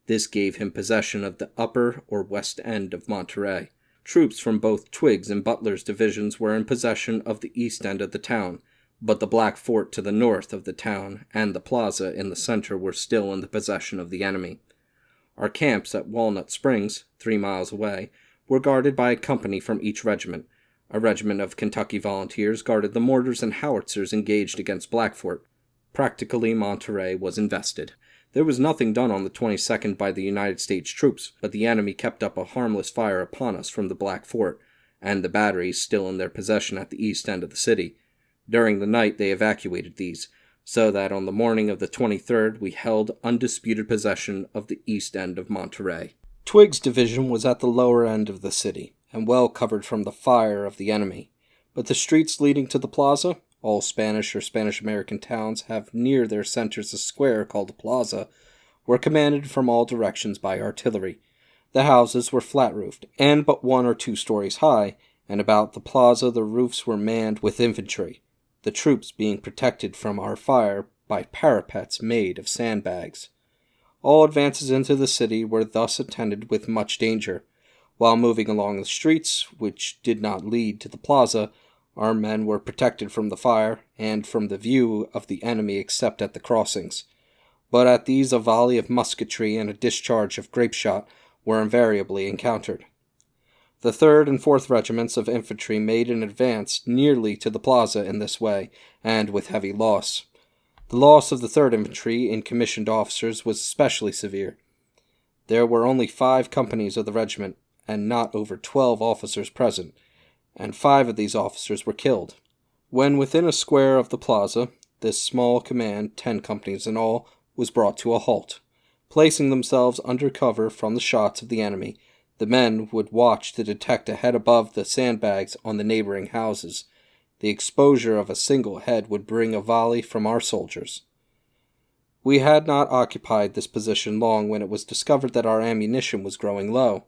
This gave him possession of the upper or west end of Monterey. Troops from both Twiggs and Butler's divisions were in possession of the east end of the town, but the Black Fort to the north of the town and the plaza in the center were still in the possession of the enemy. Our camps at Walnut Springs, 3 miles away, were guarded by a company from each regiment. A regiment of Kentucky volunteers guarded the mortars and howitzers engaged against Blackfort. Practically, Monterey was invested. There was nothing done on the 22nd by the United States troops, but the enemy kept up a harmless fire upon us from the Black Fort, and the batteries still in their possession at the east end of the city. During the night they evacuated these, so that on the morning of the 23rd we held undisputed possession of the east end of Monterey. Twiggs' division was at the lower end of the city, and well covered from the fire of the enemy, but the streets leading to the plaza, all Spanish or Spanish-American towns have near their centers a square called a plaza, were commanded from all directions by artillery. The houses were flat-roofed, and but 1 or 2 stories high, and about the plaza the roofs were manned with infantry, the troops being protected from our fire by parapets made of sandbags. All advances into the city were thus attended with much danger. While moving along the streets, which did not lead to the plaza, our men were protected from the fire and from the view of the enemy except at the crossings. But at these a volley of musketry and a discharge of grape-shot were invariably encountered. The 3rd and 4th regiments of infantry made an advance nearly to the plaza in this way, and with heavy loss. The loss of the 3rd Infantry in commissioned officers was especially severe. There were only 5 companies of the regiment, and not over 12 officers present, and 5 of these officers were killed. When within a square of the plaza, this small command, 10 companies in all, was brought to a halt. Placing themselves under cover from the shots of the enemy, the men would watch to detect a head above the sandbags on the neighboring houses. The exposure of a single head would bring a volley from our soldiers. We had not occupied this position long when it was discovered that our ammunition was growing low.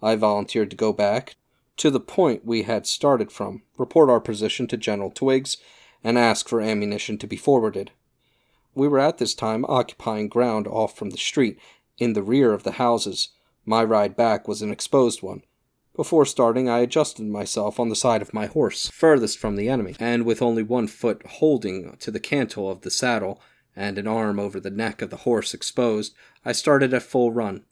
I volunteered to go back to the point we had started from, report our position to General Twiggs, and ask for ammunition to be forwarded. We were at this time occupying ground off from the street, in the rear of the houses. My ride back was an exposed one. Before starting, I adjusted myself on the side of my horse, furthest from the enemy, and with only 1 foot holding to the cantle of the saddle, and an arm over the neck of the horse exposed, I started at full run.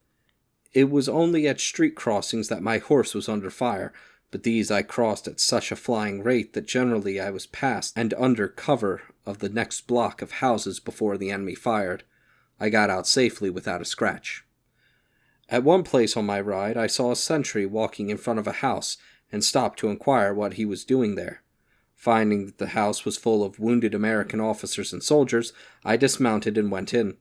It was only at street crossings that my horse was under fire, but these I crossed at such a flying rate that generally I was past and under cover of the next block of houses before the enemy fired. I got out safely without a scratch. At one place on my ride I saw a sentry walking in front of a house, and stopped to inquire what he was doing there. Finding that the house was full of wounded American officers and soldiers, I dismounted and went in.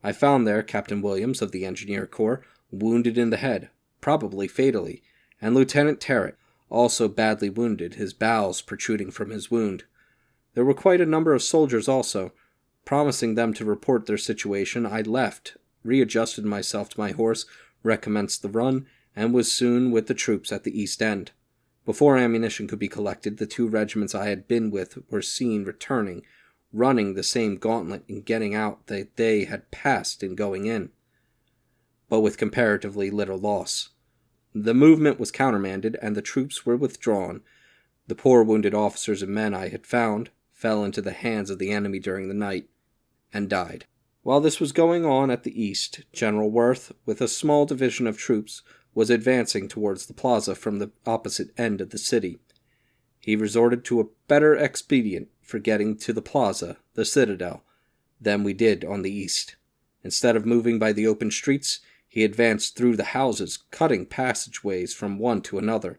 I found there Captain Williams of the Engineer Corps, wounded in the head, probably fatally, and Lieutenant Territt, also badly wounded, his bowels protruding from his wound. There were quite a number of soldiers also. Promising them to report their situation, I left, readjusted myself to my horse, recommenced the run, and was soon with the troops at the east end. Before ammunition could be collected, the 2 regiments I had been with were seen returning, running the same gauntlet in getting out that they had passed in going in, but with comparatively little loss. The movement was countermanded, and the troops were withdrawn. The poor wounded officers and men I had found fell into the hands of the enemy during the night, and died. While this was going on at the east, General Worth, with a small division of troops, was advancing towards the plaza from the opposite end of the city. He resorted to a better expedient for getting to the plaza, the citadel, than we did on the east. Instead of moving by the open streets, he advanced through the houses, cutting passageways from one to another.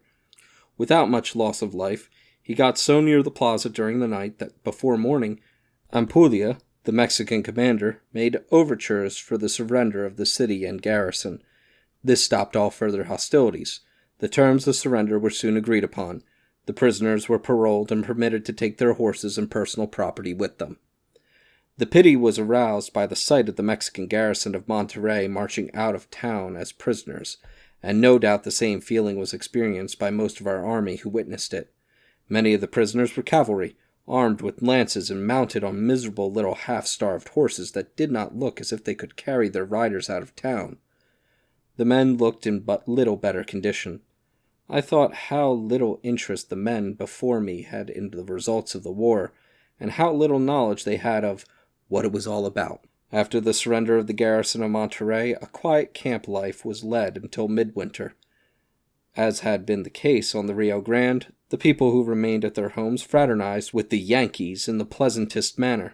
Without much loss of life, he got so near the plaza during the night that before morning, Ampudia, The Mexican commander made overtures for the surrender of the city and garrison. This stopped all further hostilities. The terms of surrender were soon agreed upon. The prisoners were paroled and permitted to take their horses and personal property with them. The pity was aroused by the sight of the Mexican garrison of Monterrey marching out of town as prisoners, and no doubt the same feeling was experienced by most of our army who witnessed it. Many of the prisoners were cavalry, armed with lances and mounted on miserable little half-starved horses that did not look as if they could carry their riders out of town. The men looked in but little better condition. I thought how little interest the men before me had in the results of the war, and how little knowledge they had of what it was all about. After the surrender of the garrison of Monterrey, a quiet camp life was led until midwinter. As had been the case on the Rio Grande, the people who remained at their homes fraternized with the Yankees in the pleasantest manner.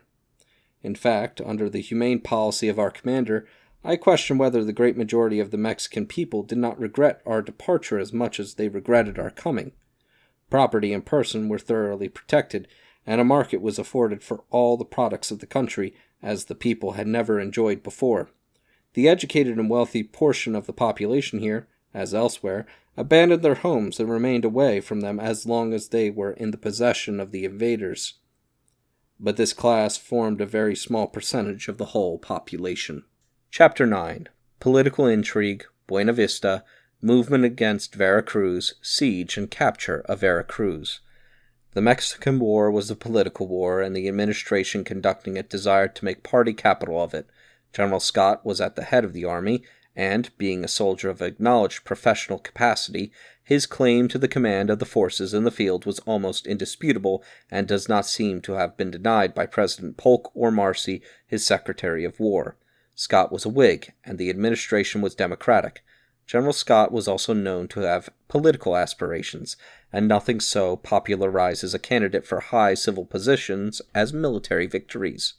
In fact, under the humane policy of our commander, I question whether the great majority of the Mexican people did not regret our departure as much as they regretted our coming. Property and person were thoroughly protected, and a market was afforded for all the products of the country, as the people had never enjoyed before. The educated and wealthy portion of the population here, as elsewhere, abandoned their homes and remained away from them as long as they were in the possession of the invaders. But this class formed a very small percentage of the whole population. Chapter 9. Political Intrigue, Buena Vista, Movement against Veracruz, Siege and Capture of Veracruz. The Mexican War was a political war, and the administration conducting it desired to make party capital of it. General Scott was at the head of the army, and, being a soldier of acknowledged professional capacity, his claim to the command of the forces in the field was almost indisputable, and does not seem to have been denied by President Polk or Marcy, his Secretary of War. Scott was a Whig, and the administration was Democratic. General Scott was also known to have political aspirations, and nothing so popularizes a candidate for high civil positions as military victories.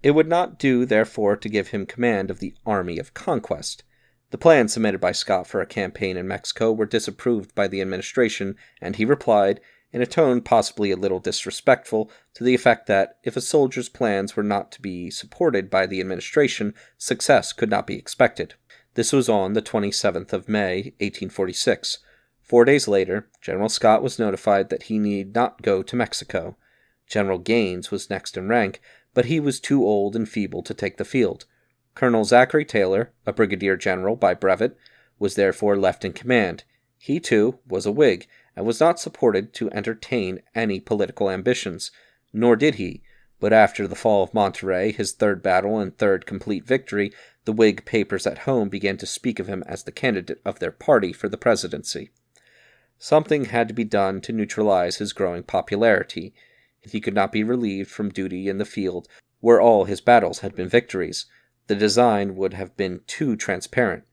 It would not do, therefore, to give him command of the Army of Conquest. The plans submitted by Scott for a campaign in Mexico were disapproved by the administration, and he replied, in a tone possibly a little disrespectful, to the effect that, if a soldier's plans were not to be supported by the administration, success could not be expected. This was on the 27th of May, 1846. 4 days later, General Scott was notified that he need not go to Mexico. General Gaines was next in rank, but he was too old and feeble to take the field. Colonel Zachary Taylor, a brigadier general by brevet, was therefore left in command. He, too, was a Whig, and was not supported to entertain any political ambitions, nor did he. But after the fall of Monterrey, his third battle and third complete victory, the Whig papers at home began to speak of him as the candidate of their party for the presidency. Something had to be done to neutralize his growing popularity. He could not be relieved from duty in the field, where all his battles had been victories. The design would have been too transparent.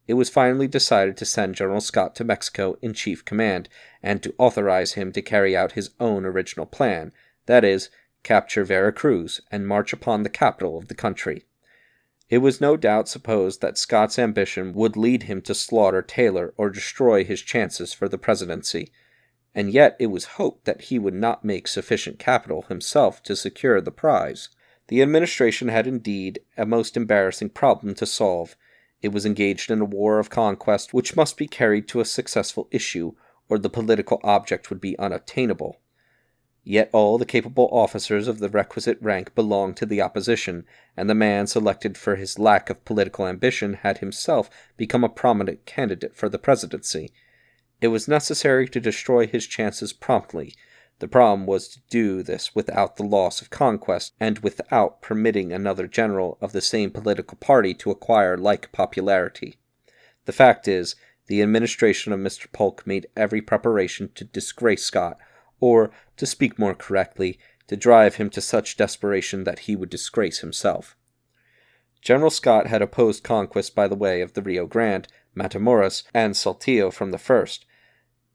It was finally decided to send General Scott to Mexico in chief command, and to authorize him to carry out his own original plan, that is, capture Veracruz and march upon the capital of the country. It was no doubt supposed that Scott's ambition would lead him to slaughter Taylor or destroy his chances for the presidency, and yet it was hoped that he would not make sufficient capital himself to secure the prize. The administration had indeed a most embarrassing problem to solve. It was engaged in a war of conquest which must be carried to a successful issue, or the political object would be unattainable. Yet all the capable officers of the requisite rank belonged to the opposition, and the man selected for his lack of political ambition had himself become a prominent candidate for the presidency. It was necessary to destroy his chances promptly. The problem was to do this without the loss of conquest, and without permitting another general of the same political party to acquire like popularity. The fact is, the administration of Mr. Polk made every preparation to disgrace Scott, or, to speak more correctly, to drive him to such desperation that he would disgrace himself. General Scott had opposed conquest by the way of the Rio Grande, Matamoros, and Saltillo from the first.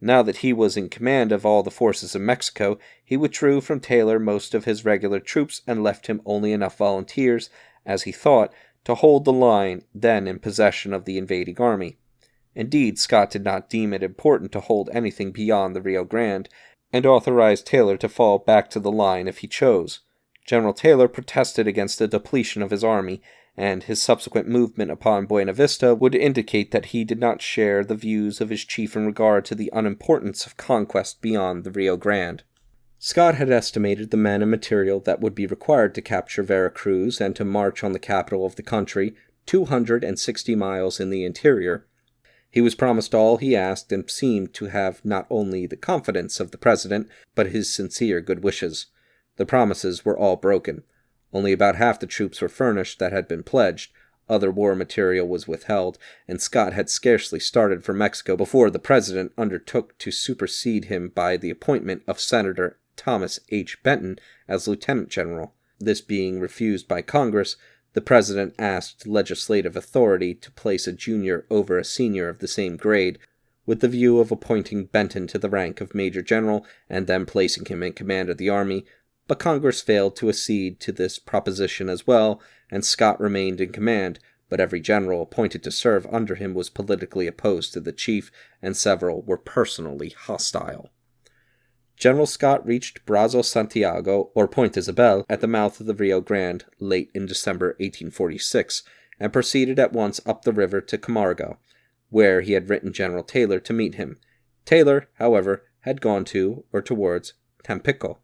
Now that he was in command of all the forces in Mexico, he withdrew from Taylor most of his regular troops and left him only enough volunteers, as he thought, to hold the line then in possession of the invading army. Indeed, Scott did not deem it important to hold anything beyond the Rio Grande, and authorized Taylor to fall back to the line if he chose. General Taylor protested against the depletion of his army, and his subsequent movement upon Buena Vista would indicate that he did not share the views of his chief in regard to the unimportance of conquest beyond the Rio Grande. Scott had estimated the men and material that would be required to capture Vera Cruz and to march on the capital of the country, 260 miles in the interior. He was promised all he asked and seemed to have not only the confidence of the president, but his sincere good wishes. The promises were all broken. Only about half the troops were furnished that had been pledged, other war material was withheld, and Scott had scarcely started for Mexico before the president undertook to supersede him by the appointment of Senator Thomas H. Benton as lieutenant general. This being refused by Congress, the president asked legislative authority to place a junior over a senior of the same grade, with the view of appointing Benton to the rank of major general and then placing him in command of the army, but Congress failed to accede to this proposition as well, and Scott remained in command, but every general appointed to serve under him was politically opposed to the chief, and several were personally hostile. General Scott reached Brazos Santiago, or Point Isabel, at the mouth of the Rio Grande late in December 1846, and proceeded at once up the river to Camargo, where he had written General Taylor to meet him. Taylor, however, had gone to, or towards, Tampico,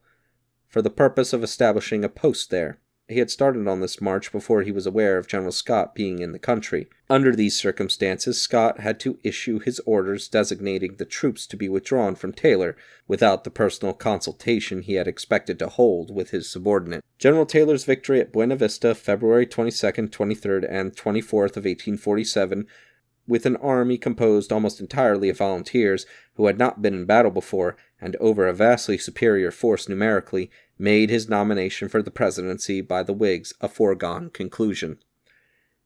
for the purpose of establishing a post there. He had started on this march before he was aware of General Scott being in the country. Under these circumstances, Scott had to issue his orders designating the troops to be withdrawn from Taylor, without the personal consultation he had expected to hold with his subordinate. General Taylor's victory at Buena Vista, February 22nd, 23rd, and 24th of 1847, with an army composed almost entirely of volunteers who had not been in battle before, and over a vastly superior force numerically, made his nomination for the presidency by the Whigs a foregone conclusion.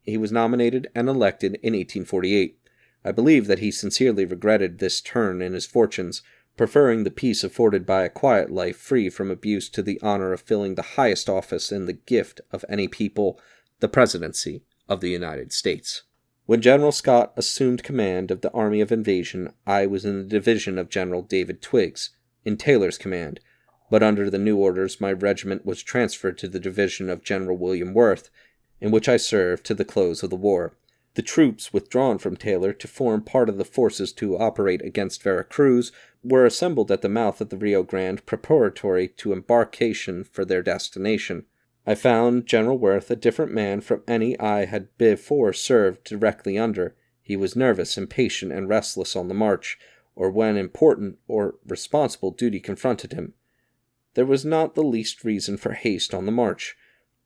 He was nominated and elected in 1848. I believe that he sincerely regretted this turn in his fortunes, preferring the peace afforded by a quiet life free from abuse to the honor of filling the highest office in the gift of any people, the presidency of the United States. When General Scott assumed command of the Army of Invasion, I was in the division of General David Twiggs, in Taylor's command, but under the new orders my regiment was transferred to the division of General William Worth, in which I served to the close of the war. The troops withdrawn from Taylor to form part of the forces to operate against Vera Cruz were assembled at the mouth of the Rio Grande preparatory to embarkation for their destination. I found General Worth a different man from any I had before served directly under. He was nervous, impatient, and restless on the march, or when important or responsible duty confronted him. There was not the least reason for haste on the march,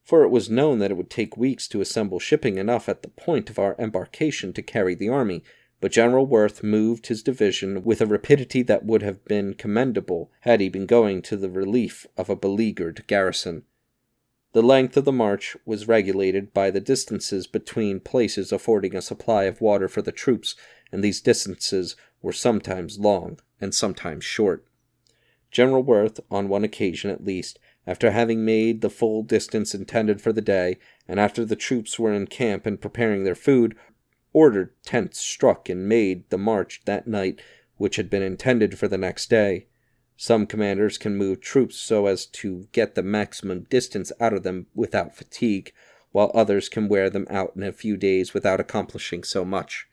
for it was known that it would take weeks to assemble shipping enough at the point of our embarkation to carry the army, but General Worth moved his division with a rapidity that would have been commendable had he been going to the relief of a beleaguered garrison. The length of the march was regulated by the distances between places affording a supply of water for the troops, and these distances were sometimes long and sometimes short. General Worth, on one occasion at least, after having made the full distance intended for the day, and after the troops were in camp and preparing their food, ordered tents struck and made the march that night which had been intended for the next day. Some commanders can move troops so as to get the maximum distance out of them without fatigue, while others can wear them out in a few days without accomplishing so much.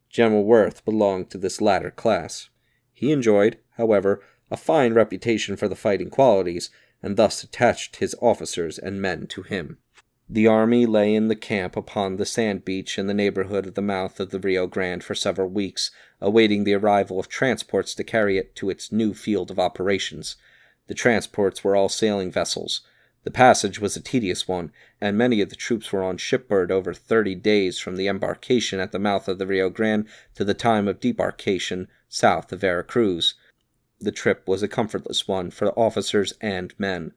General Worth belonged to this latter class. He enjoyed, however, a fine reputation for the fighting qualities, and thus attached his officers and men to him. The army lay in the camp upon the sand beach in the neighborhood of the mouth of the Rio Grande for several weeks, awaiting the arrival of transports to carry it to its new field of operations. The transports were all sailing vessels. The passage was a tedious one, and many of the troops were on shipboard over 30 days from the embarkation at the mouth of the Rio Grande to the time of debarkation south of Vera Cruz. The trip was a comfortless one for officers and men.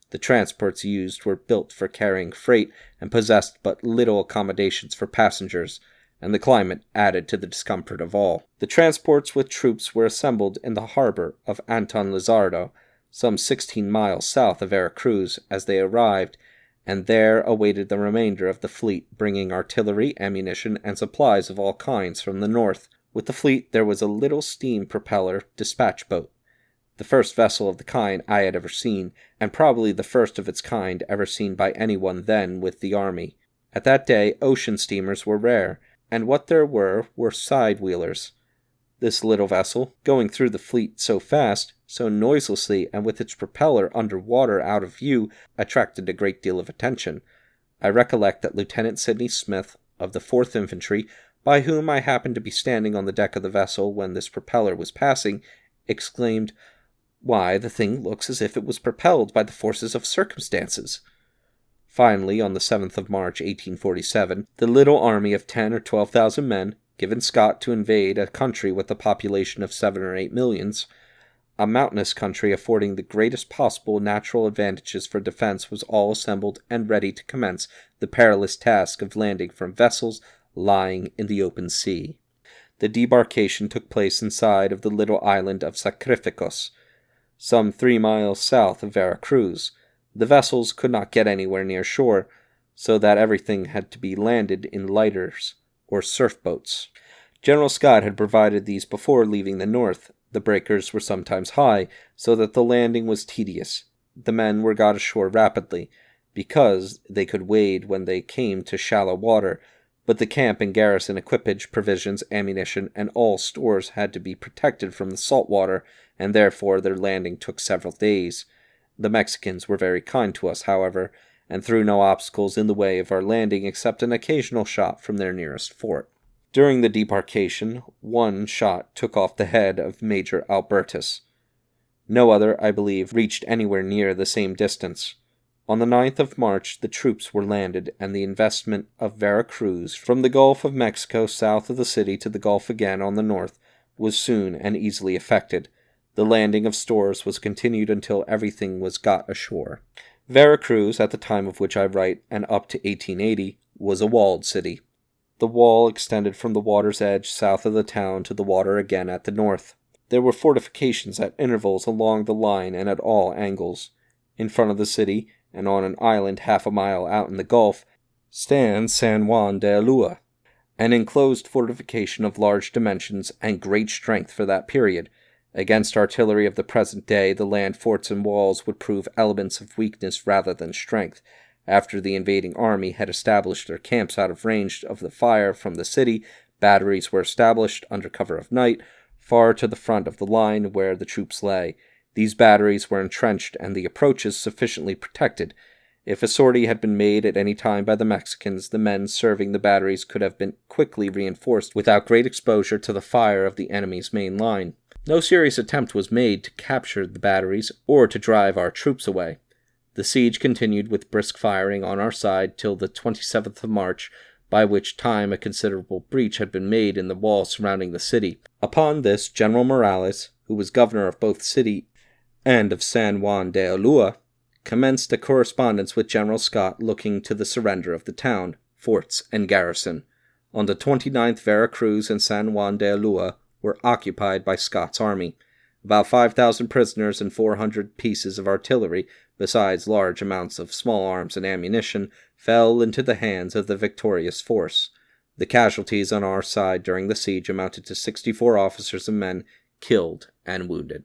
The transports used were built for carrying freight and possessed but little accommodations for passengers, and the climate added to the discomfort of all. The transports with troops were assembled in the harbor of Anton Lizardo, some 16 miles south of Vera Cruz, as they arrived, and there awaited the remainder of the fleet, bringing artillery, ammunition, and supplies of all kinds from the north. With the fleet there was a little steam propeller dispatch boat. the first vessel of the kind I had ever seen, and probably the first of its kind ever seen by anyone then with the army. At that day, ocean steamers were rare, and what there were side-wheelers. This little vessel, going through the fleet so fast, so noiselessly, and with its propeller under water out of view, attracted a great deal of attention. I recollect that Lieutenant Sidney Smith, of the 4th Infantry, by whom I happened to be standing on the deck of the vessel when this propeller was passing, exclaimed, "Why, the thing looks as if it was propelled by the forces of circumstances." Finally, on the 7th of March, 1847, the little army of 10 or 12,000 men, given Scott to invade a country with a population of 7 or 8 millions, a mountainous country affording the greatest possible natural advantages for defense, was all assembled and ready to commence the perilous task of landing from vessels lying in the open sea. The debarkation took place inside of the little island of Sacrificos, some 3 miles south of Vera Cruz. The vessels could not get anywhere near shore, so that everything had to be landed in lighters or surf boats. General Scott had provided these before leaving the north. The breakers were sometimes high, so that the landing was tedious. The men were got ashore rapidly, because they could wade when they came to shallow water, but the camp and garrison equipage, provisions, ammunition, and all stores had to be protected from the salt water, and therefore their landing took several days. The Mexicans were very kind to us, however, and threw no obstacles in the way of our landing except an occasional shot from their nearest fort. During the debarkation, one shot took off the head of Major Albertus. No other, I believe, reached anywhere near the same distance. On the 9th of March, the troops were landed, and the investment of Vera Cruz, from the Gulf of Mexico south of the city to the Gulf again on the north, was soon and easily effected. The landing of stores was continued until everything was got ashore. Vera Cruz, at the time of which I write, and up to 1880, was a walled city. The wall extended from the water's edge south of the town to the water again at the north. There were fortifications at intervals along the line and at all angles. In front of the city, and on an island half a mile out in the Gulf, stands San Juan de Ulloa, an enclosed fortification of large dimensions and great strength for that period. Against artillery of the present day, the land forts and walls would prove elements of weakness rather than strength. After the invading army had established their camps out of range of the fire from the city, batteries were established under cover of night, far to the front of the line where the troops lay. These batteries were entrenched and the approaches sufficiently protected. If a sortie had been made at any time by the Mexicans, the men serving the batteries could have been quickly reinforced without great exposure to the fire of the enemy's main line. No serious attempt was made to capture the batteries or to drive our troops away. The siege continued with brisk firing on our side till the 27th of March, by which time a considerable breach had been made in the wall surrounding the city. Upon this, General Morales, who was governor of both city and of San Juan de Ulloa, commenced a correspondence with General Scott looking to the surrender of the town, forts, and garrison. On the 29th, Vera Cruz and San Juan de Ulloa were occupied by Scott's army. About 5,000 prisoners and 400 pieces of artillery, besides large amounts of small arms and ammunition, fell into the hands of the victorious force. The casualties on our side during the siege amounted to 64 officers and men killed and wounded.